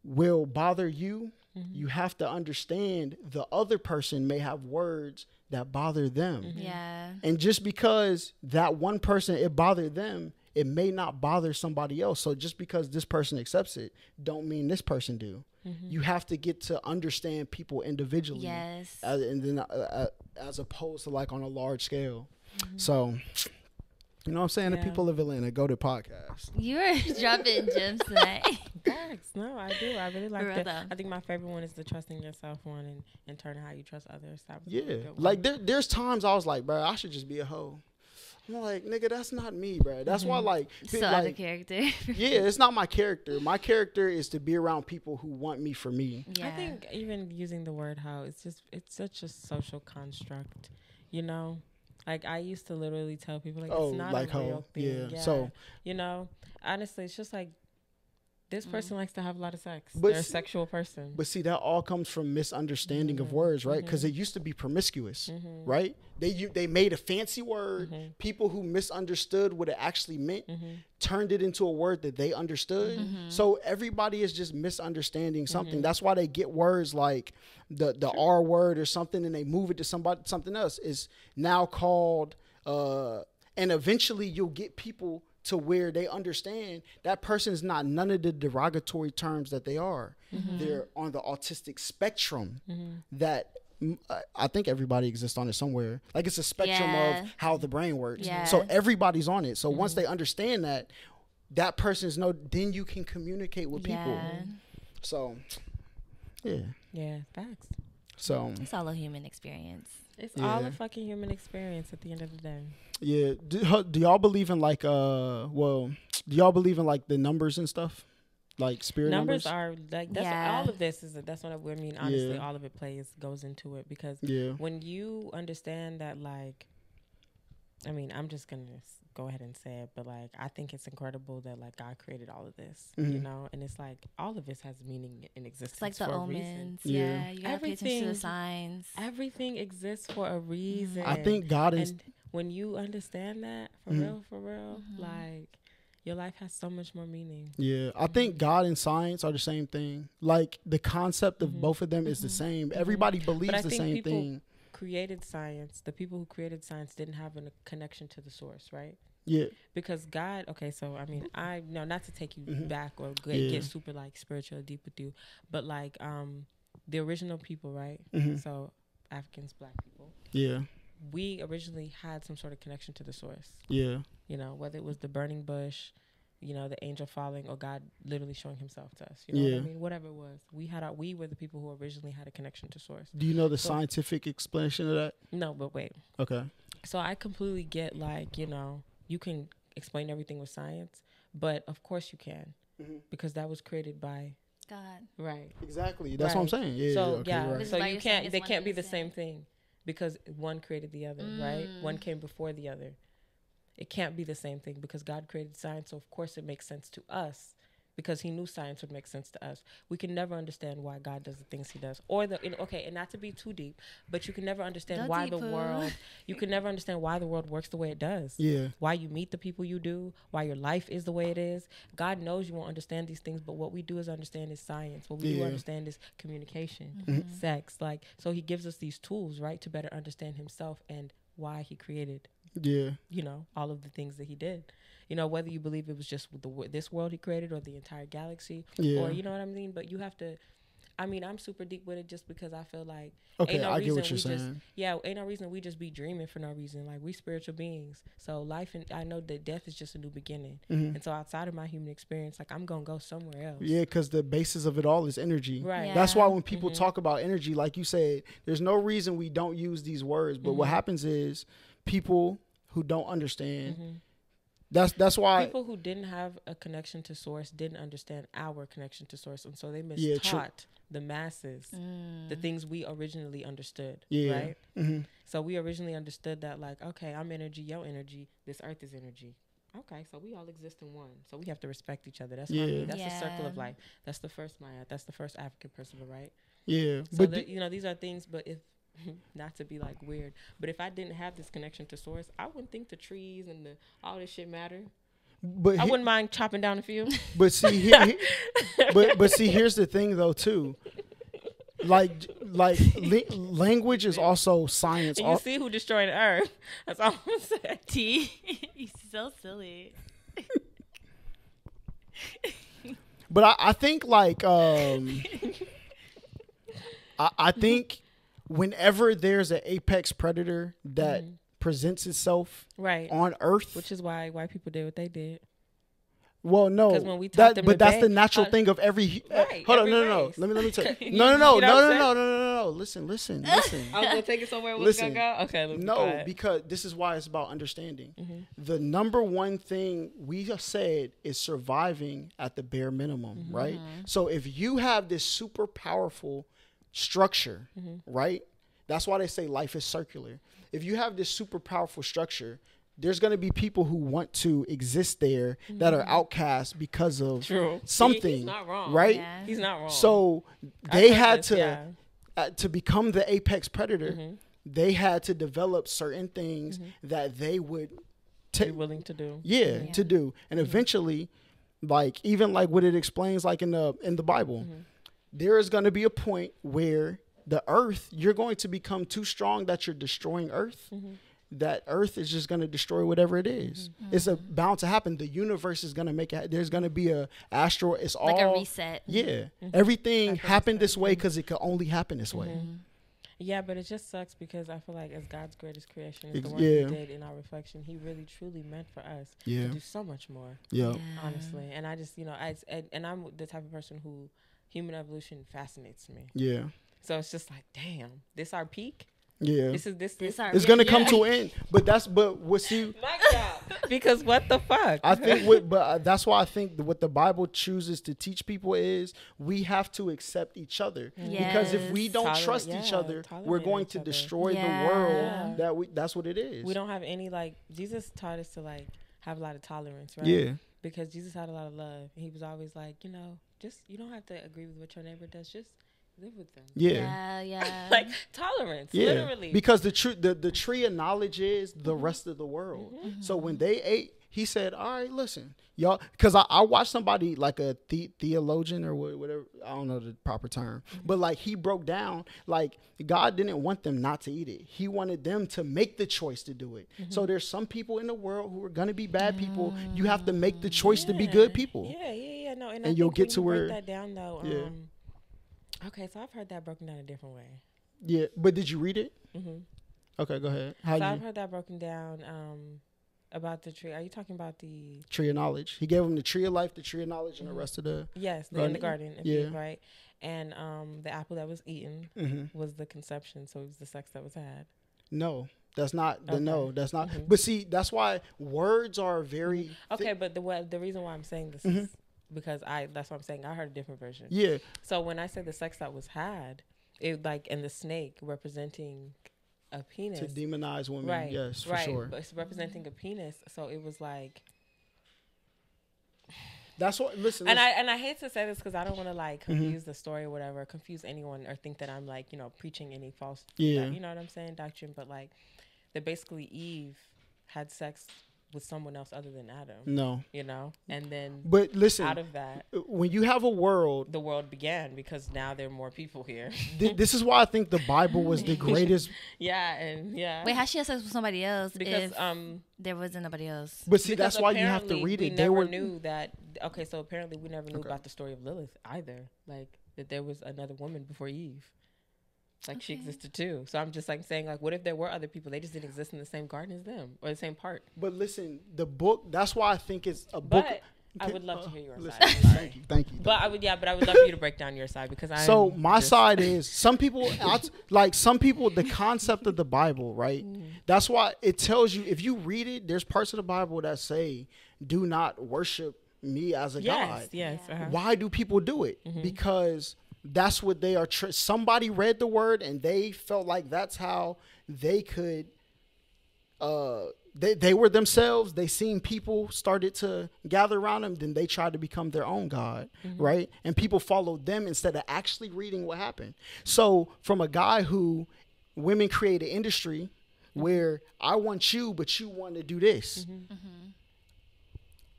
will bother you, you have to understand the other person may have words that bother them. Yeah. And just because that one person, it bothered them, it may not bother somebody else. So just because this person accepts it, don't mean this person do. You have to get to understand people individually. Yes. As opposed to like on a large scale. So, you know what I'm saying? The people of Atlanta, go to podcast. You are dropping gems tonight. Thanks. No, I do. I really like For real that. though. I think my favorite one is the trusting yourself one, and turning how you trust others. That was a Yeah. really good one. Like there's times I was like, bro, I should just be a hoe. I'm like, nigga, that's not me, bro. That's why, like, So like, out of character. yeah, it's not my character. My character is to be around people who want me for me. I think even using the word "how" it's such a social construct, you know. Like, I used to literally tell people, like, it's not like a real hoe. thing. Yeah. So, you know, honestly, it's just like, this person likes to have a lot of sex. But They're a sexual person. But see, that all comes from misunderstanding of words, right? Because it used to be promiscuous, right? They made a fancy word. People who misunderstood what it actually meant turned it into a word that they understood. So everybody is just misunderstanding something. That's why they get words like the R word or something, and they move it to something else. Is now called, and eventually you'll get people to where they understand that person is not none of the derogatory terms that they are. They're on the autistic spectrum that I think everybody exists on it somewhere. Like it's a spectrum of how the brain works. So everybody's on it. So once they understand that, that person's then you can communicate with people. So, yeah, facts. So it's all a human experience. It's all a fucking human experience at the end of the day. Yeah. Do y'all believe in like do y'all believe in like the numbers and stuff? Like spirit numbers? Are like all of this that's what I mean. Honestly, all of it goes into it because when you understand that, like, I mean, I'm just gonna go ahead and say it, but like I think it's incredible that like God created all of this, you know, and it's like all of this has meaning in existence. It's like the omens, you gotta pay attention to the signs. Everything exists for a reason. I think God is. And when you understand that, for real, like. Your life has so much more meaning. Yeah, I think God and science are the same thing. Like the concept of both of them is the same. Everybody believes the same thing. Created science. The people who created science didn't have a connection to the source, right? Yeah. Because God. Okay, so I mean, not to take you back or get super like spiritual deep with you, but like the original people, right? So Africans, Black people. Yeah. We originally had some sort of connection to the source. Yeah. You know, whether it was the burning bush, you know, the angel falling, or God literally showing himself to us. You know what I mean? Whatever it was. We were the people who originally had a connection to source. Do you know the scientific explanation of that? No, but wait. Okay. So I completely get, like, you know, you can explain everything with science, but of course you can. Because that was created by God. Right. Exactly. That's what I'm saying. Yeah. So right. So you can't they can't be the same thing. Because one created the other, right? One came before the other. It can't be the same thing because God created science, so of course it makes sense to us because he knew science would make sense to us. We can never understand why God does the things he does. And not to be too deep, but you can never understand why the world, you can never understand why the world works the way it does. Yeah. Why you meet the people you do, why your life is the way it is. God knows you won't understand these things, but what we do is understand is science. What we do understand is communication, sex. Like, so he gives us these tools, right, to better understand himself and why he created you know, all of the things that he did. You know, whether you believe it was just this world he created or the entire galaxy, or you know what I mean. But you have to. I mean, I'm super deep with it just because I feel like ain't no I get what you're saying. Ain't no reason we just be dreaming for no reason. Like, we spiritual beings, so life and I know that death is just a new beginning. And so outside of my human experience, like, I'm gonna go somewhere else. Yeah, because the basis of it all is energy. Right. Yeah. That's why when people talk about energy, like you said, there's no reason we don't use these words. But what happens is people who don't understand. That's why people who didn't have a connection to source didn't understand our connection to source, and so they mistaught the masses the things we originally understood. Right. So we originally understood that, like, okay, I'm energy, your energy, this earth is energy. Okay, so we all exist in one, so we have to respect each other. That's that's the circle of life. That's the first Maya. That's the first African principle, right? Yeah. So but you know, these are things, but if not to be like weird, but if I didn't have this connection to source, I wouldn't think the trees and all this shit matter. But I wouldn't mind chopping down a few. But see, but see, here's the thing though too. Like language is also science. And you see who destroyed the earth. That's all I'm saying. T, he's so silly. But I think like I think whenever there's an apex predator that presents itself on Earth, which is why white people did what they did. Well, no, because when we but that's the natural thing of every. Hold on, no. Let me tell you. No. Listen. I was gonna take it somewhere. What's gonna go? Okay. No, because this is why it's about understanding. The number one thing we just said is surviving at the bare minimum, right? So if you have this super powerful structure, right? That's why they say life is circular. If you have this super powerful structure, there's going to be people who want to exist there that are outcast because of something. He's not wrong. Right? Yeah. He's not wrong. So they had to become the apex predator. They had to develop certain things that they would be willing to do. To do. And eventually, like, even like what it explains, like in the Bible, there is going to be a point where the earth, you're going to become too strong that you're destroying earth. that Earth is just going to destroy whatever it is. It's bound to happen. The universe is going to make it. There's going to be a asteroid. It's like all a reset. Yeah, everything happened this way because it could only happen this way. Yeah, but it just sucks because I feel like as God's greatest creation, is the one He did in our reflection, He really truly meant for us to do so much more. Yeah, honestly, and I just and I'm the type of person who human evolution fascinates me. Yeah. So it's just like, damn, this our peak. Yeah, this our it's gonna come to an end. But what's you? My God, because what the fuck? I think that's why I think what the Bible chooses to teach people is we have to accept each other. Because if we don't trust each other, we're going to destroy the world. That's what it is. We don't have any Jesus taught us to have a lot of tolerance, right? Yeah. Because Jesus had a lot of love. He was always like, just you don't have to agree with what your neighbor does. Just live with them. Yeah. Like tolerance, literally. Because the tree of knowledge is the rest of the world. So when they ate, he said, all right, listen, y'all, because I watched somebody like a theologian or whatever, I don't know the proper term, but like he broke down, like God didn't want them not to eat it. He wanted them to make the choice to do it. So there's some people in the world who are going to be bad people. You have to make the choice to be good people. Yeah. No, and you'll get to where. Break that down though. Okay, so I've heard that broken down a different way. Yeah, but did you read it? Okay, go ahead. I've heard that broken down about the tree. Are you talking about the tree of knowledge? He gave him the tree of life, the tree of knowledge, and the rest of the in the garden. Right. And the apple that was eaten was the conception, so it was the sex that was had. No, that's not. No, that's not. But see, that's why words are very. Okay, but the reason why I'm saying this is. Because that's what I'm saying. I heard a different version. Yeah. So when I said the sex that was had, it and the snake representing a penis. To demonize women. Right. Yes, for sure. But it's representing a penis. So it was like. That's what, listen. And I hate to say this because I don't want to confuse the story or whatever, confuse anyone or think that I'm preaching any false, you know what I'm saying, doctrine. But that basically Eve had sex with someone else other than Adam. No. And then but listen, out of that, when you have a world, the world began because now there are more people here. This is why I think the Bible was the greatest. Wait, how she has sex with somebody else because if there wasn't nobody else? But see, that's why you have to read it. We never knew that. Okay, so apparently we never knew about the story of Lilith either. That there was another woman before Eve. She existed too. So I'm just saying what if there were other people? They just didn't exist in the same garden as them or the same part. But listen, the book, that's why I think it's a book. But I would love to hear your side. Thank you. But I would love for you to break down your side because my side is some people, the concept of the Bible, right? That's why it tells you, if you read it, there's parts of the Bible that say, do not worship me as a God. Yes. Why do people do it? Because that's what they are. Somebody read the word and they felt like that's how they could. They were themselves. They seen people started to gather around them. Then they tried to become their own God, right? And people followed them instead of actually reading what happened. So from a guy who women create an industry where I want you, but you want to do this.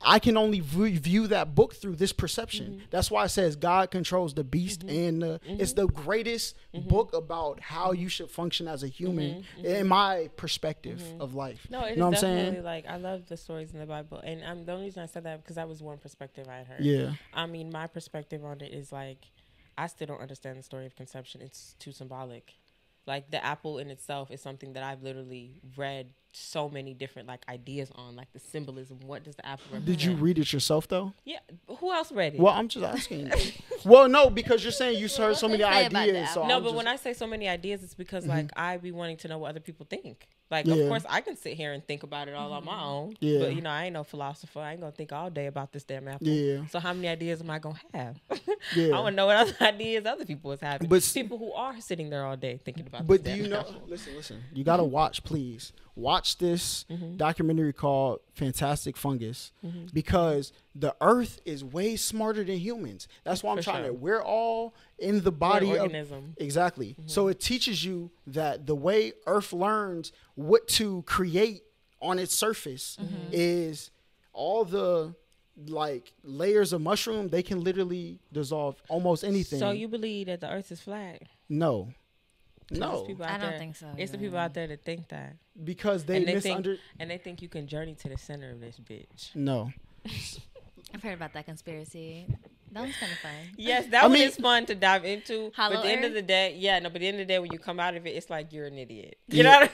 I can only view that book through this perception. That's why it says God controls the beast, and it's the greatest book about how you should function as a human, in my perspective of life. No, it is definitely I love the stories in the Bible, and the only reason I said that because that was one perspective I had heard. Yeah, I mean, my perspective on it is I still don't understand the story of conception. It's too symbolic. The apple in itself is something that I've literally read so many different ideas on, the symbolism. What does the apple represent? Did you read it yourself though? Yeah. Who else read it? Well, I'm just asking. Well, no, because you're saying you heard so many ideas. So no, but when I say so many ideas, it's because I be wanting to know what other people think. Of course, I can sit here and think about it all on my own. Yeah. But I ain't no philosopher. I ain't gonna think all day about this damn apple. Yeah. So how many ideas am I gonna have? Yeah. I want to know what other ideas other people is having. But people who are sitting there all day thinking about. But do you know? Listen. You gotta watch, please. Watch this documentary called Fantastic Fungus because the Earth is way smarter than humans. That's why I'm trying to. We're all in the body of organism. Exactly. So it teaches you that the way Earth learns what to create on its surface is all the layers of mushroom. They can literally dissolve almost anything. So you believe that the Earth is flat? No. No, I don't think so. It's the people out there that think that because they misunderstand. And they think you can journey to the center of this bitch. No. I've heard about that conspiracy. That one's kind of fun. Yes, that one is fun to dive into. Hollow but at the end Earth? of the day, but at the end of the day, when you come out of it, it's like you're an idiot. You know what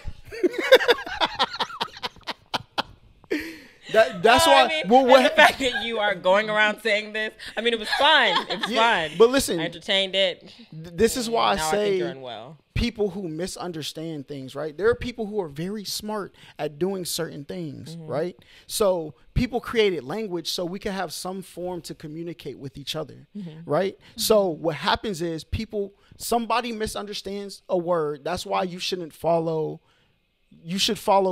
That's why. I mean, Well, and the fact that you are going around saying this, I mean, it was fun. It was fun. But listen, I entertained it. This is why I Now I say think you're unwell. people who misunderstand things, right? There are people who are very smart at doing certain things, right? So people created language so we can have some form to communicate with each other, right? So what happens is somebody misunderstands a word. That's why you should follow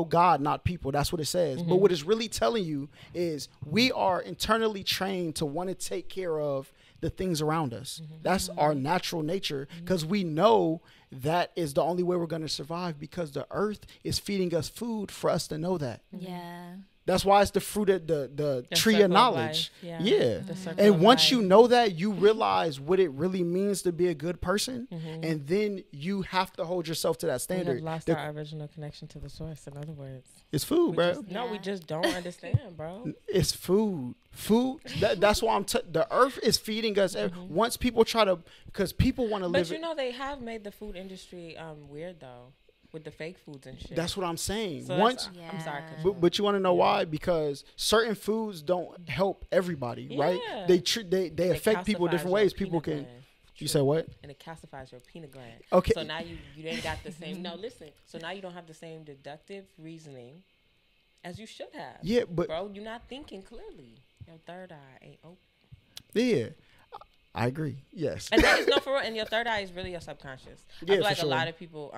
God, not people. That's what it says. But what it's really telling you is we are internally trained to want to take care of the things around us. That's our natural nature, because we know that is the only way we're going to survive, because the earth is feeding us food for us to know that. Yeah. That's why it's the fruit of the tree circle of of knowledge. life. Yeah. The circle And of once life. you know that, you realize what it really means to be a good person. And then you have to hold yourself to that We standard. have lost our original connection to the source. In other words, It's food, bro. we just don't understand, bro. It's food. That's why the earth is feeding us. Once people try to, because people want to live. But you know, they have made the food industry weird though, with the fake foods and shit. That's what I'm saying. So Once, I'm sorry. but you want to know why? Because certain foods don't help everybody, right? They affect people different ways. People can. You say what? And it calcifies your peanut gland. Okay. So now you ain't got the same. No, listen. So now you don't have the same deductive reasoning as you should have. Yeah, but bro, you're not thinking clearly. Your third eye ain't open. Yeah, I agree. Yes. And that is no for real. And your third eye is really your subconscious. Yeah, I feel like for a sure. lot of people,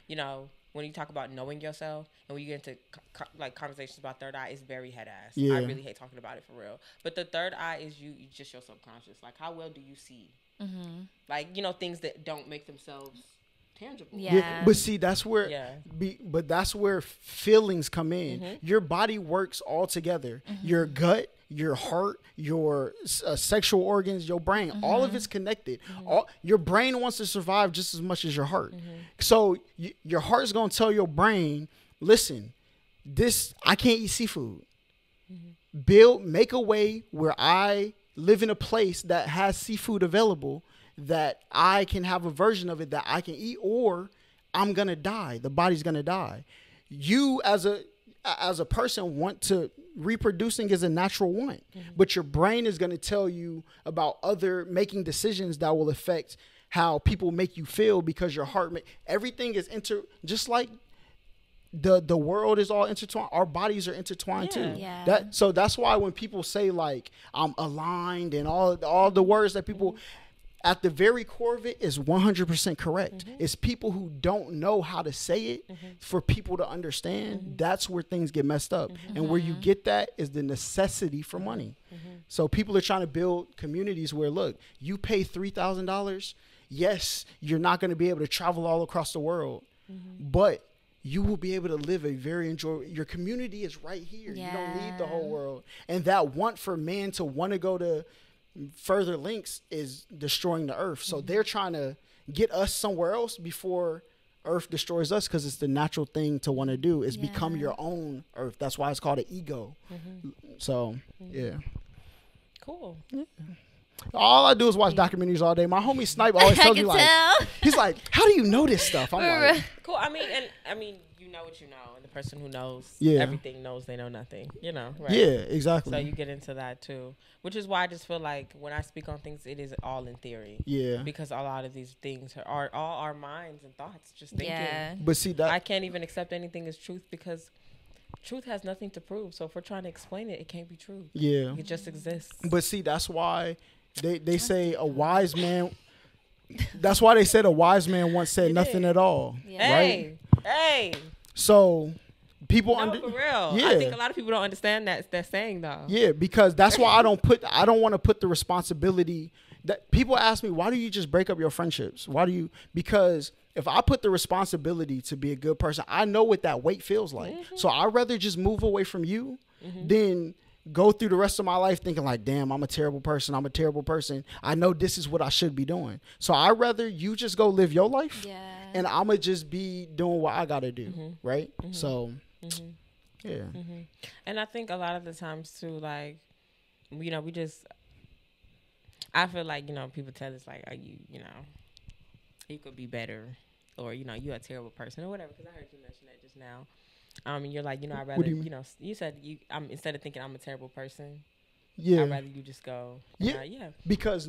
you know, when you talk about knowing yourself and when you get into like conversations about third eye, it's very head ass. Yeah. I really hate talking about it for real. But the third eye is just your subconscious. Like, how well do you see? Like, you know, things that don't make themselves tangible. Yeah. But see, that's where. Yeah. But that's where feelings come in. Your body works all together. Your gut, your heart, your sexual organs, your brain, all of it's connected. Your brain wants to survive just as much as your heart. So your heart's gonna tell your brain, listen, I can't eat seafood. Make a way where I live in a place that has seafood available, that I can have a version of it that I can eat, or I'm gonna die. The body's gonna die. You as a person reproducing is a natural want, but your brain is gonna tell you about making decisions that will affect how people make you feel, because your heart, everything is just like the world is all intertwined. Our bodies are intertwined too. Yeah. So that's why when people say like I'm aligned and all the words that people, at the very core of it is 100% correct. It's people who don't know how to say it for people to understand. That's where things get messed up. And where you get that is the necessity for money. So people are trying to build communities where, look, you pay $3,000. Yes, you're not going to be able to travel all across the world, but you will be able to live a very enjoyable. Your community is right here. Yeah. You don't need the whole world. And that want for man to want to go to further links is destroying the earth. So they're trying to get us somewhere else before earth destroys us, because it's the natural thing to want to do is become your own earth. That's why it's called an ego. So, yeah. Cool. All I do is watch documentaries all day. My homie Snipe always tells me, like, he's like, how do you know this stuff? I'm like, Cool. I mean, you know what you know, and the person who knows everything knows they know nothing. You know, right? Yeah, exactly. So you get into that too, which is why I just feel like when I speak on things, it is all in theory. Yeah. Because a lot of these things are all our minds and thoughts just thinking. Yeah. But see that I can't even accept anything as truth, because truth has nothing to prove. So if we're trying to explain it, it can't be true. Yeah. It just exists. But see, that's why they say a wise man. That's why they said a wise man once said nothing at all. Yeah. Right? Hey. So people No, for real. Yeah. I think a lot of people don't understand that saying though. Yeah, because that's why I don't want to put the responsibility. That people ask me, why do you just break up your friendships? Because if I put the responsibility to be a good person, I know what that weight feels like. So I'd rather just move away from you than go through the rest of my life thinking like, damn, I'm a terrible person. I'm a terrible person. I know this is what I should be doing. So I'd rather you just go live your life. Yeah. And I'm going to just be doing what I got to do. Mm-hmm. Right. Mm-hmm. So, mm-hmm. yeah. Mm-hmm. And I think a lot of the times too, like, you know, I feel like, you know, people tell us like, you know, you could be better, or, you know, you're a terrible person or whatever. Because I heard you mention that just now. And you're like, you know, I'd rather, you know, you said instead of thinking I'm a terrible person, yeah, I'd rather you just go, yeah. Because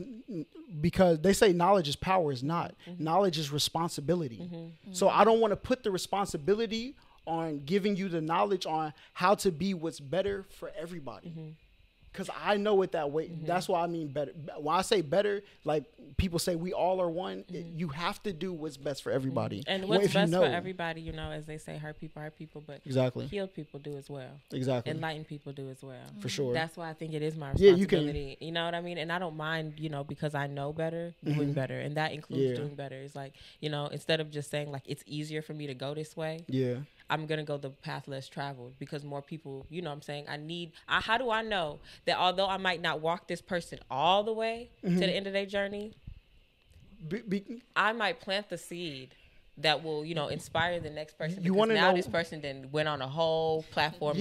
they say knowledge is power. Is not. Mm-hmm. Knowledge is responsibility. Mm-hmm. Mm-hmm. So I don't want to put the responsibility on giving you the knowledge on how to be what's better for everybody. Mm-hmm. Because I know it that way. Mm-hmm. That's why I mean better. When I say better, like people say we all are one, mm-hmm. You have to do what's best for everybody. Mm-hmm. And what's best for everybody, you know, as they say, hurt people, but exactly. Healed people do as well. Exactly. Enlightened people do as well. For sure. That's why I think it is my responsibility. You know what I mean? And I don't mind, you know, because I know better, doing mm-hmm. better. And that includes doing better. It's like, you know, instead of just saying like it's easier for me to go this way. Yeah. I'm going to go the path less traveled because more people, you know what I'm saying? How do I know that although I might not walk this person all the way mm-hmm. to the end of their journey, I might plant the seed that will, you know, inspire the next person. You want to know this person then went on a whole platform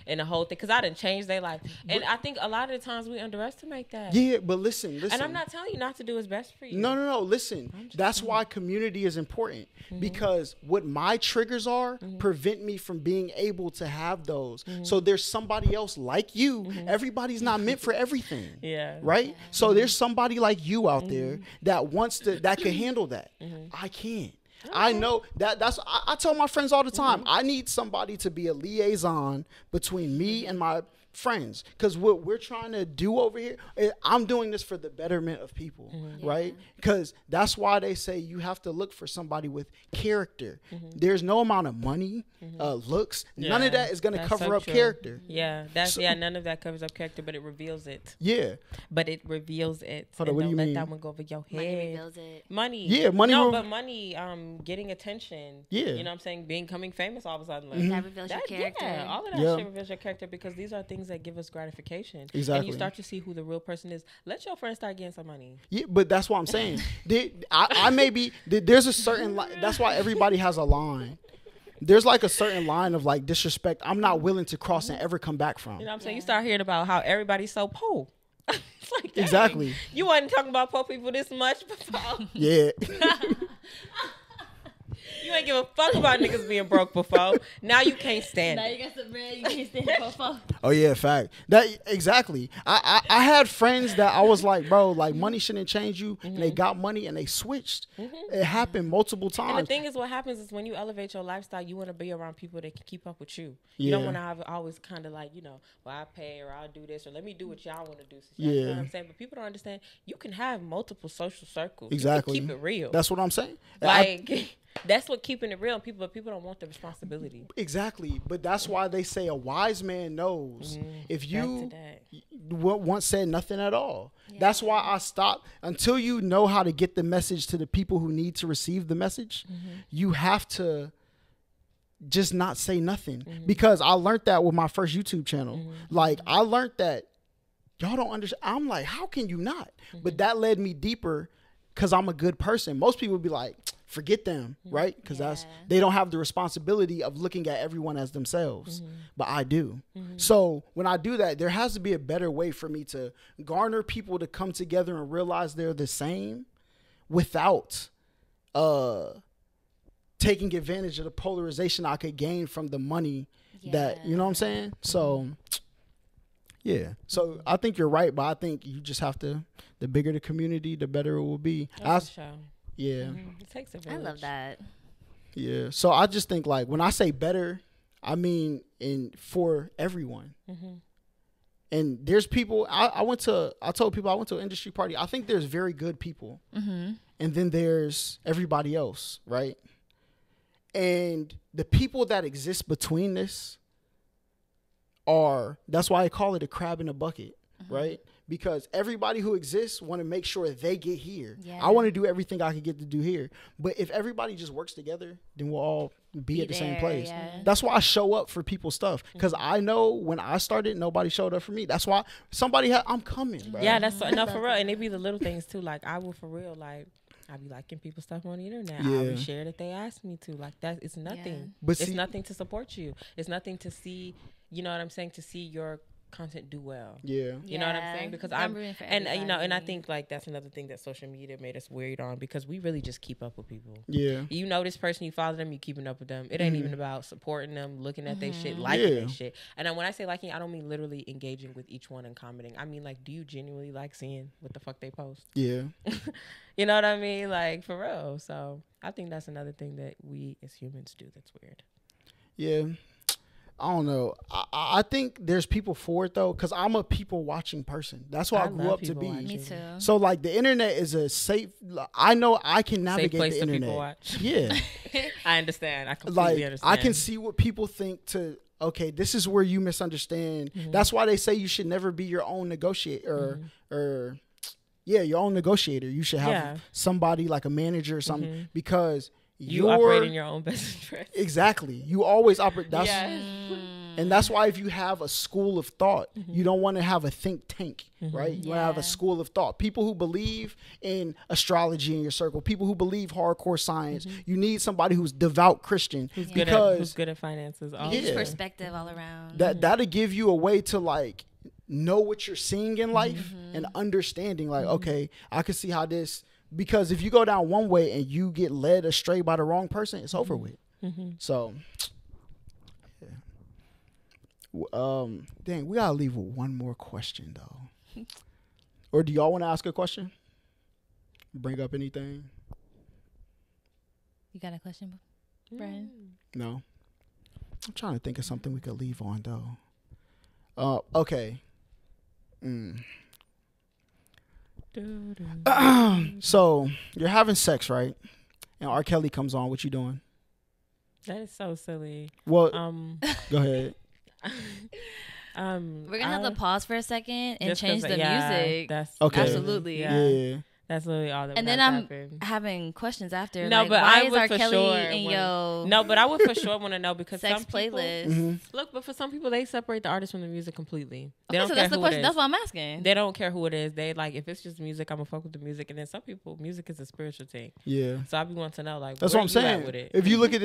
and the whole thing, because I done changed their life. And I think a lot of the times we underestimate that. Yeah, but listen. And I'm not telling you not to do what's best for you. No. Listen, that's why community is important mm-hmm. because what my triggers are mm-hmm. prevent me from being able to have those. Mm-hmm. So there's somebody else like you. Mm-hmm. Everybody's not meant for everything. Yeah. Right? Yeah. So mm-hmm. there's somebody like you out mm-hmm. there that can handle that. Mm-hmm. I can't. Okay. I know I tell my friends all the time, mm-hmm. I need somebody to be a liaison between me and my friends, because what we're trying to do over here, I'm doing this for the betterment of people, mm-hmm. right? Because that's why they say you have to look for somebody with character. Mm-hmm. There's no amount of money, mm-hmm. Looks, none of that is going to cover up character. Yeah, none of that covers up character, but it reveals it. Yeah, but it reveals it. Hold on, what do you mean? Let that one go over your head. Money reveals it. Money. Yeah, money. No, but money. Getting attention. Yeah, you know what I'm saying? Becoming famous all of a sudden. Like, mm-hmm. That reveals your character. Yeah, all of that shit reveals your character, because these are things that give us gratification. Exactly. And you start to see who the real person is. Let your friends start getting some money. Yeah, but that's what I'm saying. I may be, there's a certain, that's why everybody has a line. There's like a certain line of like disrespect I'm not willing to cross and ever come back from. You know what I'm saying? You start hearing about how everybody's so poor. It's like, dang, exactly. You wasn't talking about poor people this much before. Yeah. You ain't give a fuck about niggas being broke before. Now you can't stand it. Now you got some bread, you can't stand it before. Oh yeah, fact. That exactly. I had friends that I was like, bro, like money shouldn't change you, mm-hmm. and they got money and they switched. Mm-hmm. It happened multiple times. And the thing is, what happens is when you elevate your lifestyle, you want to be around people that can keep up with you. You don't want to have always kind of like, you know, well, I pay or I'll do this or let me do what y'all want to do. You know what I'm saying? But people don't understand. You can have multiple social circles. Exactly. You can keep it real. That's what I'm saying. Like. That's what keeping it real. People don't want the responsibility. Exactly, but that's why they say a wise man knows. Mm-hmm. If you once said nothing at all. Yeah. That's why I stopped. Until you know how to get the message to the people who need to receive the message, mm-hmm. you have to just not say nothing. Mm-hmm. Because I learned that with my first YouTube channel. Mm-hmm. Like I learned that y'all don't understand. I'm like, how can you not? Mm-hmm. But that led me deeper because I'm a good person. Most people would be like, forget them, right? Because they don't have the responsibility of looking at everyone as themselves, mm-hmm. but I do. Mm-hmm. So when I do that, there has to be a better way for me to garner people to come together and realize they're the same without taking advantage of the polarization I could gain from the money that, you know what I'm saying? Mm-hmm. So, yeah. So I think you're right, but I think you just have to, the bigger the community, the better it will be. Yeah. Mm-hmm. It takes a village. I love that. Yeah. So I just think like when I say better, I mean for everyone. Mm-hmm. And there's people, I told people I went to an industry party. I think there's very good people. Mm-hmm. And then there's everybody else, right? And the people that exist between this that's why I call it a crab in a bucket, mm-hmm. right? because everybody who exists want to make sure they get here. Yeah. I want to do everything I can get to do here. But if everybody just works together, then we'll all be at the same place. Yeah. That's why I show up for people's stuff, because I know when I started, nobody showed up for me. That's why I'm coming, bro. Yeah, that's no, for real. And it be the little things too. Like I will for real, like I be liking people's stuff on the internet. Yeah. I will share that they ask me to. Like that, it's nothing. Yeah. But it's see, nothing to support you. It's nothing to see. You know what I'm saying? To see your content do well. yeah. You know what I'm saying? Because I'm rooting for and you know, and I everybody. think like that's another thing that social media made us weird on, because we really just keep up with people. Yeah. You know this person, you follow them, you keeping up with them. It ain't even about supporting them, looking at their shit, liking their shit. And then when I say liking, I don't mean literally engaging with each one and commenting. I mean like, do you genuinely like seeing what the fuck they post? Yeah. You know what I mean? Like for real. So I think that's another thing that we as humans do that's weird. Yeah. I don't know. I think there's people for it though, because I'm a people watching person. That's what I grew love up to people be. watching. Me too. So like the internet is a safe. I know I can Safe navigate place the to internet. people watch. Yeah. I understand. I completely Like understand. I can see what people think to. Okay, this is where you misunderstand. That's why they say you should never be your own negotiator or your own negotiator. You should have somebody like a manager or something, because you operate in your own best interest. Exactly. You always operate. That's, Yes. And that's why if you have a school of thought, you don't want to have a think tank, right? You want to have a Yeah. school of thought. People who believe in astrology in your circle, people who believe hardcore science. You need somebody who's devout Christian, Who's because good at finances. Also. Just Yeah. perspective all around. that'll give you a way to like know what you're seeing in life and understanding like, okay, I can see how this, because if you go down one way and you get led astray by the wrong person, it's over with. So dang, we gotta leave with one more question though. Or do y'all want to ask a question? Bring up anything? You got a question, Brian? No. I'm trying to think of something we could leave on though. Okay. So you're having sex, right? And R. Kelly comes on. What you doing? That is so silly. Well, go ahead. We're gonna have to pause for a second and just change 'cause, the music. That's Okay. Absolutely. Yeah. That's literally all that. And would then have to I'm happen. having questions after. No, like, but why I is would R. for Kelly sure in wanna- your No, but I would for sure want to know, because sex some people, playlist? look, but for some people they separate the artist from the music completely. They Okay, don't so care that's the who question. it That's is. what I'm asking. They don't care who it is. They like, if it's just music, I'm gonna fuck with the music. And then some people, music is a spiritual thing. Yeah. So I be wanting to know, like, That's where what I'm you at saying. with it. If you look at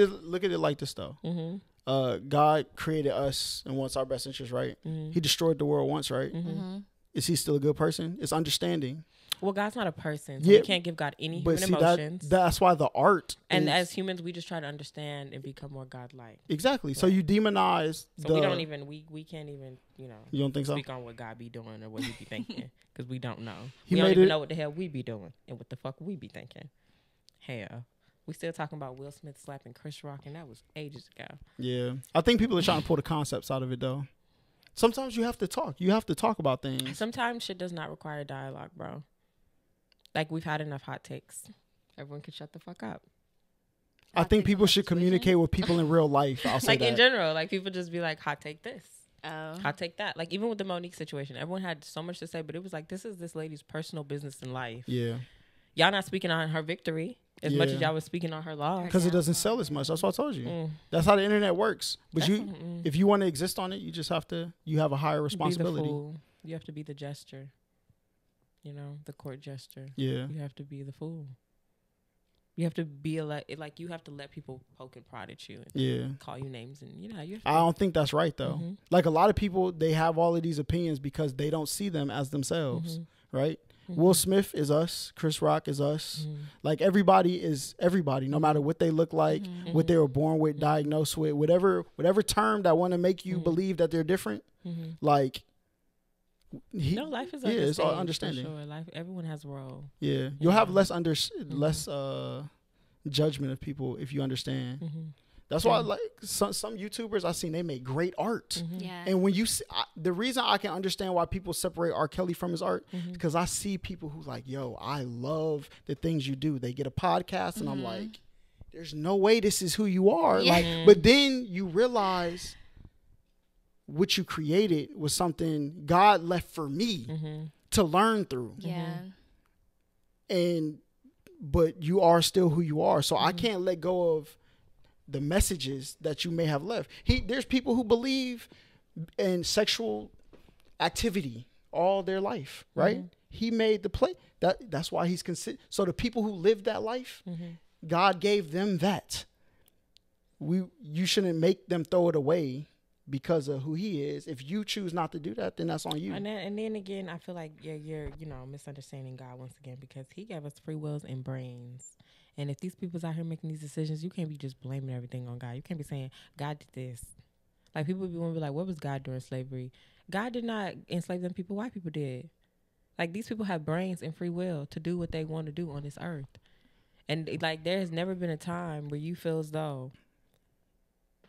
it like this though. Mm-hmm. God created us and wants our best interest, right? He destroyed the world once, right? Is he still a good person? It's understanding. Well, God's not a person, so Yeah, we can't give God any But human see, emotions. that's why the art and is, as humans, we just try to understand and become more godlike. exactly. So you demonize So the. we don't even we can't even You don't think so? speak on what God be doing or what he be thinking, because we don't know. He We don't made even it- know what the hell we be doing and what the fuck we be thinking. Hell, we still talking about Will Smith slapping Chris Rock, and that was ages ago. Yeah, I think people are trying to pull the concepts out of it though. Sometimes you have to talk. You have to talk about things. Sometimes shit does not require dialogue, bro. Like, we've had enough hot takes. Everyone can shut the fuck up. I think people should communicate with people in real life. I'll say Like, that. in general, like, people just be like, hot take this. Oh. Hot take that. Like, even with the Monique situation, everyone had so much to say, but it was like, this is this lady's personal business in life. Yeah, Y'all not speaking on her victory as much as Yeah. y'all was speaking on her loss. because it doesn't sell as much. That's what I told you. Mm. That's how the internet works. But That's if you want to exist on it, you just have to. You have a higher Be the responsibility. fool. You have to be the gesture. You know, the court gesture. Yeah, You have to be the fool. You have to be like you have to let people poke and prod at you and yeah. call you names, and you know you. I don't think that's right though. Mhm. Like a lot of people, they have all of these opinions because they don't see them as themselves, right? Will Smith is us. Chris Rock is us. Like everybody is everybody, no matter what they look like, what they were born with, diagnosed with, whatever term that want to make you believe that they're different. Like, No, life is yeah, it's all understanding. understanding. For sure. Life, everyone has a role. Yeah, you'll have less judgment of people if you understand. That's why, like some YouTubers I seen, they make great art. Yeah. And when you see, the reason I can understand why people separate R. Kelly from his art, because I see people who like, yo, I love the things you do. They get a podcast, and I'm like, there's no way this is who you are. Yeah. Like, but then you realize what you created was something God left for me. to learn through. Yeah. But you are still who you are. So I can't let go of the messages that you may have left. There's people who believe in sexual activity all their life, right? He made the play. That's why he's considered. So the people who lived that life, God gave them that. You shouldn't make them throw it away because of who he is. If you choose not to do that, then that's on you. And then again, I feel like you're misunderstanding God once again, because he gave us free wills and brains. And if these people's out here making these decisions, you can't be just blaming everything on God. You can't be saying God did this. Like, people be like, what was God during slavery? God did not enslave them people. White people did. Like, these people have brains and free will to do what they want to do on this earth. And like, there has never been a time where you feel as though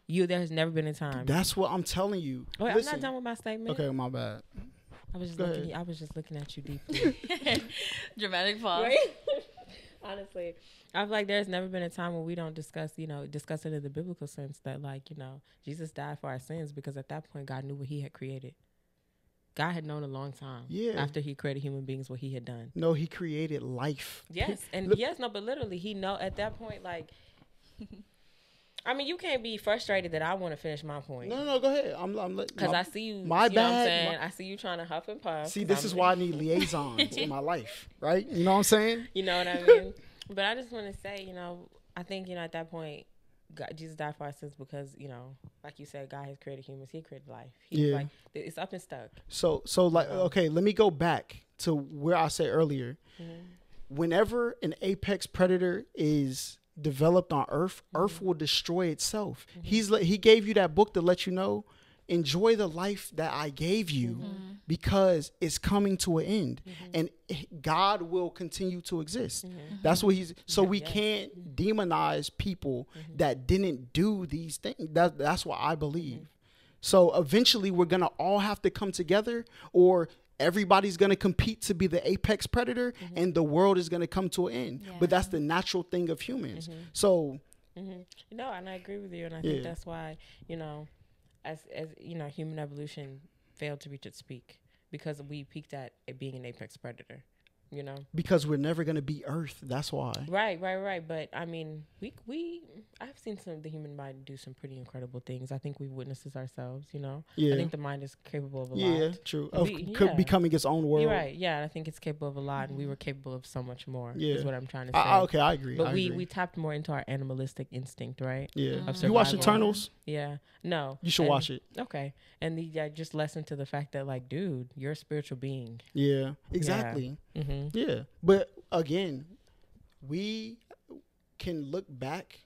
there has never been a time. That's what I'm telling you. Wait, I'm not done with my statement. Okay, my bad. I was just looking at you deeply. Dramatic pause. Right? Honestly, I feel like there's never been a time when we don't discuss it in the biblical sense that, like, Jesus died for our sins, because at that point God knew what he had created. God had known a long time after he created human beings what he had done. No, he created life. Yes. And but literally he know at that point, like, I mean, you can't be frustrated that I want to finish my point. No, go ahead. Because I see you. My you know bad. What I'm saying? I see you trying to huff and puff. See, this is why I need liaisons in my life, right? You know what I'm saying? You know what I mean? But I just want to say, I think, at that point, Jesus died for our sins because, like you said, God has created humans. He created life. He's like, it's up and stuck. So like, okay, let me go back to where I said earlier. Whenever an apex predator is developed on Earth, Earth will destroy itself. He gave you that book to let you know, enjoy the life that I gave you, because it's coming to an end, and God will continue to exist. That's what we can't demonize people that didn't do these things. That's what I believe. So eventually we're going to all have to come together, or everybody's going to compete to be the apex predator, and the world is going to come to an end. But that's the natural thing of humans. So, no, and I agree with you. And I think that's why, as human evolution failed to reach its peak, because we peaked at it being an apex predator. Because we're never going to be Earth. That's why. Right. But I mean, I've seen some of the human mind do some pretty incredible things. I think we've witnessed this ourselves, Yeah. I think the mind is capable of a lot. Yeah, true. Of becoming its own world. You're right. Yeah, I think it's capable of a lot, and we were capable of so much more. Yeah. Is what I'm trying to say. Okay, I agree. But we tapped more into our animalistic instinct, right? Yeah. You watch Eternals? Yeah. No. You should watch it. Okay. And just lesson to the fact that, like, dude, you're a spiritual being. Yeah. Exactly. Yeah. But again, we can look back,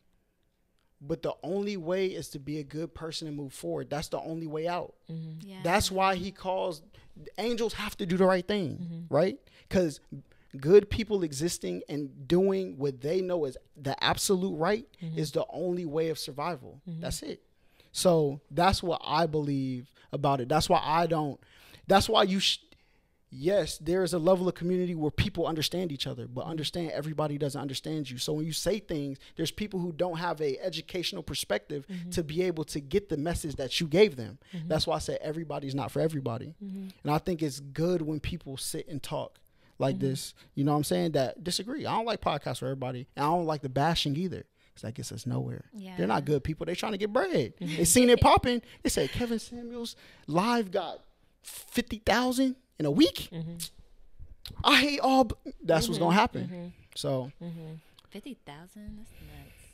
but the only way is to be a good person and move forward. That's the only way out. Yeah. That's why he calls angels have to do the right thing, right? Because good people existing and doing what they know is the absolute right is the only way of survival. That's it. So that's what I believe about it. That's why yes, there is a level of community where people understand each other, but understand everybody doesn't understand you. So when you say things, there's people who don't have a educational perspective to be able to get the message that you gave them. That's why I say everybody's not for everybody. And I think it's good when people sit and talk like this, you know what I'm saying, that disagree. I don't like podcasts for everybody, and I don't like the bashing either. That gets us nowhere. Yeah. They're not good people. They're trying to get bread. They seen it popping. They said Kevin Samuels live got 50,000 in a week. I hate all. That's what's gonna happen. So 50,000. That's nuts.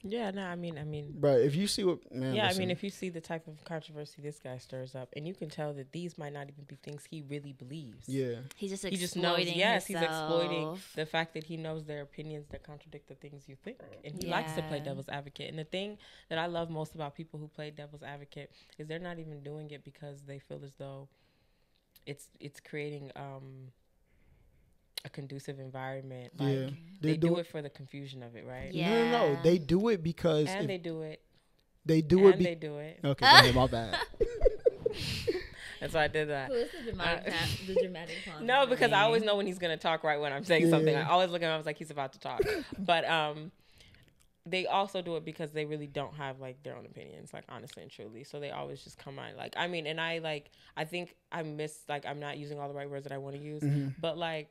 Yeah, no, I mean, bro, if you see what, man, yeah, listen. I mean, if you see the type of controversy this guy stirs up, and you can tell that these might not even be things he really believes. Yeah, he's just exploiting. He's exploiting the fact that he knows their opinions that contradict the things you think, and he likes to play devil's advocate. And the thing that I love most about people who play devil's advocate is they're not even doing it because they feel as though it's creating a conducive environment. Like, they do it for the confusion of it, right? Yeah. No. They do it because they do it. They do it. They do it. Okay, go ahead, my bad. And so I did that. Who's the dramatic pause? No, because I always know when he's gonna talk right when I'm saying something. I always look at him. I was like, he's about to talk. But they also do it because they really don't have like their own opinions, like honestly and truly. So they always just come on like, I mean, and I think I miss, like, I'm not using all the right words that I want to use, but like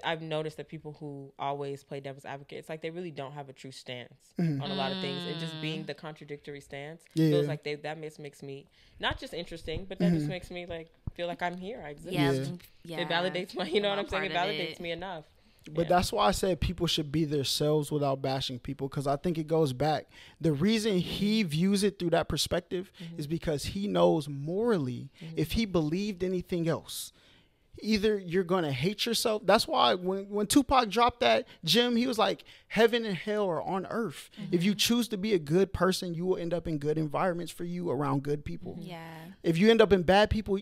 I've noticed that people who always play devil's advocate, it's like they really don't have a true stance on a lot of things, and just being the contradictory stance feels like that makes me not just interesting, but that just makes me like feel like I'm here, I exist. It validates my, you know what I'm saying? It validates me enough. But that's why I said people should be themselves without bashing people, because I think it goes back. The reason he views it through that perspective is because he knows morally, if he believed anything else, either you're going to hate yourself. That's why when Tupac dropped that gem, he was like, heaven and hell are on earth. If you choose to be a good person, you will end up in good environments for you around good people. If you end up in bad people,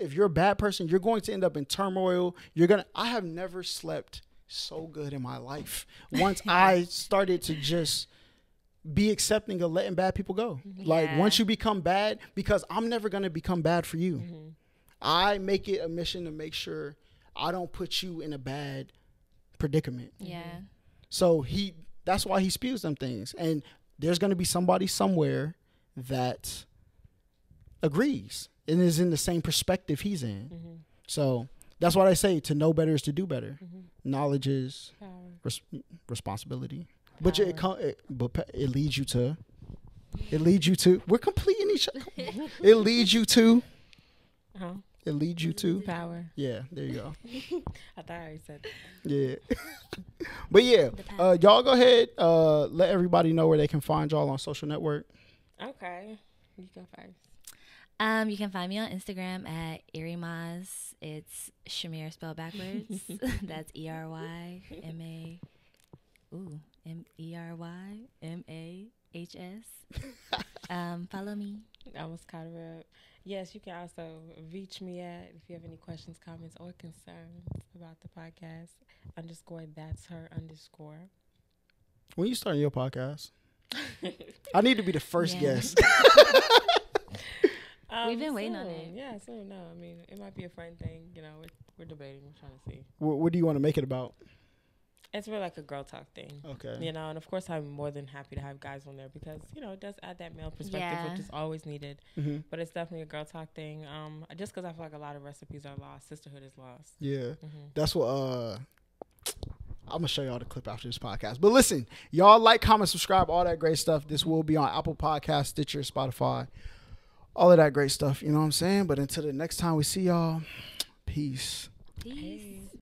if you're a bad person, you're going to end up in turmoil. I have never slept so good in my life once I started to just be accepting of letting bad people go. Like once you become bad, because I'm never going to become bad for you. I make it a mission to make sure I don't put you in a bad predicament. So that's why he spews them things. And there's going to be somebody somewhere that agrees and is in the same perspective he's in. So that's why they say to know better is to do better. Knowledge is responsibility. But it leads you to, we're completing each other. It leads you to, it leads you to power. Yeah, there you go. I thought I already said that. Yeah. But yeah, y'all go ahead. Let everybody know where they can find y'all on social network. Okay. You go first. You can find me on Instagram at Erimaz. It's Shamyre spelled backwards. That's ERYMA. Ooh, MERYMAHS. Follow me. I almost caught her up. Yes, you can also reach me at, if you have any questions, comments, or concerns about the podcast, _that's her _. When you starting your podcast? I need to be the first guest. We've been waiting on it. Yeah, soon. No, I mean, it might be a fun thing. You know, we're debating. We're trying to see. What do you want to make it about? It's really like a girl talk thing. Okay. You know, and of course, I'm more than happy to have guys on there because, you know, it does add that male perspective, which is always needed. But it's definitely a girl talk thing. Just because I feel like a lot of recipes are lost. Sisterhood is lost. Yeah. That's what, I'm going to show y'all the clip after this podcast. But listen, y'all like, comment, subscribe, all that great stuff. This will be on Apple Podcasts, Stitcher, Spotify, all of that great stuff. You know what I'm saying? But until the next time we see y'all, peace. Peace.